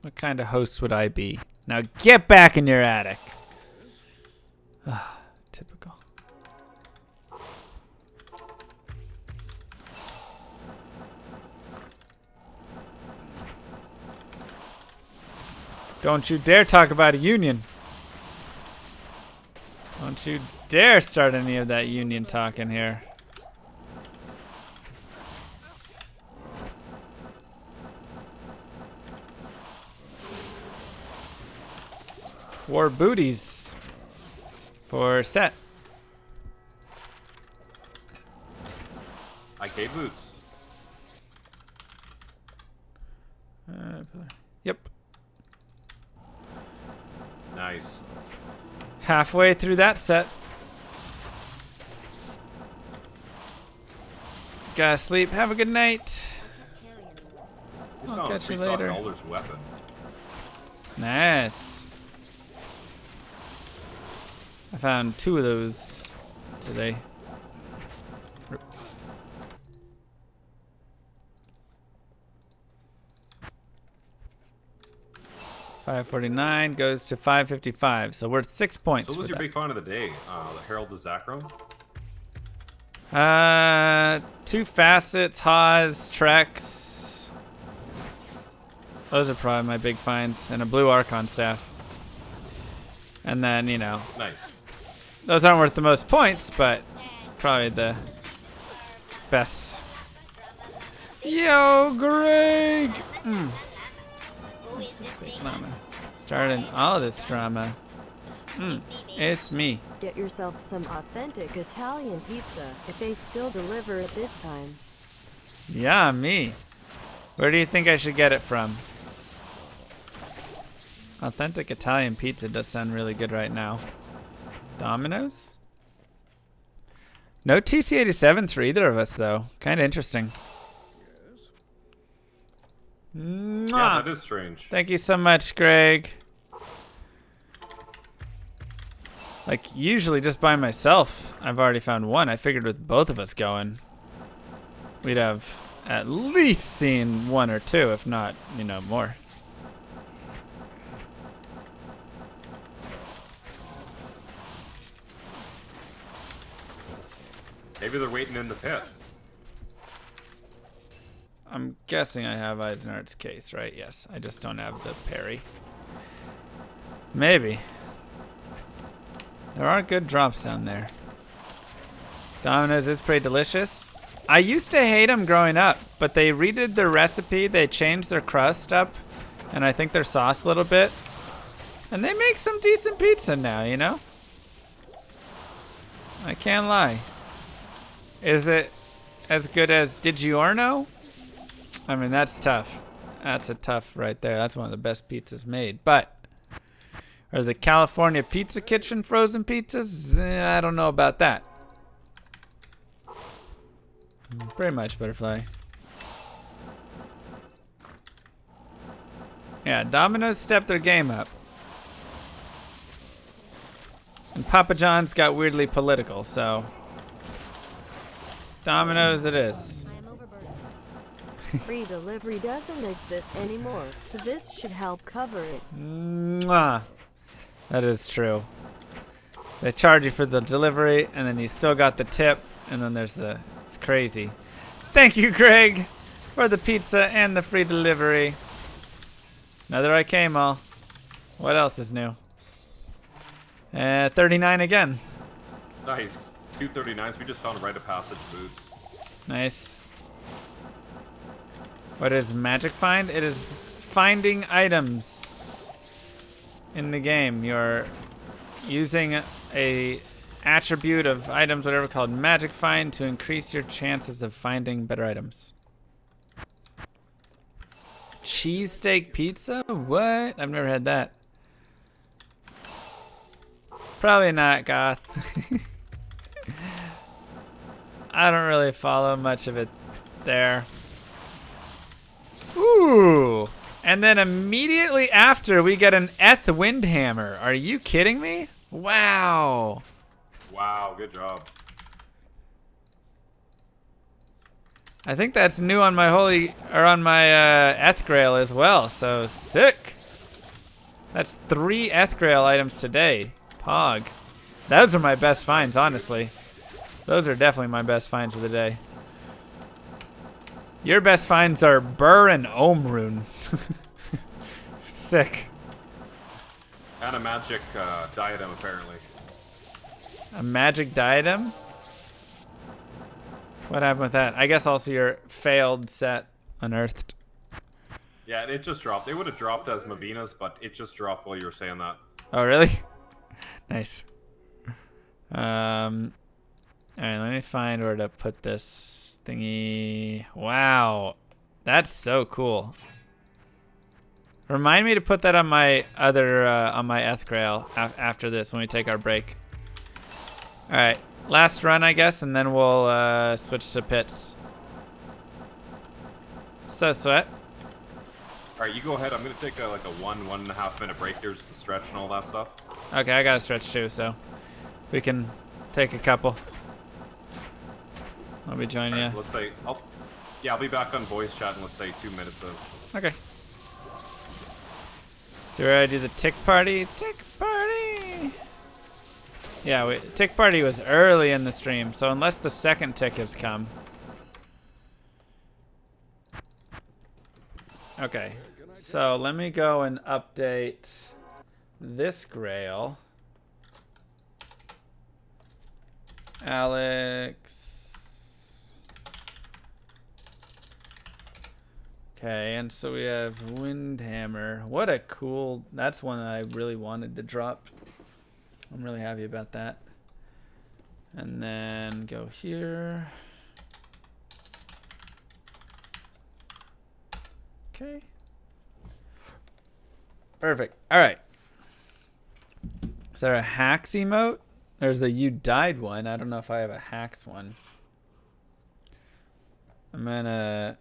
What kind of host would I be? Now get back in your attic. Typical. Don't you dare talk about a union. Don't you dare start any of that union talk in here. War booties for set. IK boots. Yep. Nice. Halfway through that set. Gotta sleep. Have a good night. We I'll found a catch you pre-stock later. Elder's weapon. Nice. I found 2 of those today. 549 goes to 555, so we're at 6 points. So what was for your that. big find of the day? The Herald of Zakron? 2 facets, Haas, Trex. Those are probably my big finds, and a blue Archon staff. And then, you know, Nice. those aren't worth the most points, but probably the best. Yo, Greg! What's this big llama? Starting all this drama. It's me. Get yourself some authentic Italian pizza if they still deliver it this time. Yeah, me. Where do you think I should get it from? Authentic Italian pizza does sound really good right now. Domino's? No TC-87s for either of us, though. Kind of interesting. Mwah. Yeah, that is strange. Thank you so much, Greg. Like, usually just by myself, I've already found one. I figured with both of us going, we'd have at least seen 1 or 2, if not, you know, more. Maybe they're waiting in the pit. I'm guessing I have Eisenhart's case, right? Yes, I just don't have the parry. Maybe. There are good drops down there. Domino's is pretty delicious. I used to hate them growing up, but they redid their recipe. They changed their crust up, and I think their sauce a little bit. And they make some decent pizza now, you know? I can't lie. Is it as good as DiGiorno? I mean, that's tough. That's a tough right there. That's one of the best pizzas made. But are the California Pizza Kitchen frozen pizzas? I don't know about that. Pretty much, Butterfly. Yeah, Domino's stepped their game up. And Papa John's got weirdly political, so Domino's it is. I am overburdened. Free delivery doesn't exist anymore, so this should help cover it. Mwah. That is true. They charge you for the delivery, and then you still got the tip, and then there's the... It's crazy. Thank you, Greg, for the pizza and the free delivery. Another IK mall. What else is new? 39 again. Nice. 239s. We just found a rite of passage boots. Nice. What is magic find? It is finding items in the game. You're using a attribute of items, whatever, called magic find to increase your chances of finding better items. Cheesesteak pizza? What? I've never had that. Probably not, Goth. I don't really follow much of it there. Ooh! And then immediately after, we get an Eth Windhammer. Are you kidding me? Wow. Wow, good job. I think that's new on my Eth Grail as well, so sick. That's 3 Eth Grail items today. Pog. Those are my best finds, honestly. Those are definitely my best finds of the day. Your best finds are Burr and Omrune. Sick. And a magic diadem, apparently. A magic diadem? What happened with that? I guess also your failed set unearthed. Yeah, it just dropped. It would have dropped as Mavina's, but it just dropped while you were saying that. Oh, really? Nice. Alright, let me find where to put this thingy. Wow. That's so cool. Remind me to put that on my other, on my Eth Grail after this when we take our break. Alright, last run, I guess, and then we'll switch to pits. So, Sweat. Alright, you go ahead. I'm going to take like a 1.5 minute break here just to stretch and all that stuff. Okay, I got to stretch too, so we can take a couple. I'll be joining Right, you. let's say, I'll be back on voice chat in, let's say, 2 minutes. Okay. Do we already do the tick party? Tick party! Yeah, tick party was early in the stream, so unless the second tick has come. Okay, so let me go and update this Grail. Alex. Okay, and so we have Windhammer. What a cool, that's one I really wanted to drop. I'm really happy about that. And then go here. Okay. Perfect. All right. Is there a hacks emote? There's a you died one. I don't know if I have a hacks one. I'm gonna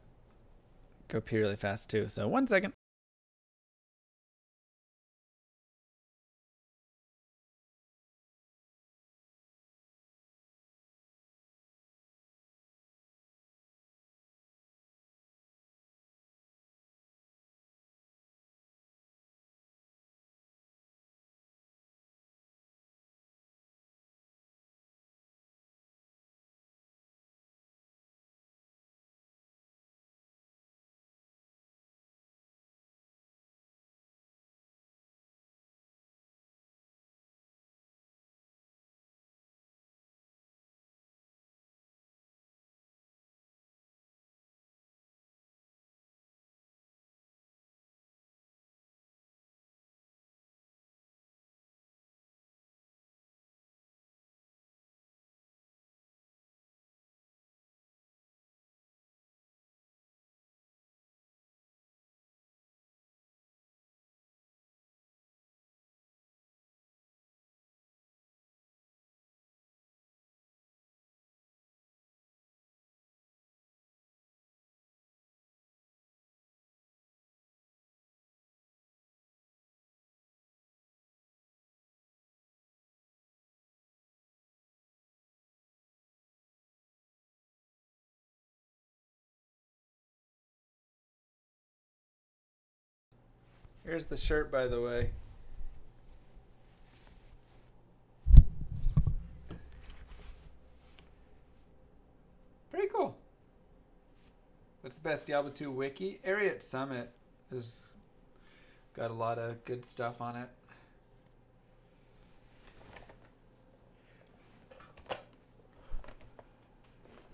go pee really fast too. So 1 second. Here's the shirt, by the way. Pretty cool. What's the best Diablo 2 wiki? Area at Summit has got a lot of good stuff on it.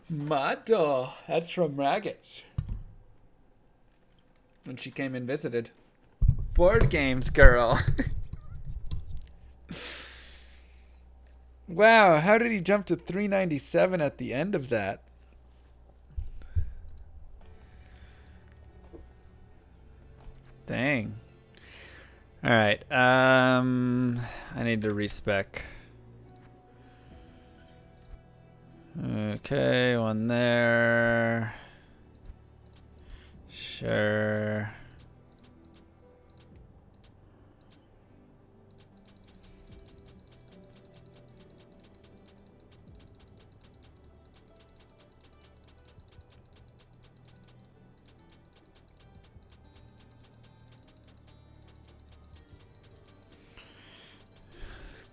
Mato. That's from Raggets. When she came and visited. Board games, girl. Wow, how did he jump to 397 at the end of that? Dang. All right. I need to respec. Okay, one there. Sure.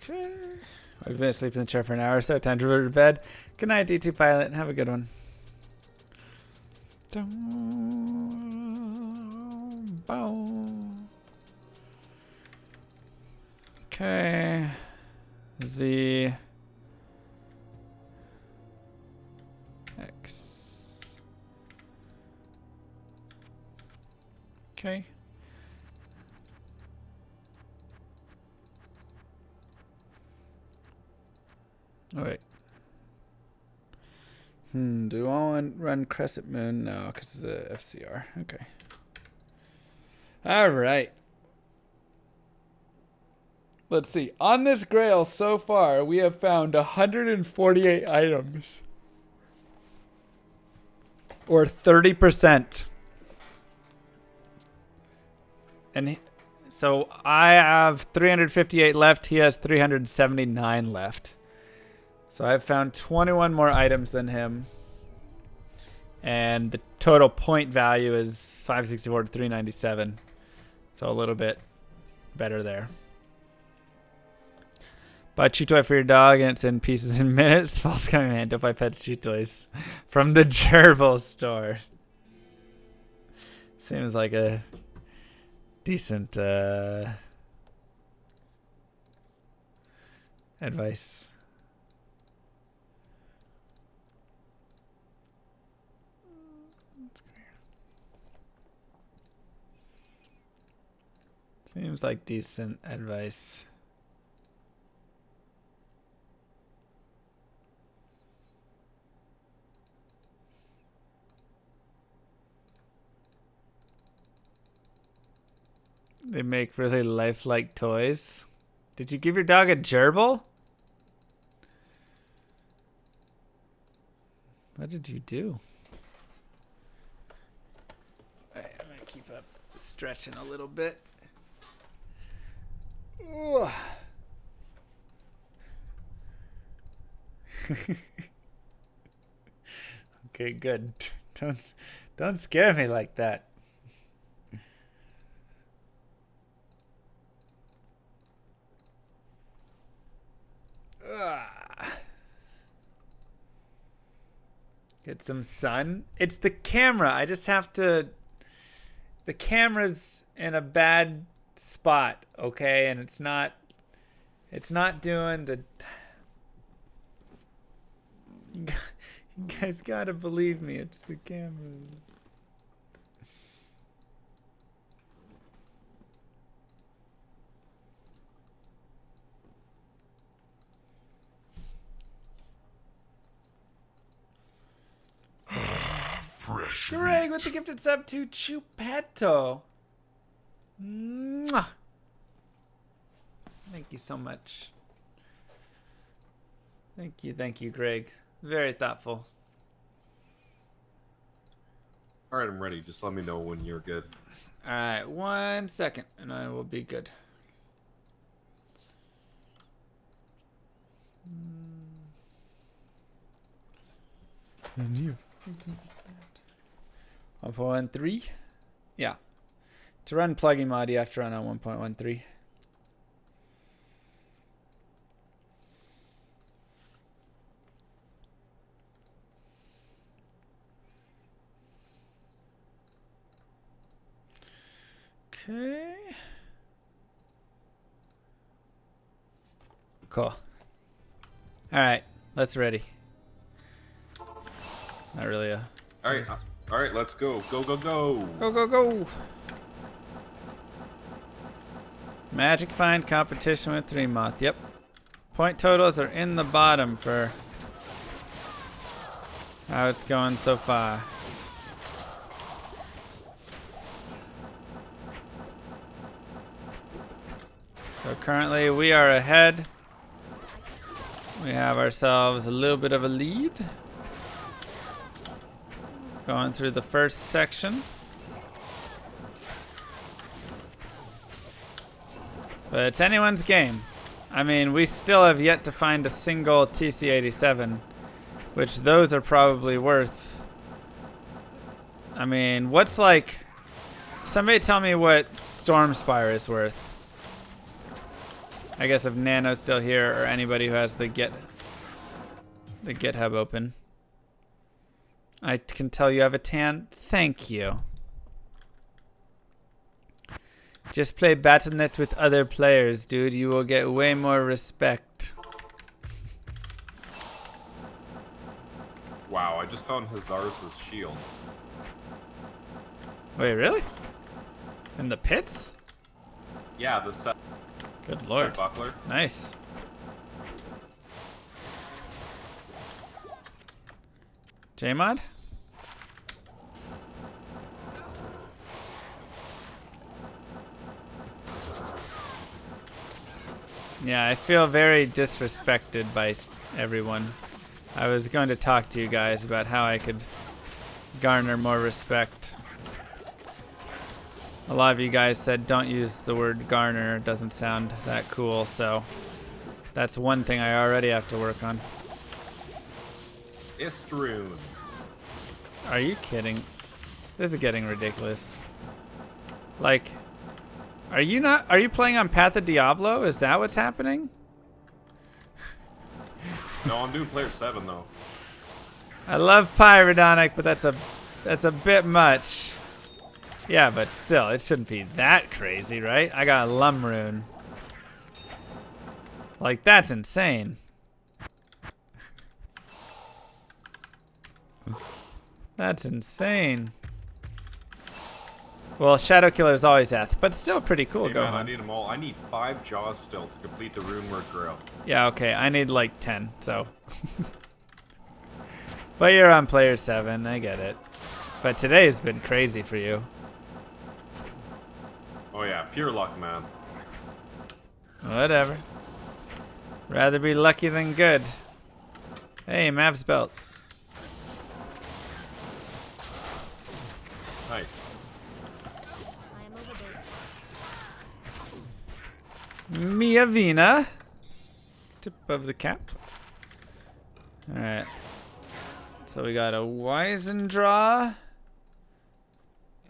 Okay. I've been asleep in the chair for an hour, so time to go to bed. Good night, D2 Pilot. Have a good one. Okay. Z. X. Okay. Oh, wait. Do I want to run Crescent Moon? No, because it's the FCR. Okay. All right. Let's see. On this Grail so far, we have found 148 items. Or 30%. And so I have 358 left. He has 379 left. So I've found 21 more items than him. And the total point value is 564 to 397. So a little bit better there. Buy chew toy for your dog and it's in pieces in minutes. False coming man, don't buy pets chew toys from the gerbil store. Seems like a decent advice. Seems like decent advice. They make really lifelike toys. Did you give your dog a gerbil? What did you do? Alright, I'm gonna keep up stretching a little bit. Okay, good. Don't scare me like that. Get some sun. It's the camera. I just have to. The camera's in a bad spot, okay, and it's not doing the. You guys gotta believe me. It's the camera. Fresh Greg with the gifted sub to Chupetto. Mwah. Thank you so much. Thank you, Greg. Very thoughtful. All right, I'm ready. Just let me know when you're good. All right, 1 second, and I will be good. And you. 1.13. Yeah. To run plugin mod, you have to run on 1.13. Okay. Cool. All right, let's ready. Not really a. All right, let's go. Go, go, go. Go, go, go. Magic find competition with 3 moth. Yep. Point totals are in the bottom for how it's going so far. So currently we are ahead. We have ourselves a little bit of a lead. Going through the first section. But it's anyone's game. I mean, we still have yet to find a single TC-87, which those are probably worth. I mean, what's like... Somebody tell me what Stormspire is worth. I guess if Nano's still here, or anybody who has the GitHub open. I can tell you have a tan. Thank you. Just play Battle.net with other players, dude. You will get way more respect. Wow, I just found Hazard's shield. Wait, really? In the pits? Yeah, the set. Good lord. Set buckler. Nice. Jmod? Yeah, I feel very disrespected by everyone. I was going to talk to you guys about how I could garner more respect. A lot of you guys said don't use the word garner, it doesn't sound that cool, so that's one thing I already have to work on. Istroon. Are you kidding? This is getting ridiculous. Like, are you playing on Path of Diablo? Is that what's happening? No, I'm doing player 7 though. I love Pyrodonic, but that's a bit much. Yeah, but still, it shouldn't be that crazy, right? I got a Lumrune. Like, that's insane. That's insane. Well, Shadow Killer's always Eth, but still pretty cool. Hey, Go man, I on. need them all. I need 5 jaws still to complete the rune word Grail. Yeah, okay. I need like 10, so. But you're on player 7. I get it. But today's been crazy for you. Oh yeah, pure luck, man. Whatever. Rather be lucky than good. Hey, Mav's belt. Nice. I am overboard. Miavina. Tip of the cap. Alright. So we got a Weisendraw.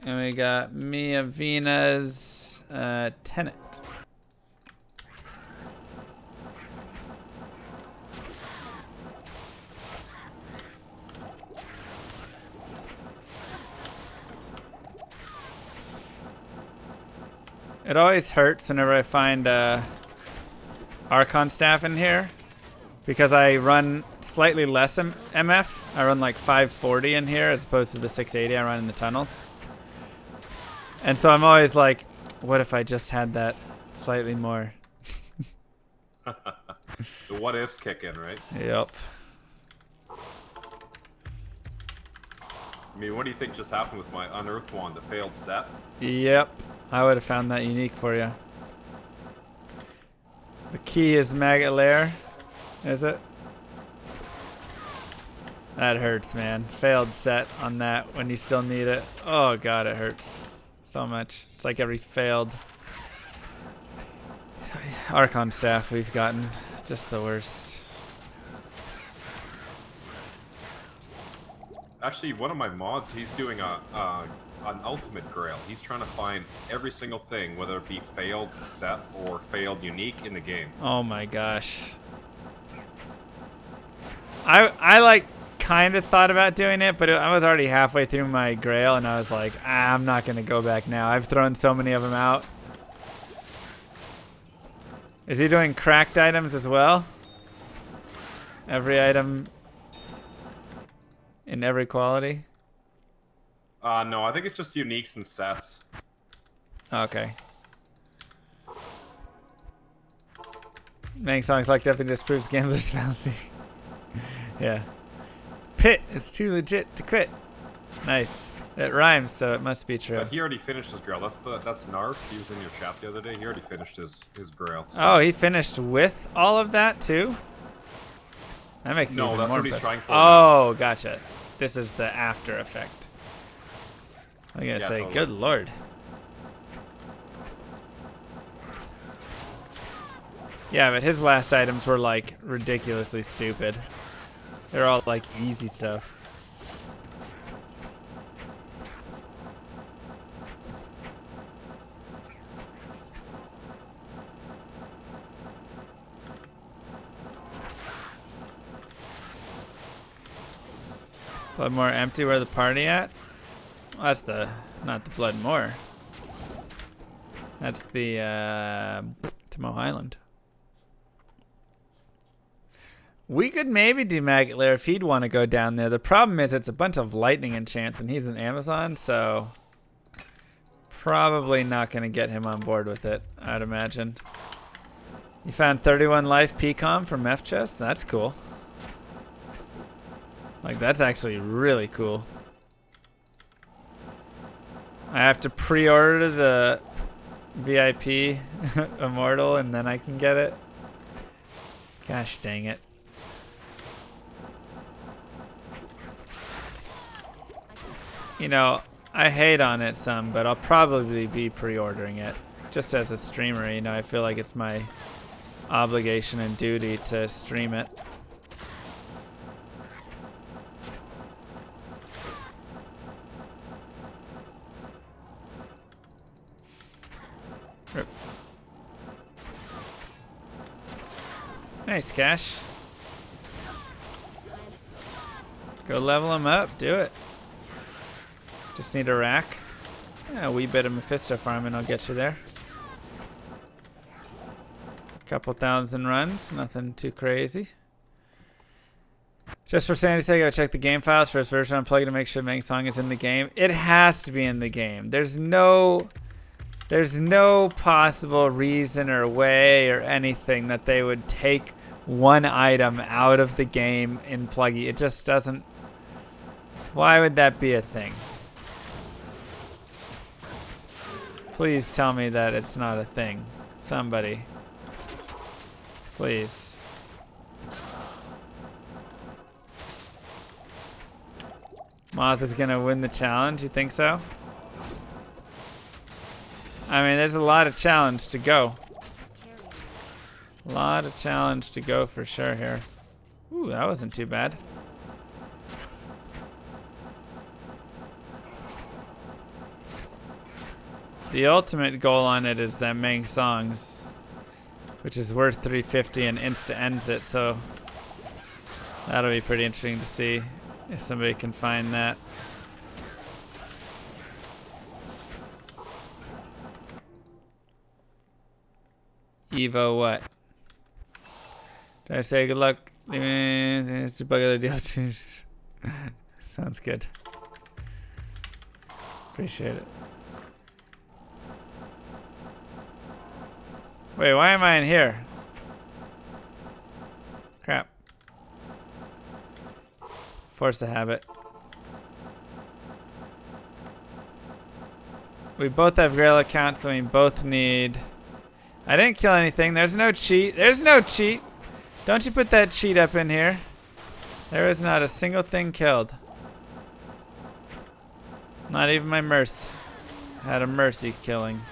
And we got Miavina's Tenet. It always hurts whenever I find Archon staff in here because I run slightly less MF. I run like 540 in here as opposed to the 680 I run in the tunnels. And so I'm always like, what if I just had that slightly more? The what ifs kick in, right? Yep. I mean, what do you think just happened with my unearthed wand, the failed set? Yep. I would have found that unique for you. The key is Maggot Lair. Is it? That hurts, man. Failed set on that when you still need it. Oh god, it hurts so much. It's like every failed Archon staff we've gotten. Just the worst. Actually, one of my mods, he's doing an ultimate Grail. He's trying to find every single thing, whether it be failed set or failed unique in the game. Oh my gosh. I like kind of thought about doing it, but I was already halfway through my Grail, and I was like, I'm not gonna go back now. I've thrown so many of them out. Is he doing cracked items as well? Every item in every quality? No, I think it's just uniques and sets. Okay. Making songs like definitely disproves gambler's fallacy. Yeah. Pit is too legit to quit. Nice. It rhymes, so it must be true. But he already finished his Grail. That's Narf. He was in your chat the other day. He already finished his Grail. So. Oh, he finished with all of that too? That makes it even that's more what he's impressive. trying for. Oh, gotcha. This is the after effect. I'm gonna say, totally. good lord. Yeah, but his last items were like ridiculously stupid. They're all like easy stuff. Bloodmore empty, where the party at? Well, that's the, not the Bloodmore. That's the, Timo Highland. We could maybe do Maggot Lair if he'd want to go down there. The problem is it's a bunch of lightning enchants, and he's an Amazon, so probably not going to get him on board with it, I'd imagine. You found 31 life PCOM from F chest? That's cool. Like, that's actually really cool. I have to pre-order the VIP Immortal and then I can get it. Gosh dang it. You know, I hate on it some, but I'll probably be pre-ordering it. Just as a streamer, you know, I feel like it's my obligation and duty to stream it. Rip. Nice, Cash. Go level him up. Do it. Just need a rack. Yeah, a wee bit of Mephisto farming, I'll get you there. Couple thousand runs, nothing too crazy. Just for sanity's sake, I check the game files for its version unplugged to make sure Meng Song is in the game. It has to be in the game. There's no possible reason or way or anything that they would take one item out of the game in Pluggy. It just doesn't. Why would that be a thing? Please tell me that it's not a thing. Somebody. Please. Moth is gonna win the challenge, you think so? I mean, there's a lot of challenge to go. A lot of challenge to go for sure here. Ooh, that wasn't too bad. The ultimate goal on it is that Meng Songs, which is worth 350 and insta ends it, so that'll be pretty interesting to see if somebody can find that. Evo what? Did I say good luck? It's a bug other deal. Sounds good. Appreciate it. Wait, why am I in here? Crap. Force a habit. We both have Grail accounts, so we both need... I didn't kill anything. There's no cheat. There's no cheat. Don't you put that cheat up in here. There is not a single thing killed. Not even my mercy. Had a mercy killing.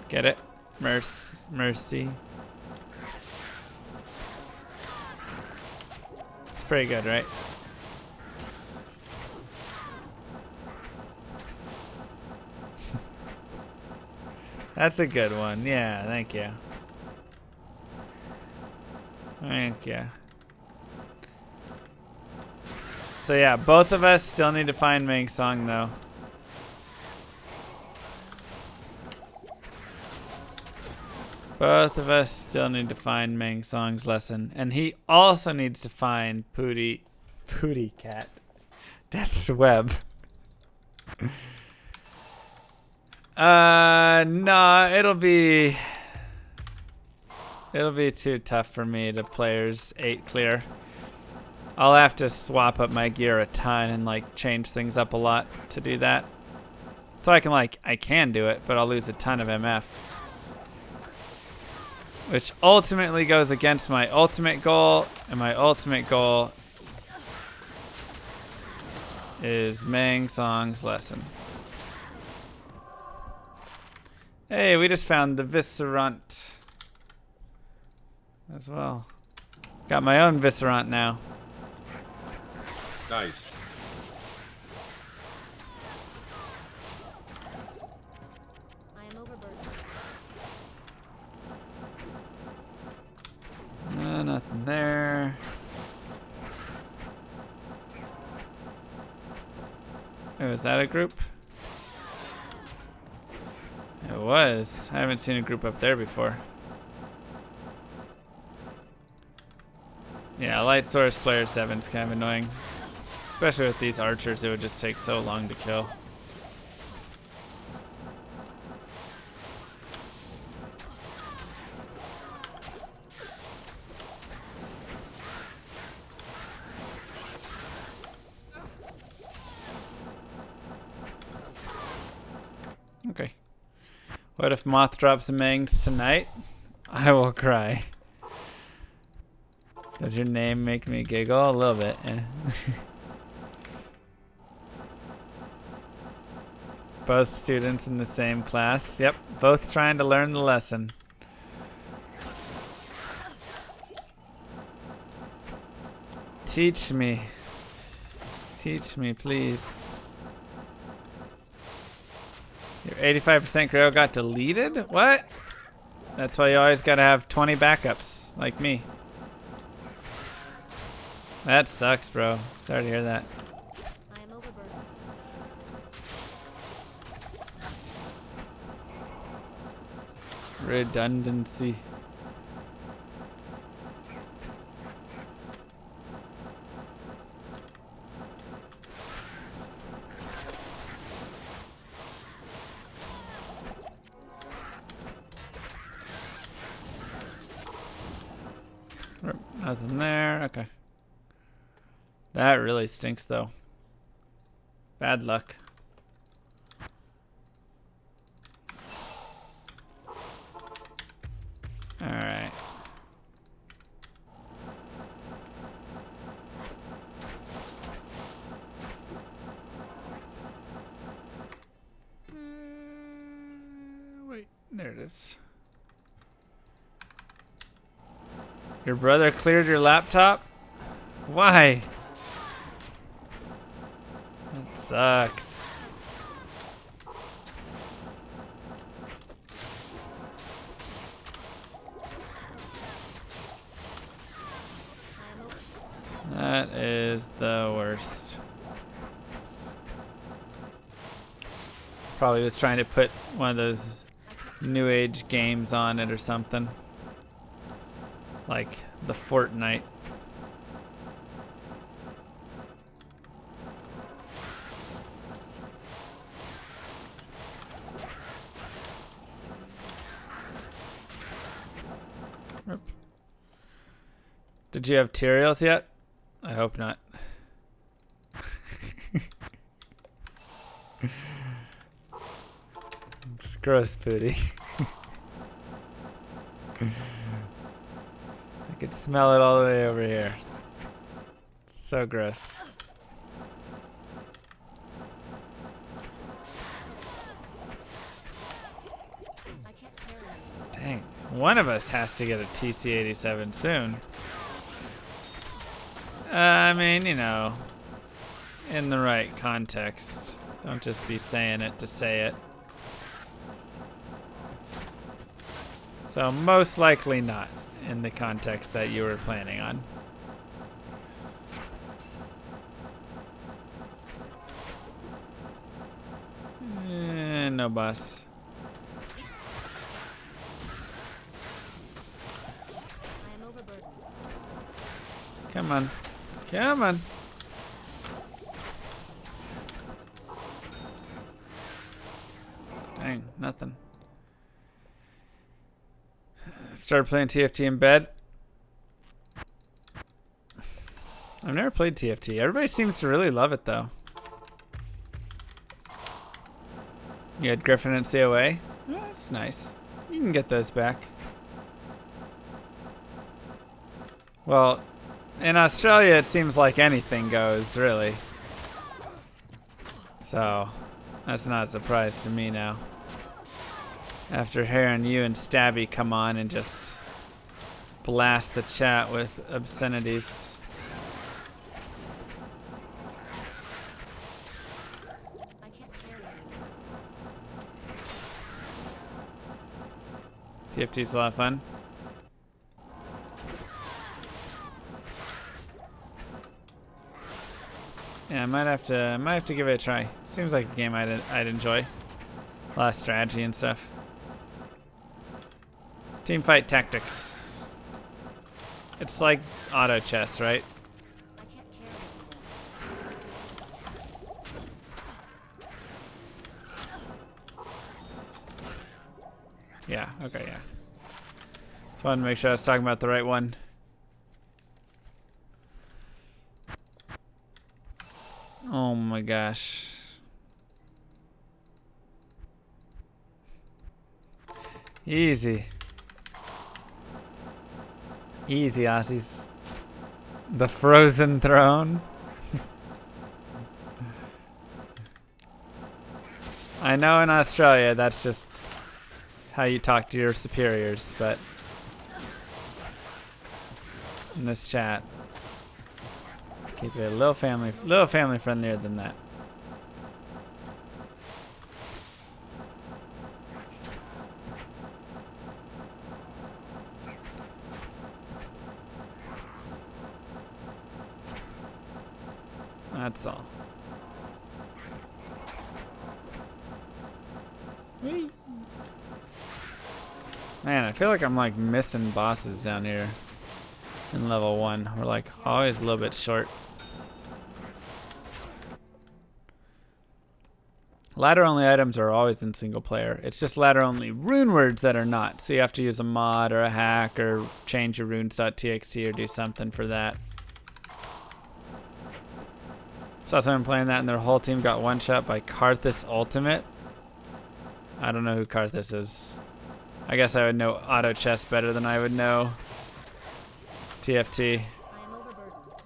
Get it? Mercy. It's pretty good, right? That's a good one. Yeah, thank you. Thank you. So yeah, both of us still need to find Ming Song though. Both of us still need to find Ming Song's lesson. And he also needs to find Pootie Cat. Death's Web. No, it'll be too tough for me to players 8 clear. I'll have to swap up my gear a ton and like change things up a lot to do that. So I can do it, but I'll lose a ton of MF. Which ultimately goes against my ultimate goal, and my ultimate goal is Ming Song's lesson. Hey, we just found the Viscerant as well. Got my own Viscerant now. Nice. I am overburdened. No, nothing there. Oh, is that a group? It was. I haven't seen a group up there before. Yeah, Light Source player 7's kind of annoying. Especially with these archers, it would just take so long to kill. Okay. What if Moth drops Mangs tonight? I will cry. Does your name make me giggle? A little bit. Eh. Both students in the same class. Yep, both trying to learn the lesson. Teach me. Teach me, please. Your 85% Grail got deleted? What? That's why you always gotta have 20 backups, like me. That sucks, bro. Sorry to hear that. I am overburdened. Redundancy. Nothing there. Okay. That really stinks, though. Bad luck. All right. Wait, there it is. Your brother cleared your laptop? Why? That sucks. That is the worst. Probably was trying to put one of those new age games on it or something. Like the Fortnite. Did you have Tyraels yet? I hope not. It's gross, Pootie. I could smell it all the way over here. So gross. I can't carry it. Dang. One of us has to get a TC-87 soon. I mean, you know, in the right context. Don't just be saying it to say it. So most likely not in the context that you were planning on. No boss. I am overburdened. Come on. Come on. Dang, nothing. Started playing TFT in bed. I've never played TFT. Everybody seems to really love it though. You had Griffin and COA. Oh, that's nice. You can get those back. Well, in Australia it seems like anything goes, really. So, that's not a surprise to me now. After hearing you and Stabby come on and just blast the chat with obscenities. I can't carry anymore. TFT's a lot of fun. Yeah, I might have to give it a try. Seems like a game I'd enjoy. A lot of strategy and stuff. Teamfight tactics. It's like auto chess, right? I can't carry anymore. Yeah, okay, yeah. Just wanted to make sure I was talking about the right one. Oh my gosh. Easy. Easy, Aussies. The Frozen Throne. I know in Australia that's just how you talk to your superiors, but in this chat, keep it a little family friendlier than that. That's all. Whee. Man, I feel like I'm like missing bosses down here in level 1. We're like always a little bit short. Ladder only items are always in single player. It's just ladder only rune words that are not. So you have to use a mod or a hack or change your runes.txt or do something for that. Saw someone playing that and their whole team got one shot by Karthus Ultimate. I don't know who Karthus is. I guess I would know auto chess better than I would know TFT. I am overburdened.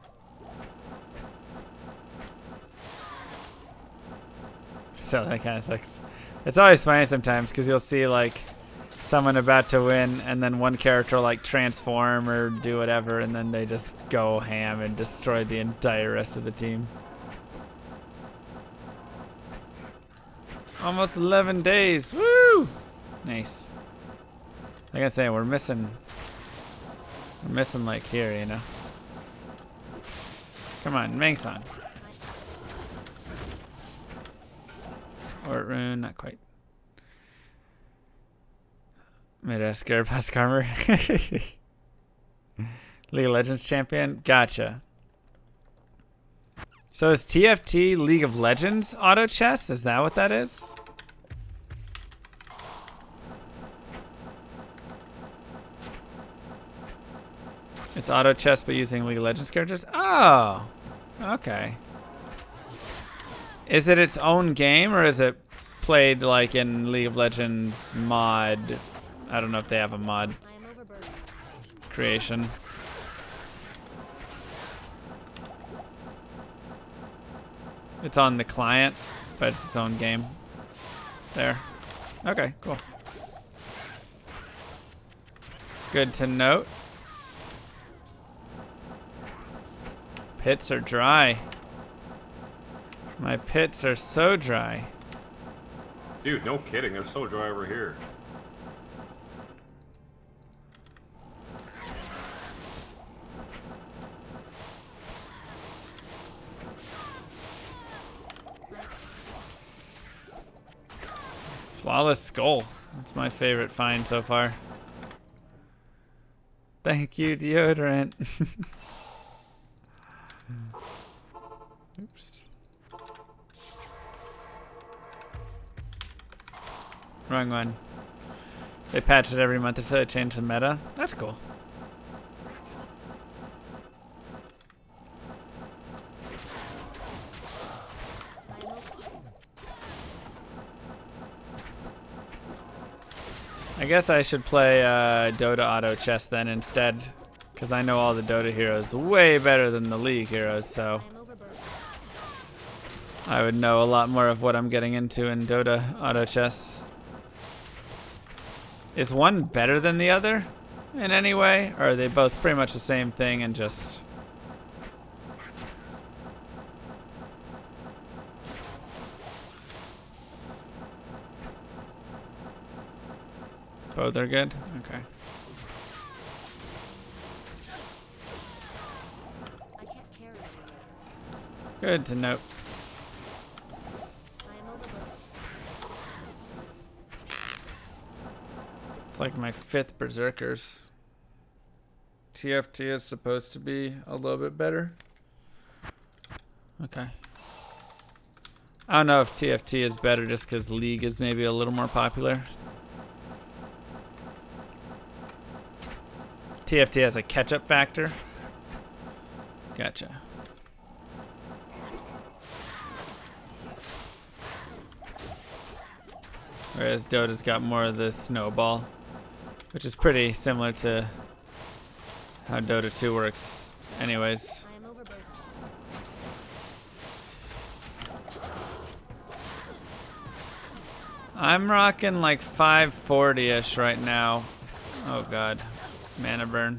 So that kind of sucks. It's always funny sometimes because you'll see like someone about to win and then one character like transform or do whatever and then they just go ham and destroy the entire rest of the team. Almost 11 days. Woo! Nice. Like I say, we're missing like here, you know. Come on, Mangson. Or rune, not quite. Made a scared past armor. League of Legends champion. Gotcha. So is TFT League of Legends auto chess? Is that what that is? It's auto chess but using League of Legends characters? Oh, okay. Is it its own game or is it played like in League of Legends mod? I don't know if they have a mod I am overburdened. creation. It's on the client, but it's its own game. There. Okay, cool. Good to note. Pits are dry. My pits are so dry. Dude, no kidding. They're so dry over here. Flawless skull. That's my favorite find so far. Thank you, deodorant. Oops. Wrong one. They patch it every month or so. They change the meta. That's cool. I guess I should play Dota Auto Chess then instead, because I know all the Dota heroes way better than the League heroes, so I would know a lot more of what I'm getting into in Dota Auto Chess. Is one better than the other in any way, or are they both pretty much the same thing and just... Both are good? Okay. I can't carry it. Good to know. I am overburdened. It's like my 5th Berserkers. TFT is supposed to be a little bit better. Okay. I don't know if TFT is better just because League is maybe a little more popular. TFT has a catch-up factor. Gotcha. Whereas Dota's got more of the snowball, which is pretty similar to how Dota 2 works anyways. I am overburdened. I'm rocking like 540-ish right now. Oh god. Mana burn.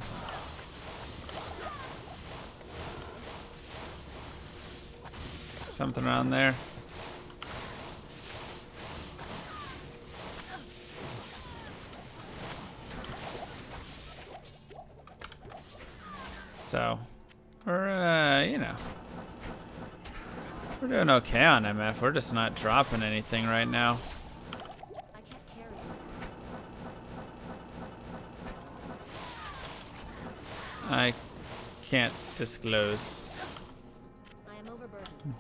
Something around there. So, we're, you know, we're doing okay on MF. We're just not dropping anything right now. I can't carry it. I can't disclose. I am overburdened.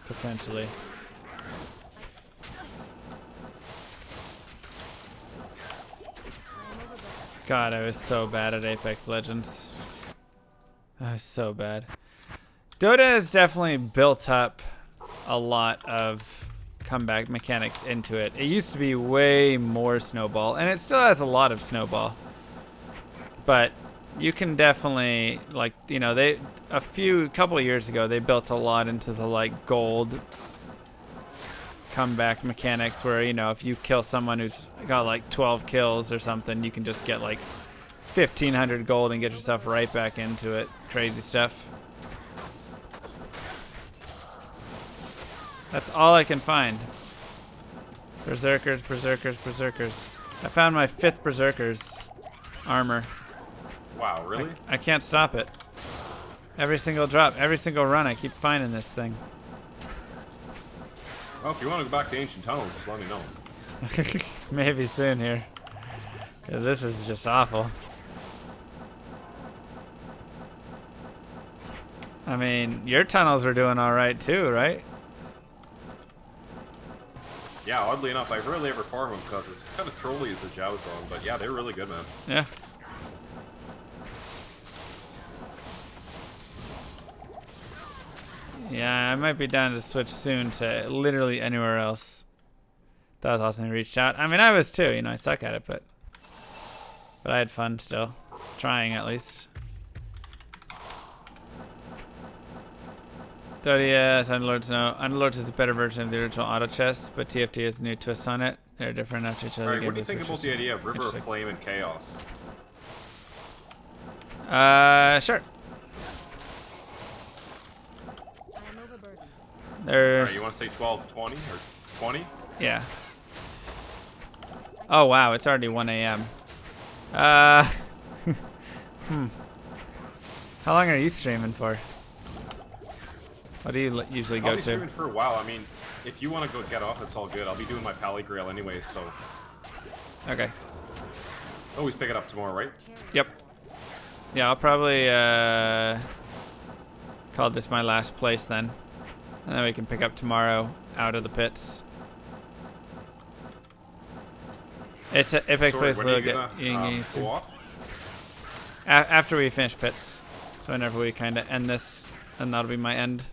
Potentially. I am overburdened. God, I was so bad at Apex Legends. I was so bad. Dota has definitely built up a lot of comeback mechanics into it. It used to be way more snowball, and it still has a lot of snowball. But you can definitely, like, you know, couple of years ago, they built a lot into the, like, gold comeback mechanics where, you know, if you kill someone who's got like 12 kills or something, you can just get like 1,500 gold and get yourself right back into it. Crazy stuff. That's all I can find. Berserkers, berserkers, berserkers. I found my 5th berserkers armor. Wow, really? I can't stop it. Every single drop, every single run, I keep finding this thing. Well, if you want to go back to ancient tunnels, just let me know. Maybe soon here. Because this is just awful. I mean, your tunnels were doing alright too, right? Yeah, oddly enough, I rarely ever farm them because it's kind of trolly as a Jow zone, but yeah, they're really good, man. Yeah. Yeah, I might be down to switch soon to literally anywhere else. That was awesome. He reached out. I mean, I was too. You know, I suck at it, but I had fun still, trying at least. Yes, Underlords no. Underlords is a better version of the original auto chess, but TFT has a new twist on it. They're different after each other. Alright, what do you think about the idea of River of Flame and Chaos? Sure. I am overburdened. There's. Alright, you want to say 12, 20, or 20? Yeah. Oh wow, it's already 1 a.m. How long are you streaming for? What do you usually I'll go be to? streaming for a while. I mean, if you want to go get off, it's all good. I'll be doing my Pally Grail anyway, so Okay. always pick it up tomorrow, right? Yep. Yeah, I'll probably call this my last place then. And then we can pick up tomorrow out of the pits. It's an epic Sorry, place when to are you get gonna go off? after we finish pits. So whenever we kind of end this, and that'll be my end.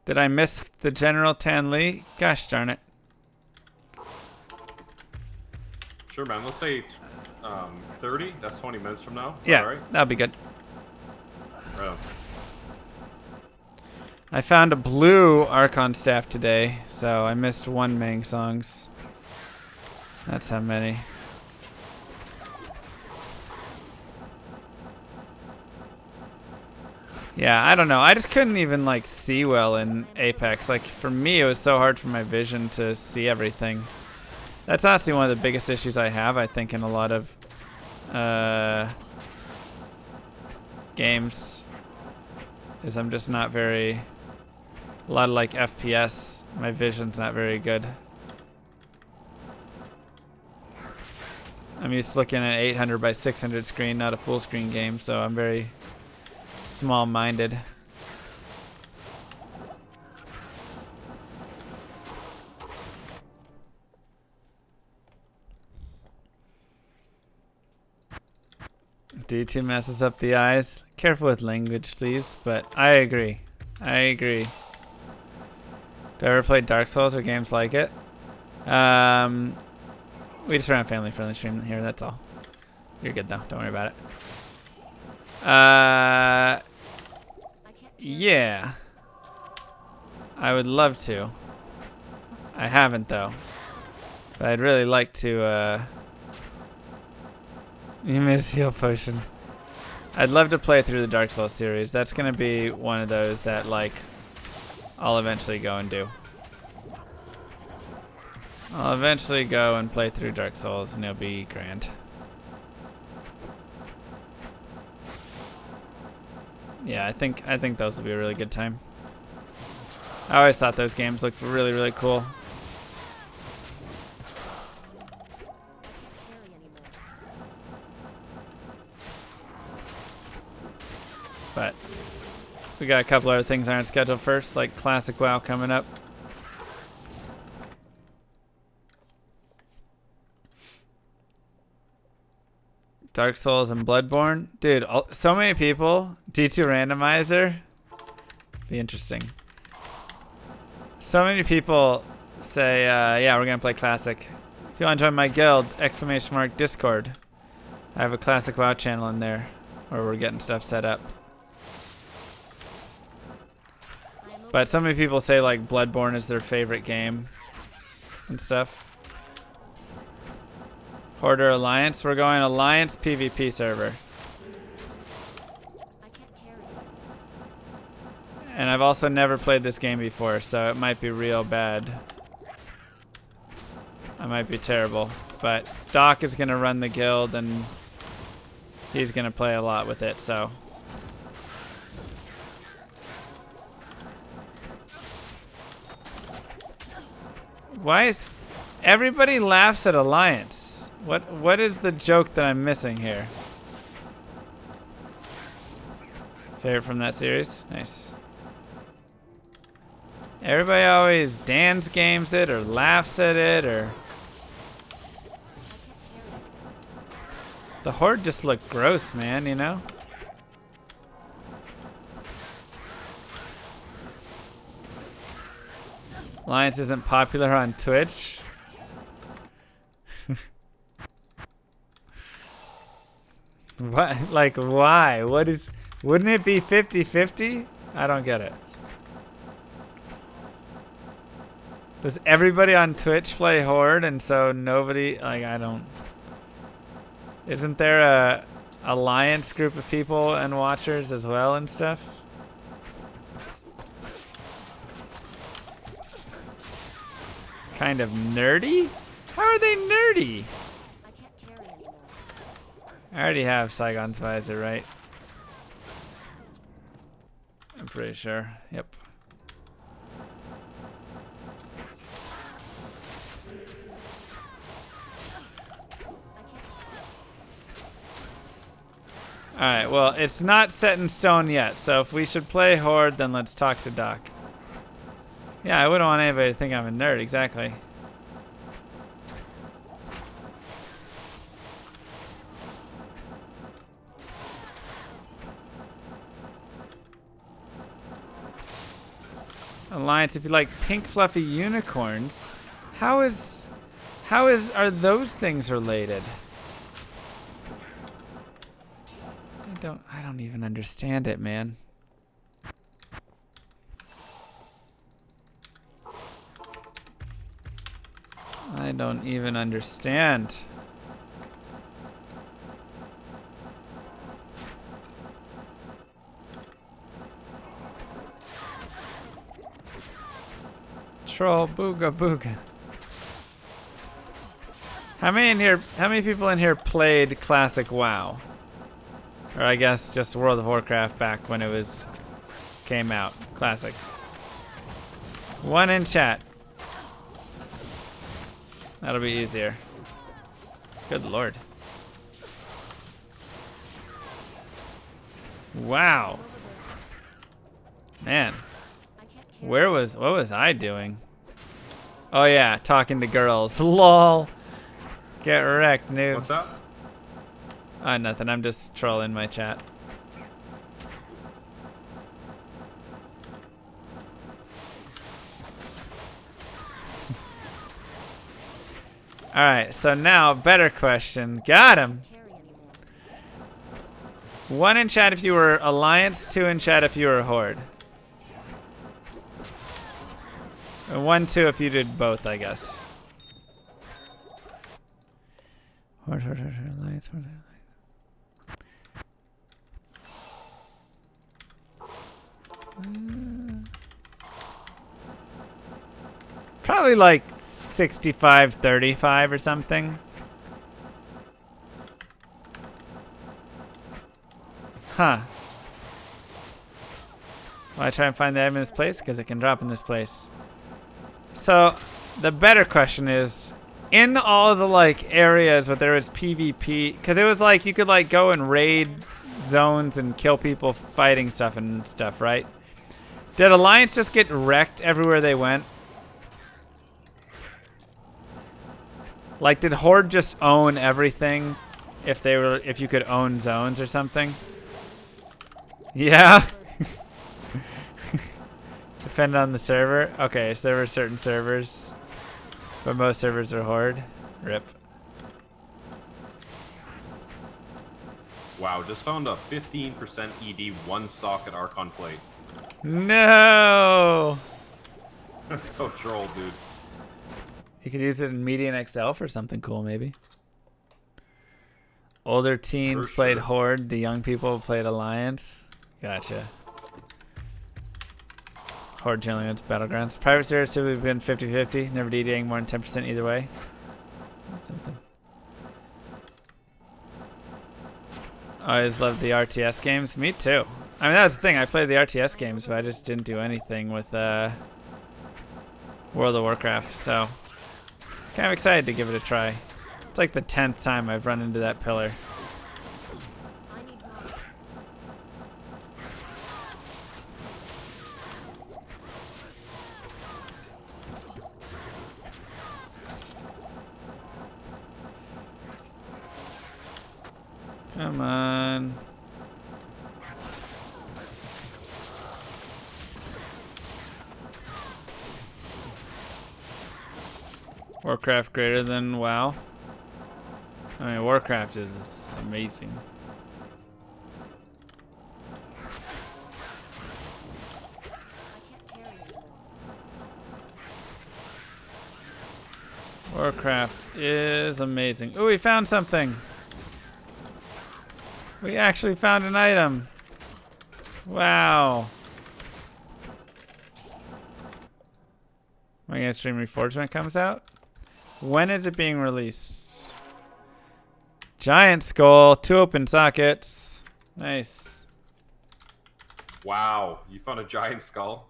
Did I miss the General Tan Lee? Gosh darn it. Sure, man. Let's say 30. That's 20 minutes from now. Yeah, All right. that'll be good. Right on. I found a blue Archon staff today, so I missed one Mang songs. That's how many. Yeah, I don't know. I just couldn't even like see well in Apex. Like for me, it was so hard for my vision to see everything. That's honestly one of the biggest issues I have, I think, in a lot of games. Is I'm just not very... A lot of like FPS, my vision's not very good. I'm used to looking at an 800 by 600 screen, not a full screen game, so I'm very small-minded. D2 messes up the eyes. Careful with language, please, but I agree. I agree. Do I ever play Dark Souls or games like it? We just ran a family-friendly stream here, that's all. You're good, though. Don't worry about it. Yeah. I would love to. I haven't, though. But I'd really like to, You miss heal potion. I'd love to play through the Dark Souls series. That's gonna be one of those that, like, I'll eventually go and do. I'll eventually go and play through Dark Souls, and it'll be grand. Yeah, I think those will be a really good time. I always thought those games looked really, really cool. But we got a couple other things on our schedule first, like Classic WoW coming up. Dark Souls and Bloodborne. Dude, so many people. D2 randomizer. Be interesting. So many people say, yeah, we're going to play Classic. If you want to join my guild, !Discord. I have a Classic WoW channel in there where we're getting stuff set up. But so many people say like Bloodborne is their favorite game and stuff. Hoarder Alliance. We're going Alliance PvP server. And I've also never played this game before, so it might be real bad. I might be terrible. But Doc is going to run the guild and he's going to play a lot with it, so... Why is... Everybody laughs at Alliance. What is the joke that I'm missing here? Favorite from that series? Nice. Everybody always dance games it or laughs at it or... The Horde just looked gross, man, you know? Alliance isn't popular on Twitch. What? Like, why? What is... Wouldn't it be 50-50? I don't get it. Does everybody on Twitch play Horde and so nobody... Like, I don't... Isn't there a Alliance group of people and watchers as well and stuff? Kind of nerdy? How are they nerdy? I already have Saigon's visor, right? I'm pretty sure. Yep. Alright, well, it's not set in stone yet, so if we should play Horde, then let's talk to Doc. Yeah, I wouldn't want anybody to think I'm a nerd, exactly. Alliance, if you like pink fluffy unicorns, are those things related? I don't even understand it, man. I don't even understand. Troll booga booga. How many people in here played classic WoW? Or I guess just World of Warcraft back when it came out. Classic. One in chat. That'll be easier. Good lord. Wow. Man. What was I doing? Oh yeah, talking to girls. LOL. Get wrecked, noobs. What's up? Nothing. I'm just trolling my chat. Alright, so now, better question. Got him. One in chat if you were Alliance, two in chat if you were Horde. And 1, 2 if you did both, I guess. Horde, Alliance, Horde, Alliance. Probably like 65-35 or something. Huh. Why try and find the item in this place? Because it can drop in this place. So, the better question is, in all the like areas where there was PvP, because it was like you could like go and raid zones and kill people fighting stuff and stuff, right? Did Alliance just get wrecked everywhere they went? Like, did Horde just own everything if you could own zones or something? Yeah. Depend on the server. Okay, so there were certain servers, but most servers are Horde. RIP. Wow, just found a 15% ED one socket Archon plate. No. That's so troll, dude. You could use it in Median XL for something cool, maybe. Older teens played Horde. The young people played Alliance. Gotcha. Horde generally wins Battlegrounds. Private servers typically been 50-50. Never DDing more than 10% either way. That's something. I always loved the RTS games. Me too. I mean, that was the thing. I played the RTS games, but I just didn't do anything with World of Warcraft. So, kind of excited to give it a try. It's like the 10th time I've run into that pillar. Come on. Warcraft greater than WoW? I mean, Warcraft is amazing. Warcraft is amazing. Ooh, we found something. We actually found an item. Wow. Am I gonna stream Reforged when it comes out? When is it being released? Giant skull, 2 open sockets. Nice. Wow, you found a giant skull?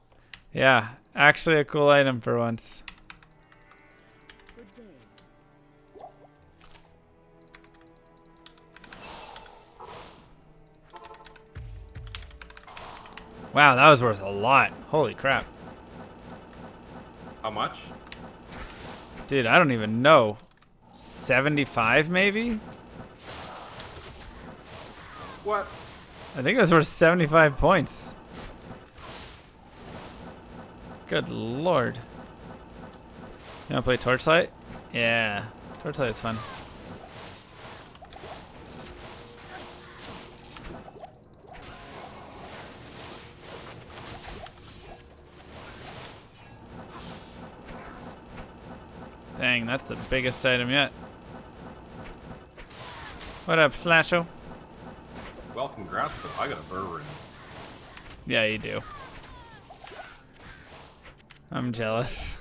Yeah, actually a cool item for once. Good day. Wow, that was worth a lot. Holy crap. How much? Dude, I don't even know. 75 maybe? What? I think it was worth 75 points. Good lord. You wanna play Torchlight? Yeah, Torchlight is fun. Dang, that's the biggest item yet. What up, Slasho? Well, congrats, but I got a burr in. Yeah, you do. I'm jealous.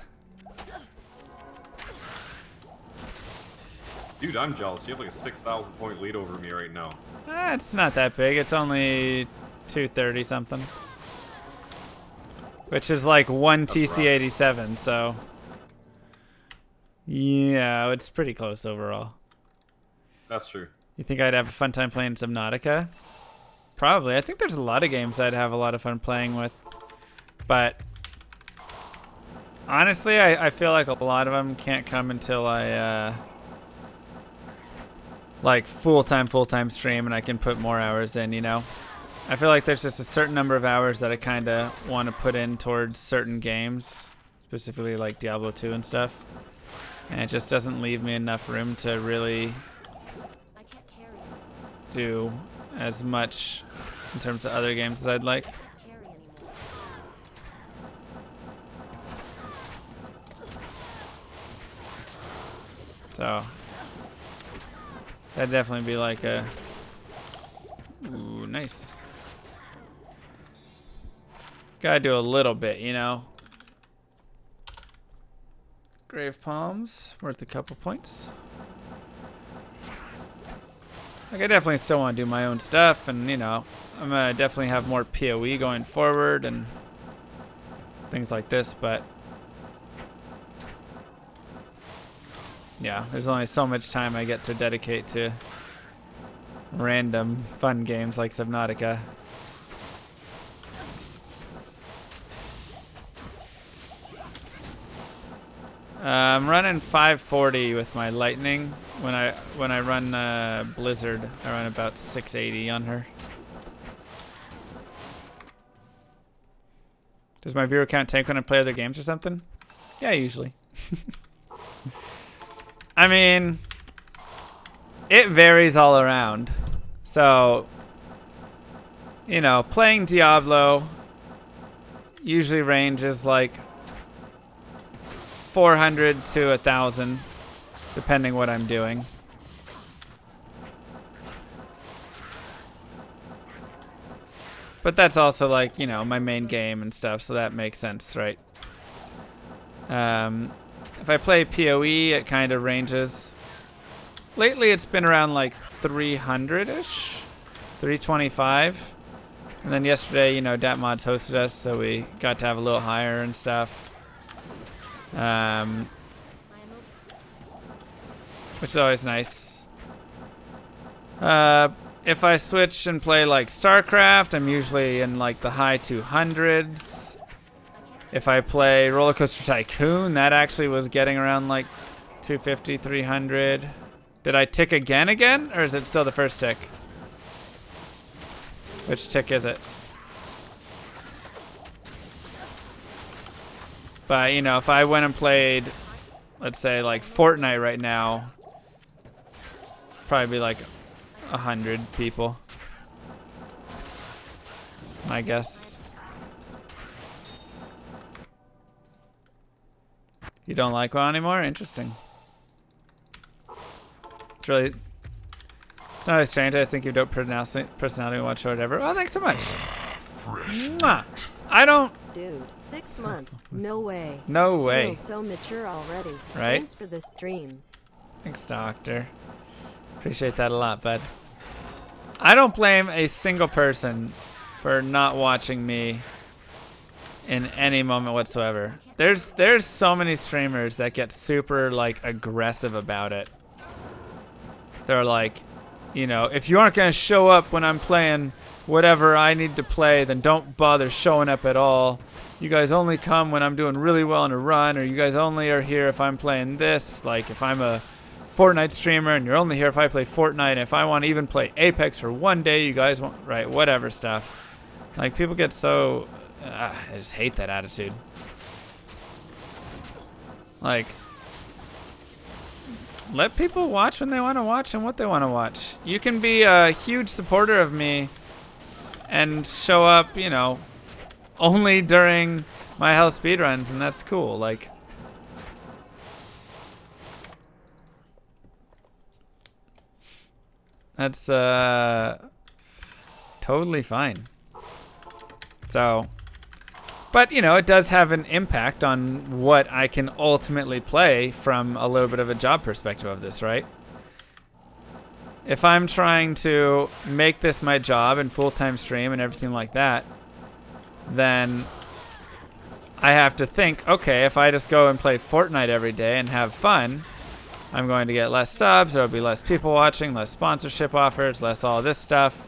Dude, I'm jealous. You have like a 6,000 point lead over me right now. It's not that big. It's only 230 something. Which is like one That's rough. TC87, so. Yeah, it's pretty close overall. That's true. You think I'd have a fun time playing Subnautica? Probably. I think there's a lot of games I'd have a lot of fun playing with. But honestly, I feel like a lot of them can't come until I like full-time stream and I can put more hours in, you know? I feel like there's just a certain number of hours that I kind of want to put in towards certain games, specifically like Diablo 2 and stuff. And it just doesn't leave me enough room to really I can't carry anymore. do as much in terms of other games as I'd like. Carry anymore. So that'd definitely be like a ooh, nice. Gotta do a little bit, you know. Grave Palms, worth a couple points. Like, I definitely still want to do my own stuff, and, you know, I'm gonna definitely have more PoE going forward and things like this, but yeah, there's only so much time I get to dedicate to random fun games like Subnautica. I'm running 540 with my Lightning. When I run Blizzard, I run about 680 on her. Does my viewer count tank when I play other games or something? Yeah, usually. I mean, it varies all around. So, you know, playing Diablo usually ranges like 400 to 1,000, depending what I'm doing. But that's also like, you know, my main game and stuff, so that makes sense, right? If I play PoE, it kind of ranges. Lately, it's been around like 300-ish, 325. And then yesterday, you know, DatMods hosted us, so we got to have a little higher and stuff. I am Which is always nice. If I switch and play like StarCraft, I'm usually in like the high 200s. If I play Roller Coaster Tycoon, that actually was getting around like 250, 300. Did I tick again, or is it still the first tick? Which tick is it? But, you know, if I went and played, let's say, like Fortnite right now, probably be like 100 people, I guess. You don't like WoW anymore? Interesting. It's really not really strange. I just think you don't personality watch or whatever. Oh, thanks so much. Mwah. I don't. Dude, 6 months. No way. No way. Feels so mature already. Right? Thanks for the streams. Thanks, Doctor. Appreciate that a lot, bud. I don't blame a single person for not watching me in any moment whatsoever. There's so many streamers that get super like aggressive about it. They're like, you know, if you aren't gonna show up when I'm playing whatever I need to play, then don't bother showing up at all. You guys only come when I'm doing really well in a run, or you guys only are here if I'm playing this. Like if I'm a Fortnite streamer and you're only here if I play Fortnite. If I want to even play Apex for one day, you guys want, right, whatever stuff. Like people get so, I just hate that attitude. Like, let people watch when they want to watch and what they want to watch. You can be a huge supporter of me and show up, you know, only during my hell speedruns, and that's cool. Like, that's totally fine. So, but you know, it does have an impact on what I can ultimately play from a little bit of a job perspective of this, right? If I'm trying to make this my job and full-time stream and everything like that, then I have to think, okay, if I just go and play Fortnite every day and have fun, I'm going to get less subs, there'll be less people watching, less sponsorship offers, less all this stuff.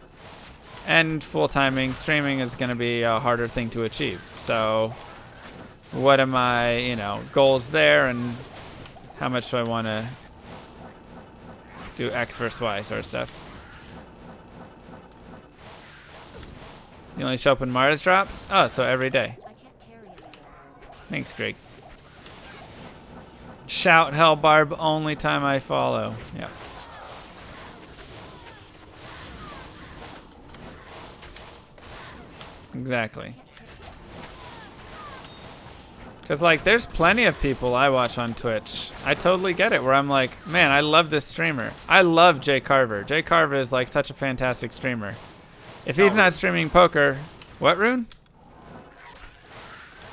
And full-timing streaming is going to be a harder thing to achieve. So what are my, you know, goals there, and how much do I want to do X versus Y sort of stuff. You only show up when Mars drops? Oh, so every day. I can't carry anymore. Thanks, Greg. Shout hell barb only time I follow. Yeah. Exactly. Because, like, there's plenty of people I watch on Twitch. I totally get it, where I'm like, man, I love this streamer. I love Jay Carver. Jay Carver is, like, such a fantastic streamer. If he's not streaming poker... What, Rune?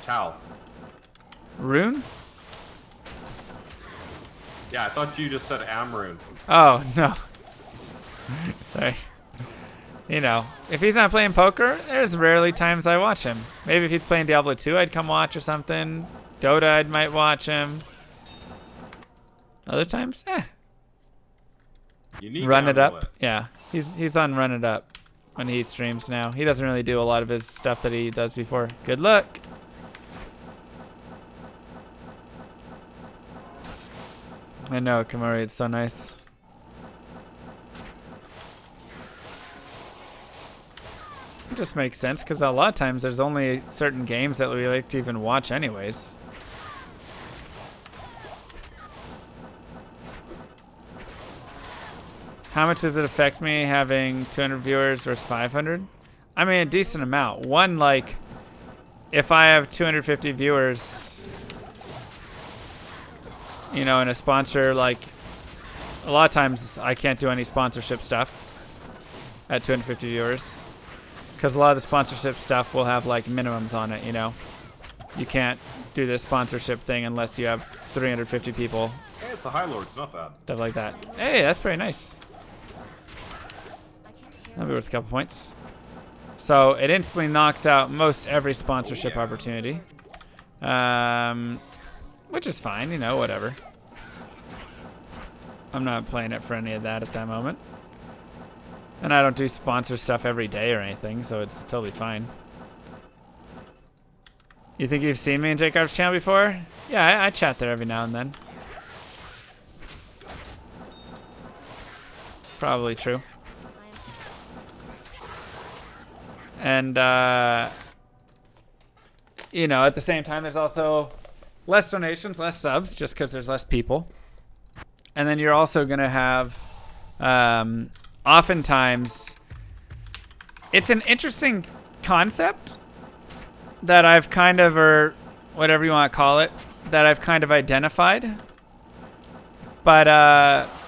Tal. Rune? Yeah, I thought you just said Amrune. Oh, no. Sorry. You know, if he's not playing poker, there's rarely times I watch him. Maybe if he's playing Diablo 2, I'd come watch or something. Dota, I might watch him. Other times, Unique Run It amulet. Up. Yeah, he's on Run It Up when he streams now. He doesn't really do a lot of his stuff that he does before. Good luck. I know, Kamari, it's so nice. It just makes sense, because a lot of times there's only certain games that we like to even watch anyways. How much does it affect me having 200 viewers versus 500? I mean, a decent amount. One, like, if I have 250 viewers, you know, and a sponsor, like, a lot of times I can't do any sponsorship stuff at 250 viewers. Because a lot of the sponsorship stuff will have, like, minimums on it, you know? You can't do this sponsorship thing unless you have 350 people. Hey, it's a High Lord. It's not bad. Stuff like that. Hey, that's pretty nice. I can't carry That'll be worth a couple points. So it instantly knocks out most every sponsorship opportunity. Which is fine, you know, whatever. I'm not playing it for any of that at that moment. And I don't do sponsor stuff every day or anything, so it's totally fine. You think you've seen me in Jacob's channel before? Yeah, I chat there every now and then. Probably true. And, you know, at the same time, there's also less donations, less subs, just because there's less people. And then you're also going to have, oftentimes, it's an interesting concept that I've kind of, or whatever you want to call it, that I've kind of identified. But,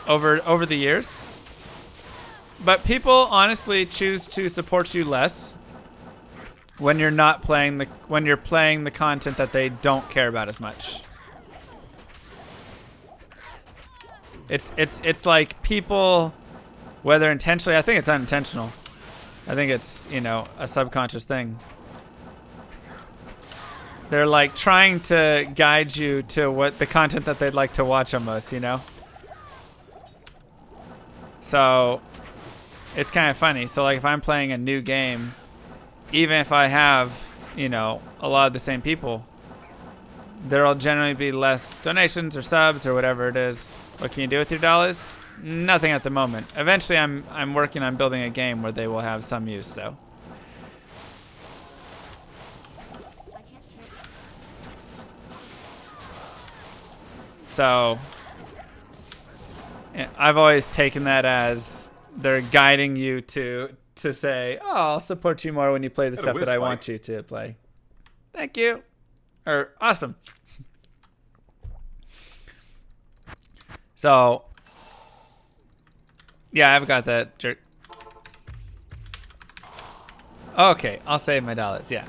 over the years. But people honestly choose to support you less when you're not playing when you're playing the content that they don't care about as much. It's like people, whether intentionally, I think it's unintentional. I think it's, you know, a subconscious thing. They're like trying to guide you to what the content that they'd like to watch almost, you know? So it's kind of funny. So like if I'm playing a new game, even if I have, you know, a lot of the same people, there'll generally be less donations or subs or whatever it is. What can you do with your dollars? Nothing at the moment. Eventually I'm working on building a game where they will have some use though. I can't hear. So yeah, I've always taken that as they're guiding you to say, oh, I'll support you more when you play the Got a stuff that whiz I spike. want you to play. Thank you. Or awesome. So yeah, I've got that jerk. Okay, I'll save my dollars. Yeah.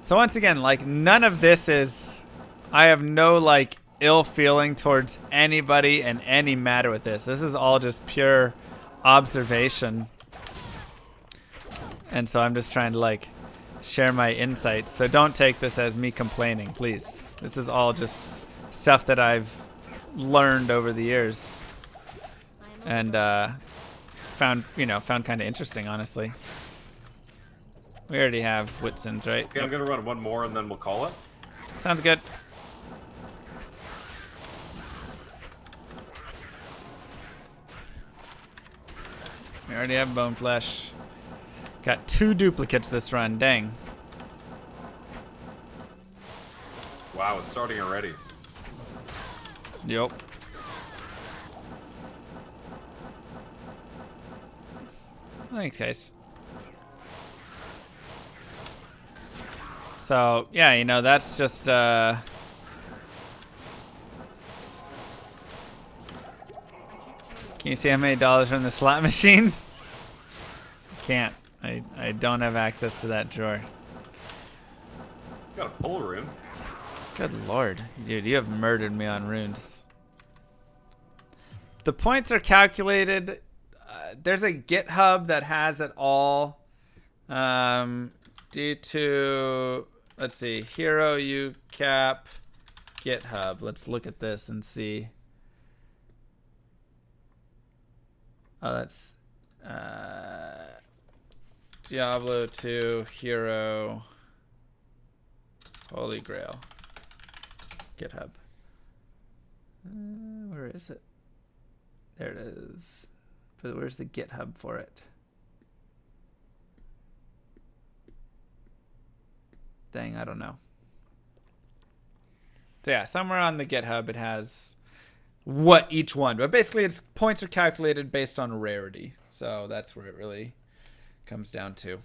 So once again, like none of this is, I have no like ill feeling towards anybody and any matter with this. This is all just pure observation. And so I'm just trying to like share my insights. So don't take this as me complaining, please. This is all just stuff that I've learned over the years and found kind of interesting, honestly. We already have Whitson's, right? Okay, I'm gonna run one more and then we'll call it. Sounds good. We already have Bone Flesh. Got 2 duplicates this run, dang. Wow, it's starting already. Yup. Thanks, guys. So, yeah, you know, that's just, Can you see how many dollars are in the slot machine? Can't. I don't have access to that drawer. Got a pull rune. Good lord. Dude, you have murdered me on runes. The points are calculated. There's a GitHub that has it all. Due to, let's see, Hero UCap GitHub. Let's look at this and see. Oh, that's Diablo 2 Hero Holy Grail GitHub. Where is it? There it is. But where's the GitHub for it? Dang, I don't know. So yeah, somewhere on the GitHub it has what each one, but basically its points are calculated based on rarity. So that's where it really comes down to.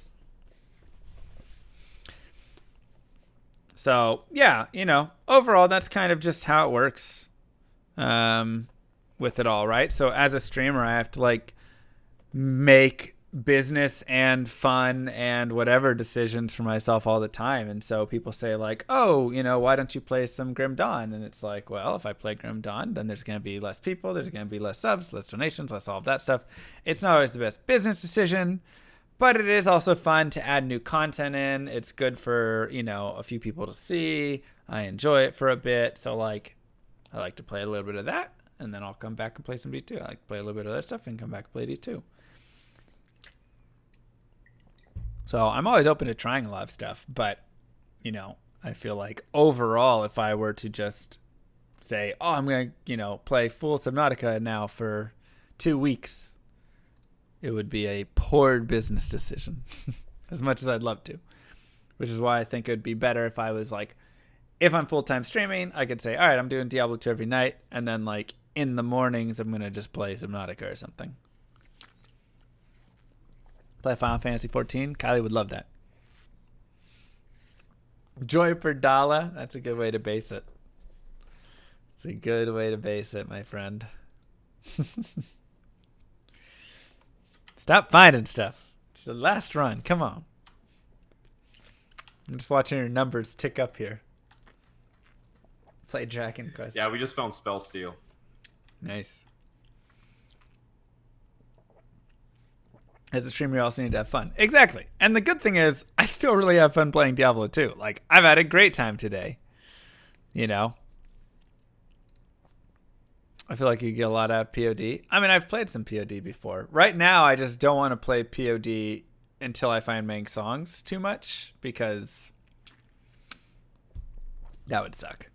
So yeah, you know, overall that's kind of just how it works with it all, right? So as a streamer, I have to like make business and fun and whatever decisions for myself all the time. And so people say like, oh, you know, why don't you play some Grim Dawn? And it's like, well, if I play Grim Dawn, then there's going to be less people, there's going to be less subs, less donations, less all of that stuff. It's not always the best business decision, but it is also fun to add new content in. It's good for, you know, a few people to see. I enjoy it for a bit. So like, I like to play a little bit of that and then I'll come back and play some D2. I like to play a little bit of that stuff and come back and play D2. So I'm always open to trying a lot of stuff, but, you know, I feel like overall, if I were to just say, oh, I'm going to, you know, play full Subnautica now for 2 weeks, it would be a poor business decision as much as I'd love to, which is why I think it would be better if I was like, if I'm full-time streaming, I could say, all right, I'm doing Diablo 2 every night. And then like in the mornings, I'm going to just play Subnautica or something. Play Final Fantasy 14. Kylie would love that. Joy per dollar. That's a good way to base it. It's a good way to base it, my friend. Stop finding stuff. It's the last run. Come on. I'm just watching your numbers tick up here. Play Dragon Quest. Yeah, we just found Spell Steal. Nice. As a streamer, you also need to have fun. Exactly. And the good thing is, I still really have fun playing Diablo 2. Like, I've had a great time today. You know? I feel like you get a lot out of POD. I mean, I've played some POD before. Right now, I just don't want to play POD until I find main songs too much, because that would suck.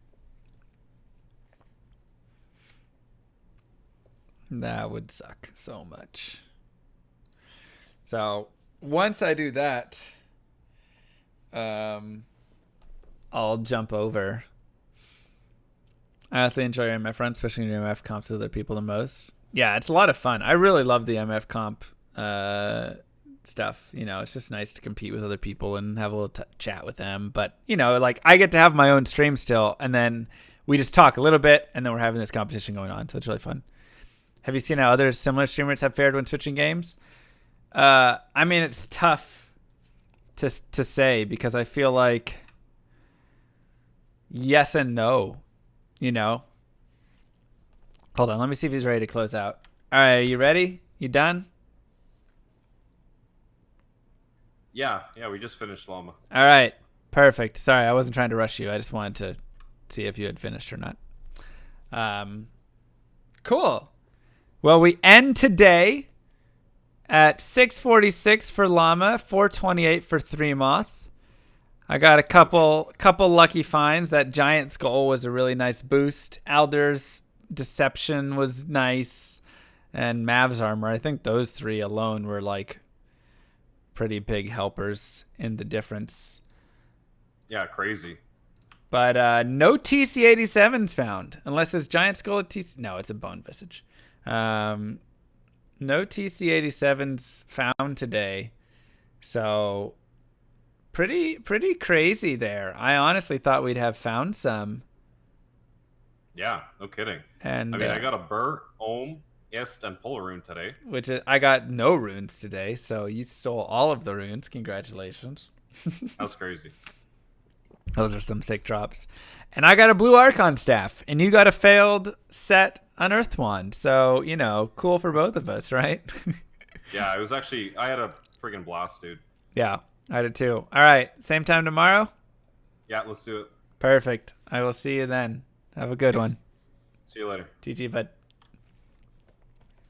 That would suck so much. So once I do that, I'll jump over. I honestly enjoy MF runs, especially when MF comps with other people the most. Yeah, it's a lot of fun. I really love the MF comp stuff. You know, it's just nice to compete with other people and have a little chat with them. But, you know, like, I get to have my own stream still, and then we just talk a little bit, and then we're having this competition going on. So it's really fun. Have you seen how other similar streamers have fared when switching games? I mean, it's tough to say, because I feel like yes and no, you know? Hold on, let me see if he's ready to close out. All right, are you ready? You done? Yeah, we just finished Llama. All right, perfect. Sorry, I wasn't trying to rush you. I just wanted to see if you had finished or not. Cool. Well, we end today at 646 for Llama, 428 for Three Moth. I got a couple lucky finds. That giant skull was a really nice boost. Alder's Deception was nice, and Mav's armor. I think those three alone were like pretty big helpers in the difference. Yeah, crazy. But no TC-87s found, unless this giant skull. No, it's a bone visage. No TC-87s found today, so pretty crazy there. I honestly thought we'd have found some. Yeah, no kidding. And I mean, I got a Burr, Ohm, Ist, and Polar rune today. Which is, I got no runes today, so you stole all of the runes. Congratulations. That's crazy. Those are some sick drops. And I got a blue Archon staff, and you got a failed set Unearthed wand. So, you know, cool for both of us, right? Yeah, it was actually, I had a friggin' blast, dude. Yeah, I did too. All right, same time tomorrow? Yeah, let's do it. Perfect. I will see you then. Have a good one. See you later. GG, bud.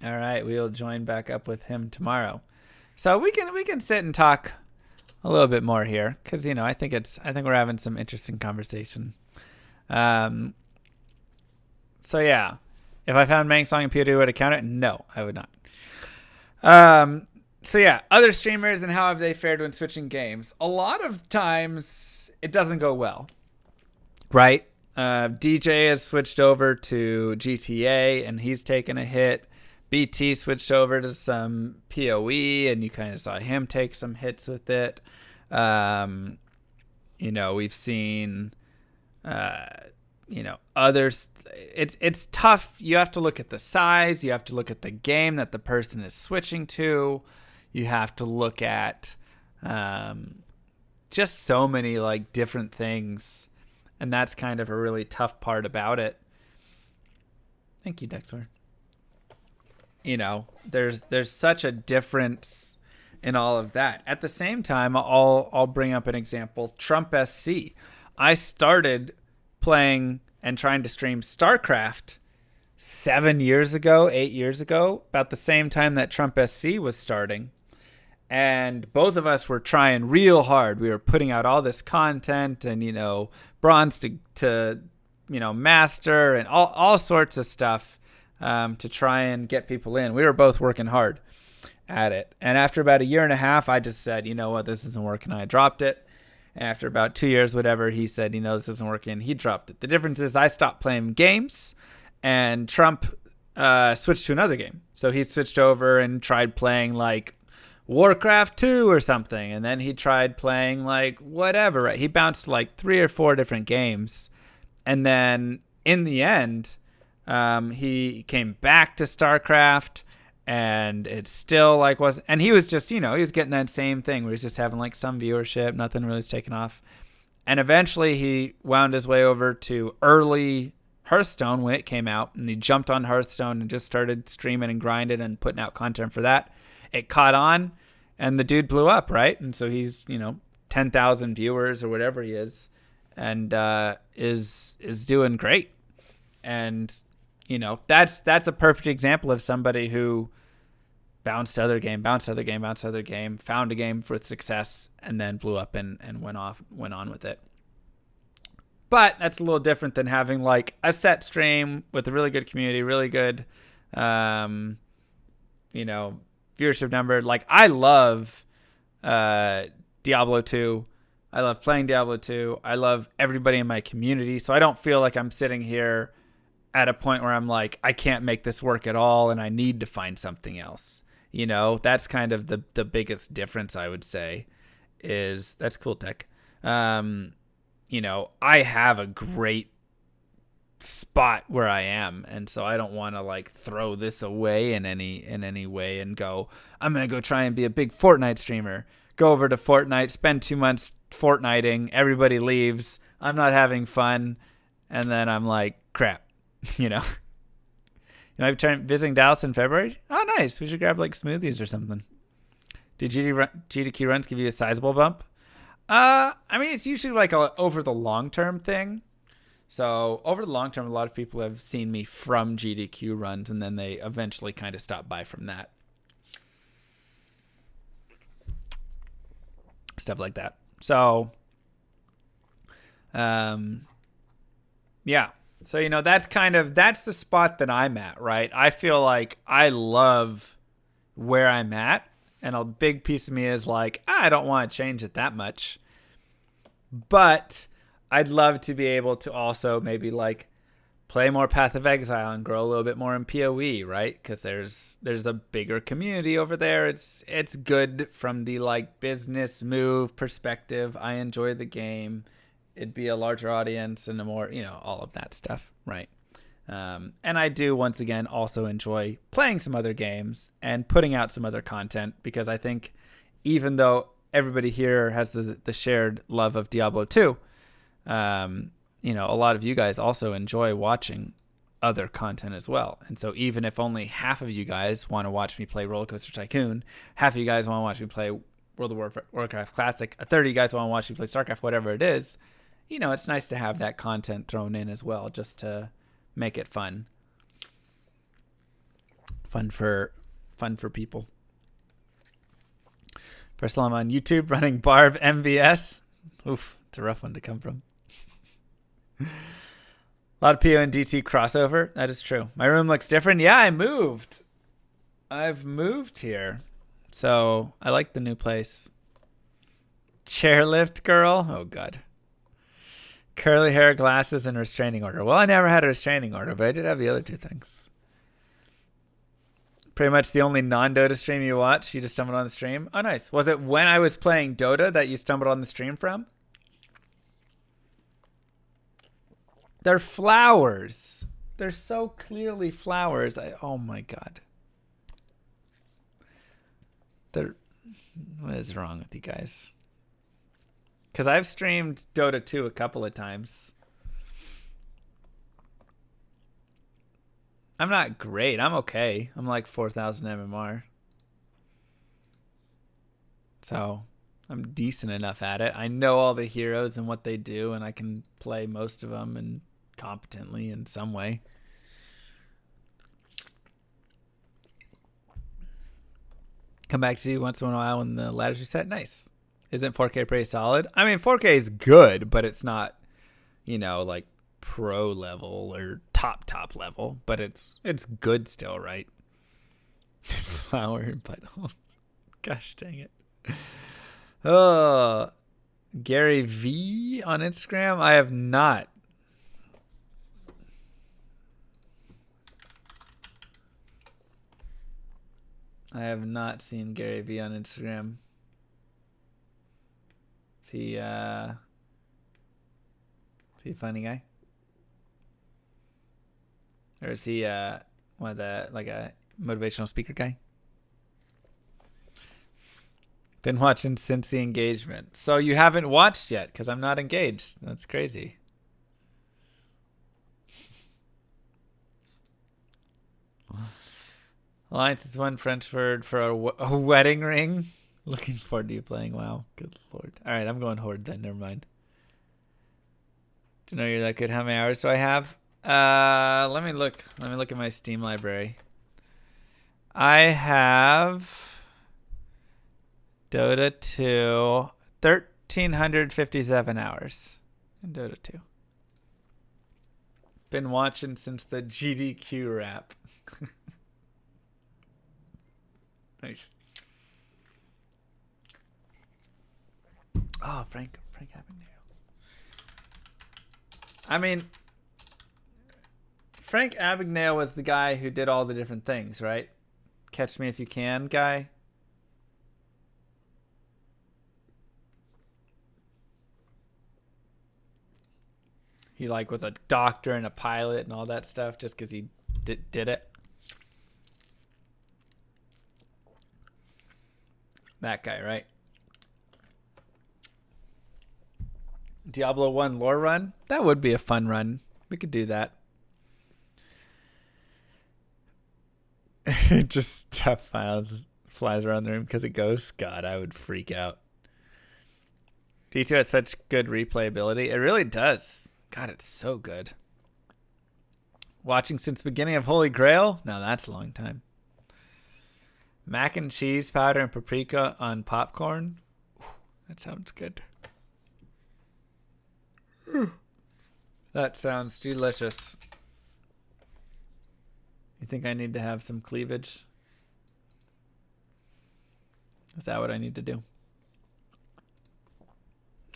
All right, we will join back up with him tomorrow. So we can sit and talk a little bit more here, because, you know, I think we're having some interesting conversation. So yeah, if I found Mang Song and POD, would I count it? No, I would not. So yeah, other streamers and how have they fared when switching games? A lot of times it doesn't go well, right? DJ has switched over to GTA and he's taken a hit. BT switched over to some PoE and you kind of saw him take some hits with it. You know, we've seen, you know, others. It's tough. You have to look at the size. You have to look at the game that the person is switching to. You have to look at just so many like different things. And that's kind of a really tough part about it. Thank you, Dexter. You know, there's such a difference in all of that. At the same time, I'll bring up an example. Trump SC. I started playing and trying to stream StarCraft 8 years ago, about the same time that Trump SC was starting. And both of us were trying real hard. We were putting out all this content and, you know, bronze to you know, master and all sorts of stuff to try and get people in. We were both working hard at it. And after about 1.5 years, I just said, you know what, this isn't working. I dropped it. And after about 2 years, whatever, he said, you know, this isn't working. He dropped it. The difference is I stopped playing games and Trump switched to another game. So he switched over and tried playing like Warcraft 2 or something, and then he tried playing like whatever, right? He bounced like 3 or 4 different games, and then in the end he came back to StarCraft, and it still like was, and he was just, you know, he was getting that same thing where he's just having like some viewership, nothing really was taking off, and eventually he wound his way over to early Hearthstone when it came out, and he jumped on Hearthstone and just started streaming and grinding and putting out content for that. it caught on, and the dude blew up, right? And so he's 10,000 viewers or whatever he is, and is doing great. And that's a perfect example of somebody who bounced other game, found a game with success, and then blew up and went on with it. But that's a little different than having like a set stream with a really good community, really good, viewership number. Like I love Diablo 2. I love playing Diablo 2. I love everybody in my community. So I don't feel like I'm sitting here at a point where I'm like, I can't make this work at all and I need to find something else. That's kind of the biggest difference, I would say, is that's cool, Tech. I have a great spot where I am, and so I don't want to like throw this away in any way and go, I'm going to go try and be a big Fortnite streamer. Go over to Fortnite, spend 2 months Fortniting, everybody leaves, I'm not having fun, and then I'm like, crap, I've tried visiting Dallas in February. Oh, nice. We should grab like smoothies or something. Did GDQ runs give you a sizable bump? It's usually like a over the long term thing. So over the long term, a lot of people have seen me from GDQ runs, and then they eventually kind of stop by from that. Stuff like that. So, yeah. So, that's the spot that I'm at, right? I feel like I love where I'm at. And a big piece of me is like, I don't want to change it that much. But I'd love to be able to also maybe like play more Path of Exile and grow a little bit more in PoE, right? Because there's a bigger community over there. It's good from the like business move perspective. I enjoy the game. It'd be a larger audience and a more, all of that stuff, right? And I do, once again, also enjoy playing some other games and putting out some other content, because I think even though everybody here has the shared love of Diablo 2, a lot of you guys also enjoy watching other content as well. And so even if only half of you guys want to watch me play Roller Coaster Tycoon, half of you guys want to watch me play World of Warcraft Classic, a third of you guys want to watch me play StarCraft, whatever it is, it's nice to have that content thrown in as well, just to make it fun for people. First of all, I'm on YouTube running Barb MVS. Oof, it's a rough one to come from. A lot of PO and DT crossover. That is true. My room looks different. Yeah, I've moved here, so I like the new place. Chairlift girl. Oh god. Curly hair, glasses, and restraining order. Well, I never had a restraining order, but I did have the other two things. Pretty much the only non-Dota stream you watched. You just stumbled on the stream. Oh, nice. Was it when I was playing Dota that you stumbled on the stream from? They're flowers. They're so clearly flowers. Oh my god. What is wrong with you guys? Because I've streamed Dota 2 a couple of times. I'm not great. I'm okay. I'm like 4,000 MMR. So I'm decent enough at it. I know all the heroes and what they do, and I can play most of them and competently in some way. Come back to you once in a while when the ladder's reset. Nice. Isn't 4K pretty solid? I mean, 4K is good, but it's not, like pro level or top level, but it's good still, right? Flower buttholes. Gosh dang it. Oh, Gary V on Instagram? I have not. I have not seen Gary V on Instagram. Is he a funny guy? Or is he one of the, like a motivational speaker guy? Been watching since the engagement. So you haven't watched yet because I'm not engaged. That's crazy. Alliance is one French word for a wedding ring. Looking forward to you playing WoW. Good lord. All right, I'm going Horde then. Never mind. To know you're that good. How many hours do I have? Let me look. Let me look at my Steam library. I have Dota 2, 1,357 hours in Dota 2. Been watching since the GDQ rap. Nice. Oh, Frank Abagnale. I mean, Frank Abagnale was the guy who did all the different things, right? Catch Me If You Can guy. He like was a doctor and a pilot and all that stuff just because he did it. That guy, right? Diablo 1 lore run? That would be a fun run. We could do that. Just stuff files flies around the room because it goes. God, I would freak out. D2 has such good replayability. It really does. God, it's so good. Watching since the beginning of Holy Grail? No, that's a long time. Mac and cheese powder and paprika on popcorn? Ooh, that sounds good. That sounds delicious. You think I need to have some cleavage? Is that what I need to do?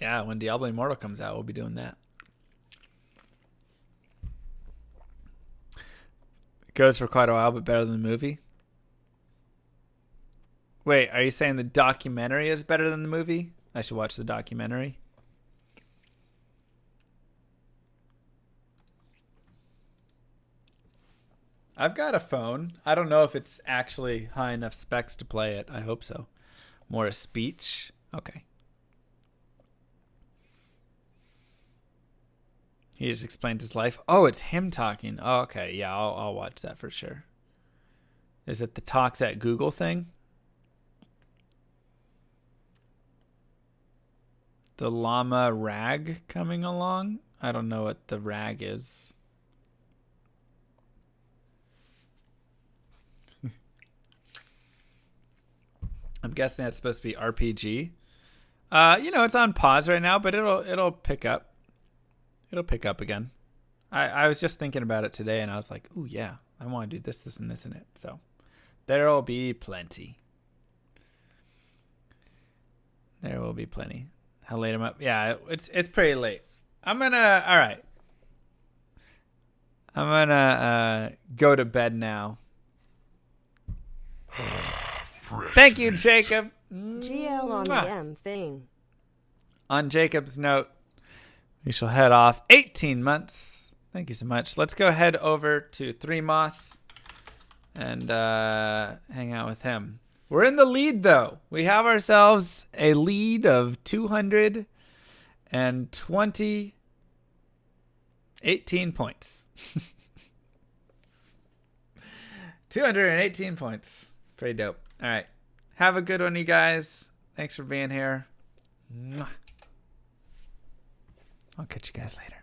Yeah, when Diablo Immortal comes out, we'll be doing that. It goes for quite a while, but better than the movie. Wait, are you saying the documentary is better than the movie? I should watch the documentary. I've got a phone. I don't know if it's actually high enough specs to play it. I hope so. More a speech. Okay. He just explained his life. Oh, it's him talking. Oh, okay. Yeah, I'll watch that for sure. Is it the Talks at Google thing? The llama rag coming along? I don't know what the rag is. I'm guessing that's supposed to be RPG. It's on pause right now, but it'll pick up. It'll pick up again. I was just thinking about it today, and I was like, "Ooh, yeah, I want to do this, and this in it." So there'll be plenty. There will be plenty. How late am I? Yeah, it's pretty late. All right. I'm gonna go to bed now. Thank you, Jacob. GL on the M thing. On Jacob's note, we shall head off. 18 months. Thank you so much. Let's go head over to Three Moth and hang out with him. We're in the lead, though. We have ourselves a lead of 218 points. 218 points. Pretty dope. All right. Have a good one, you guys. Thanks for being here. Mwah. I'll catch you guys later.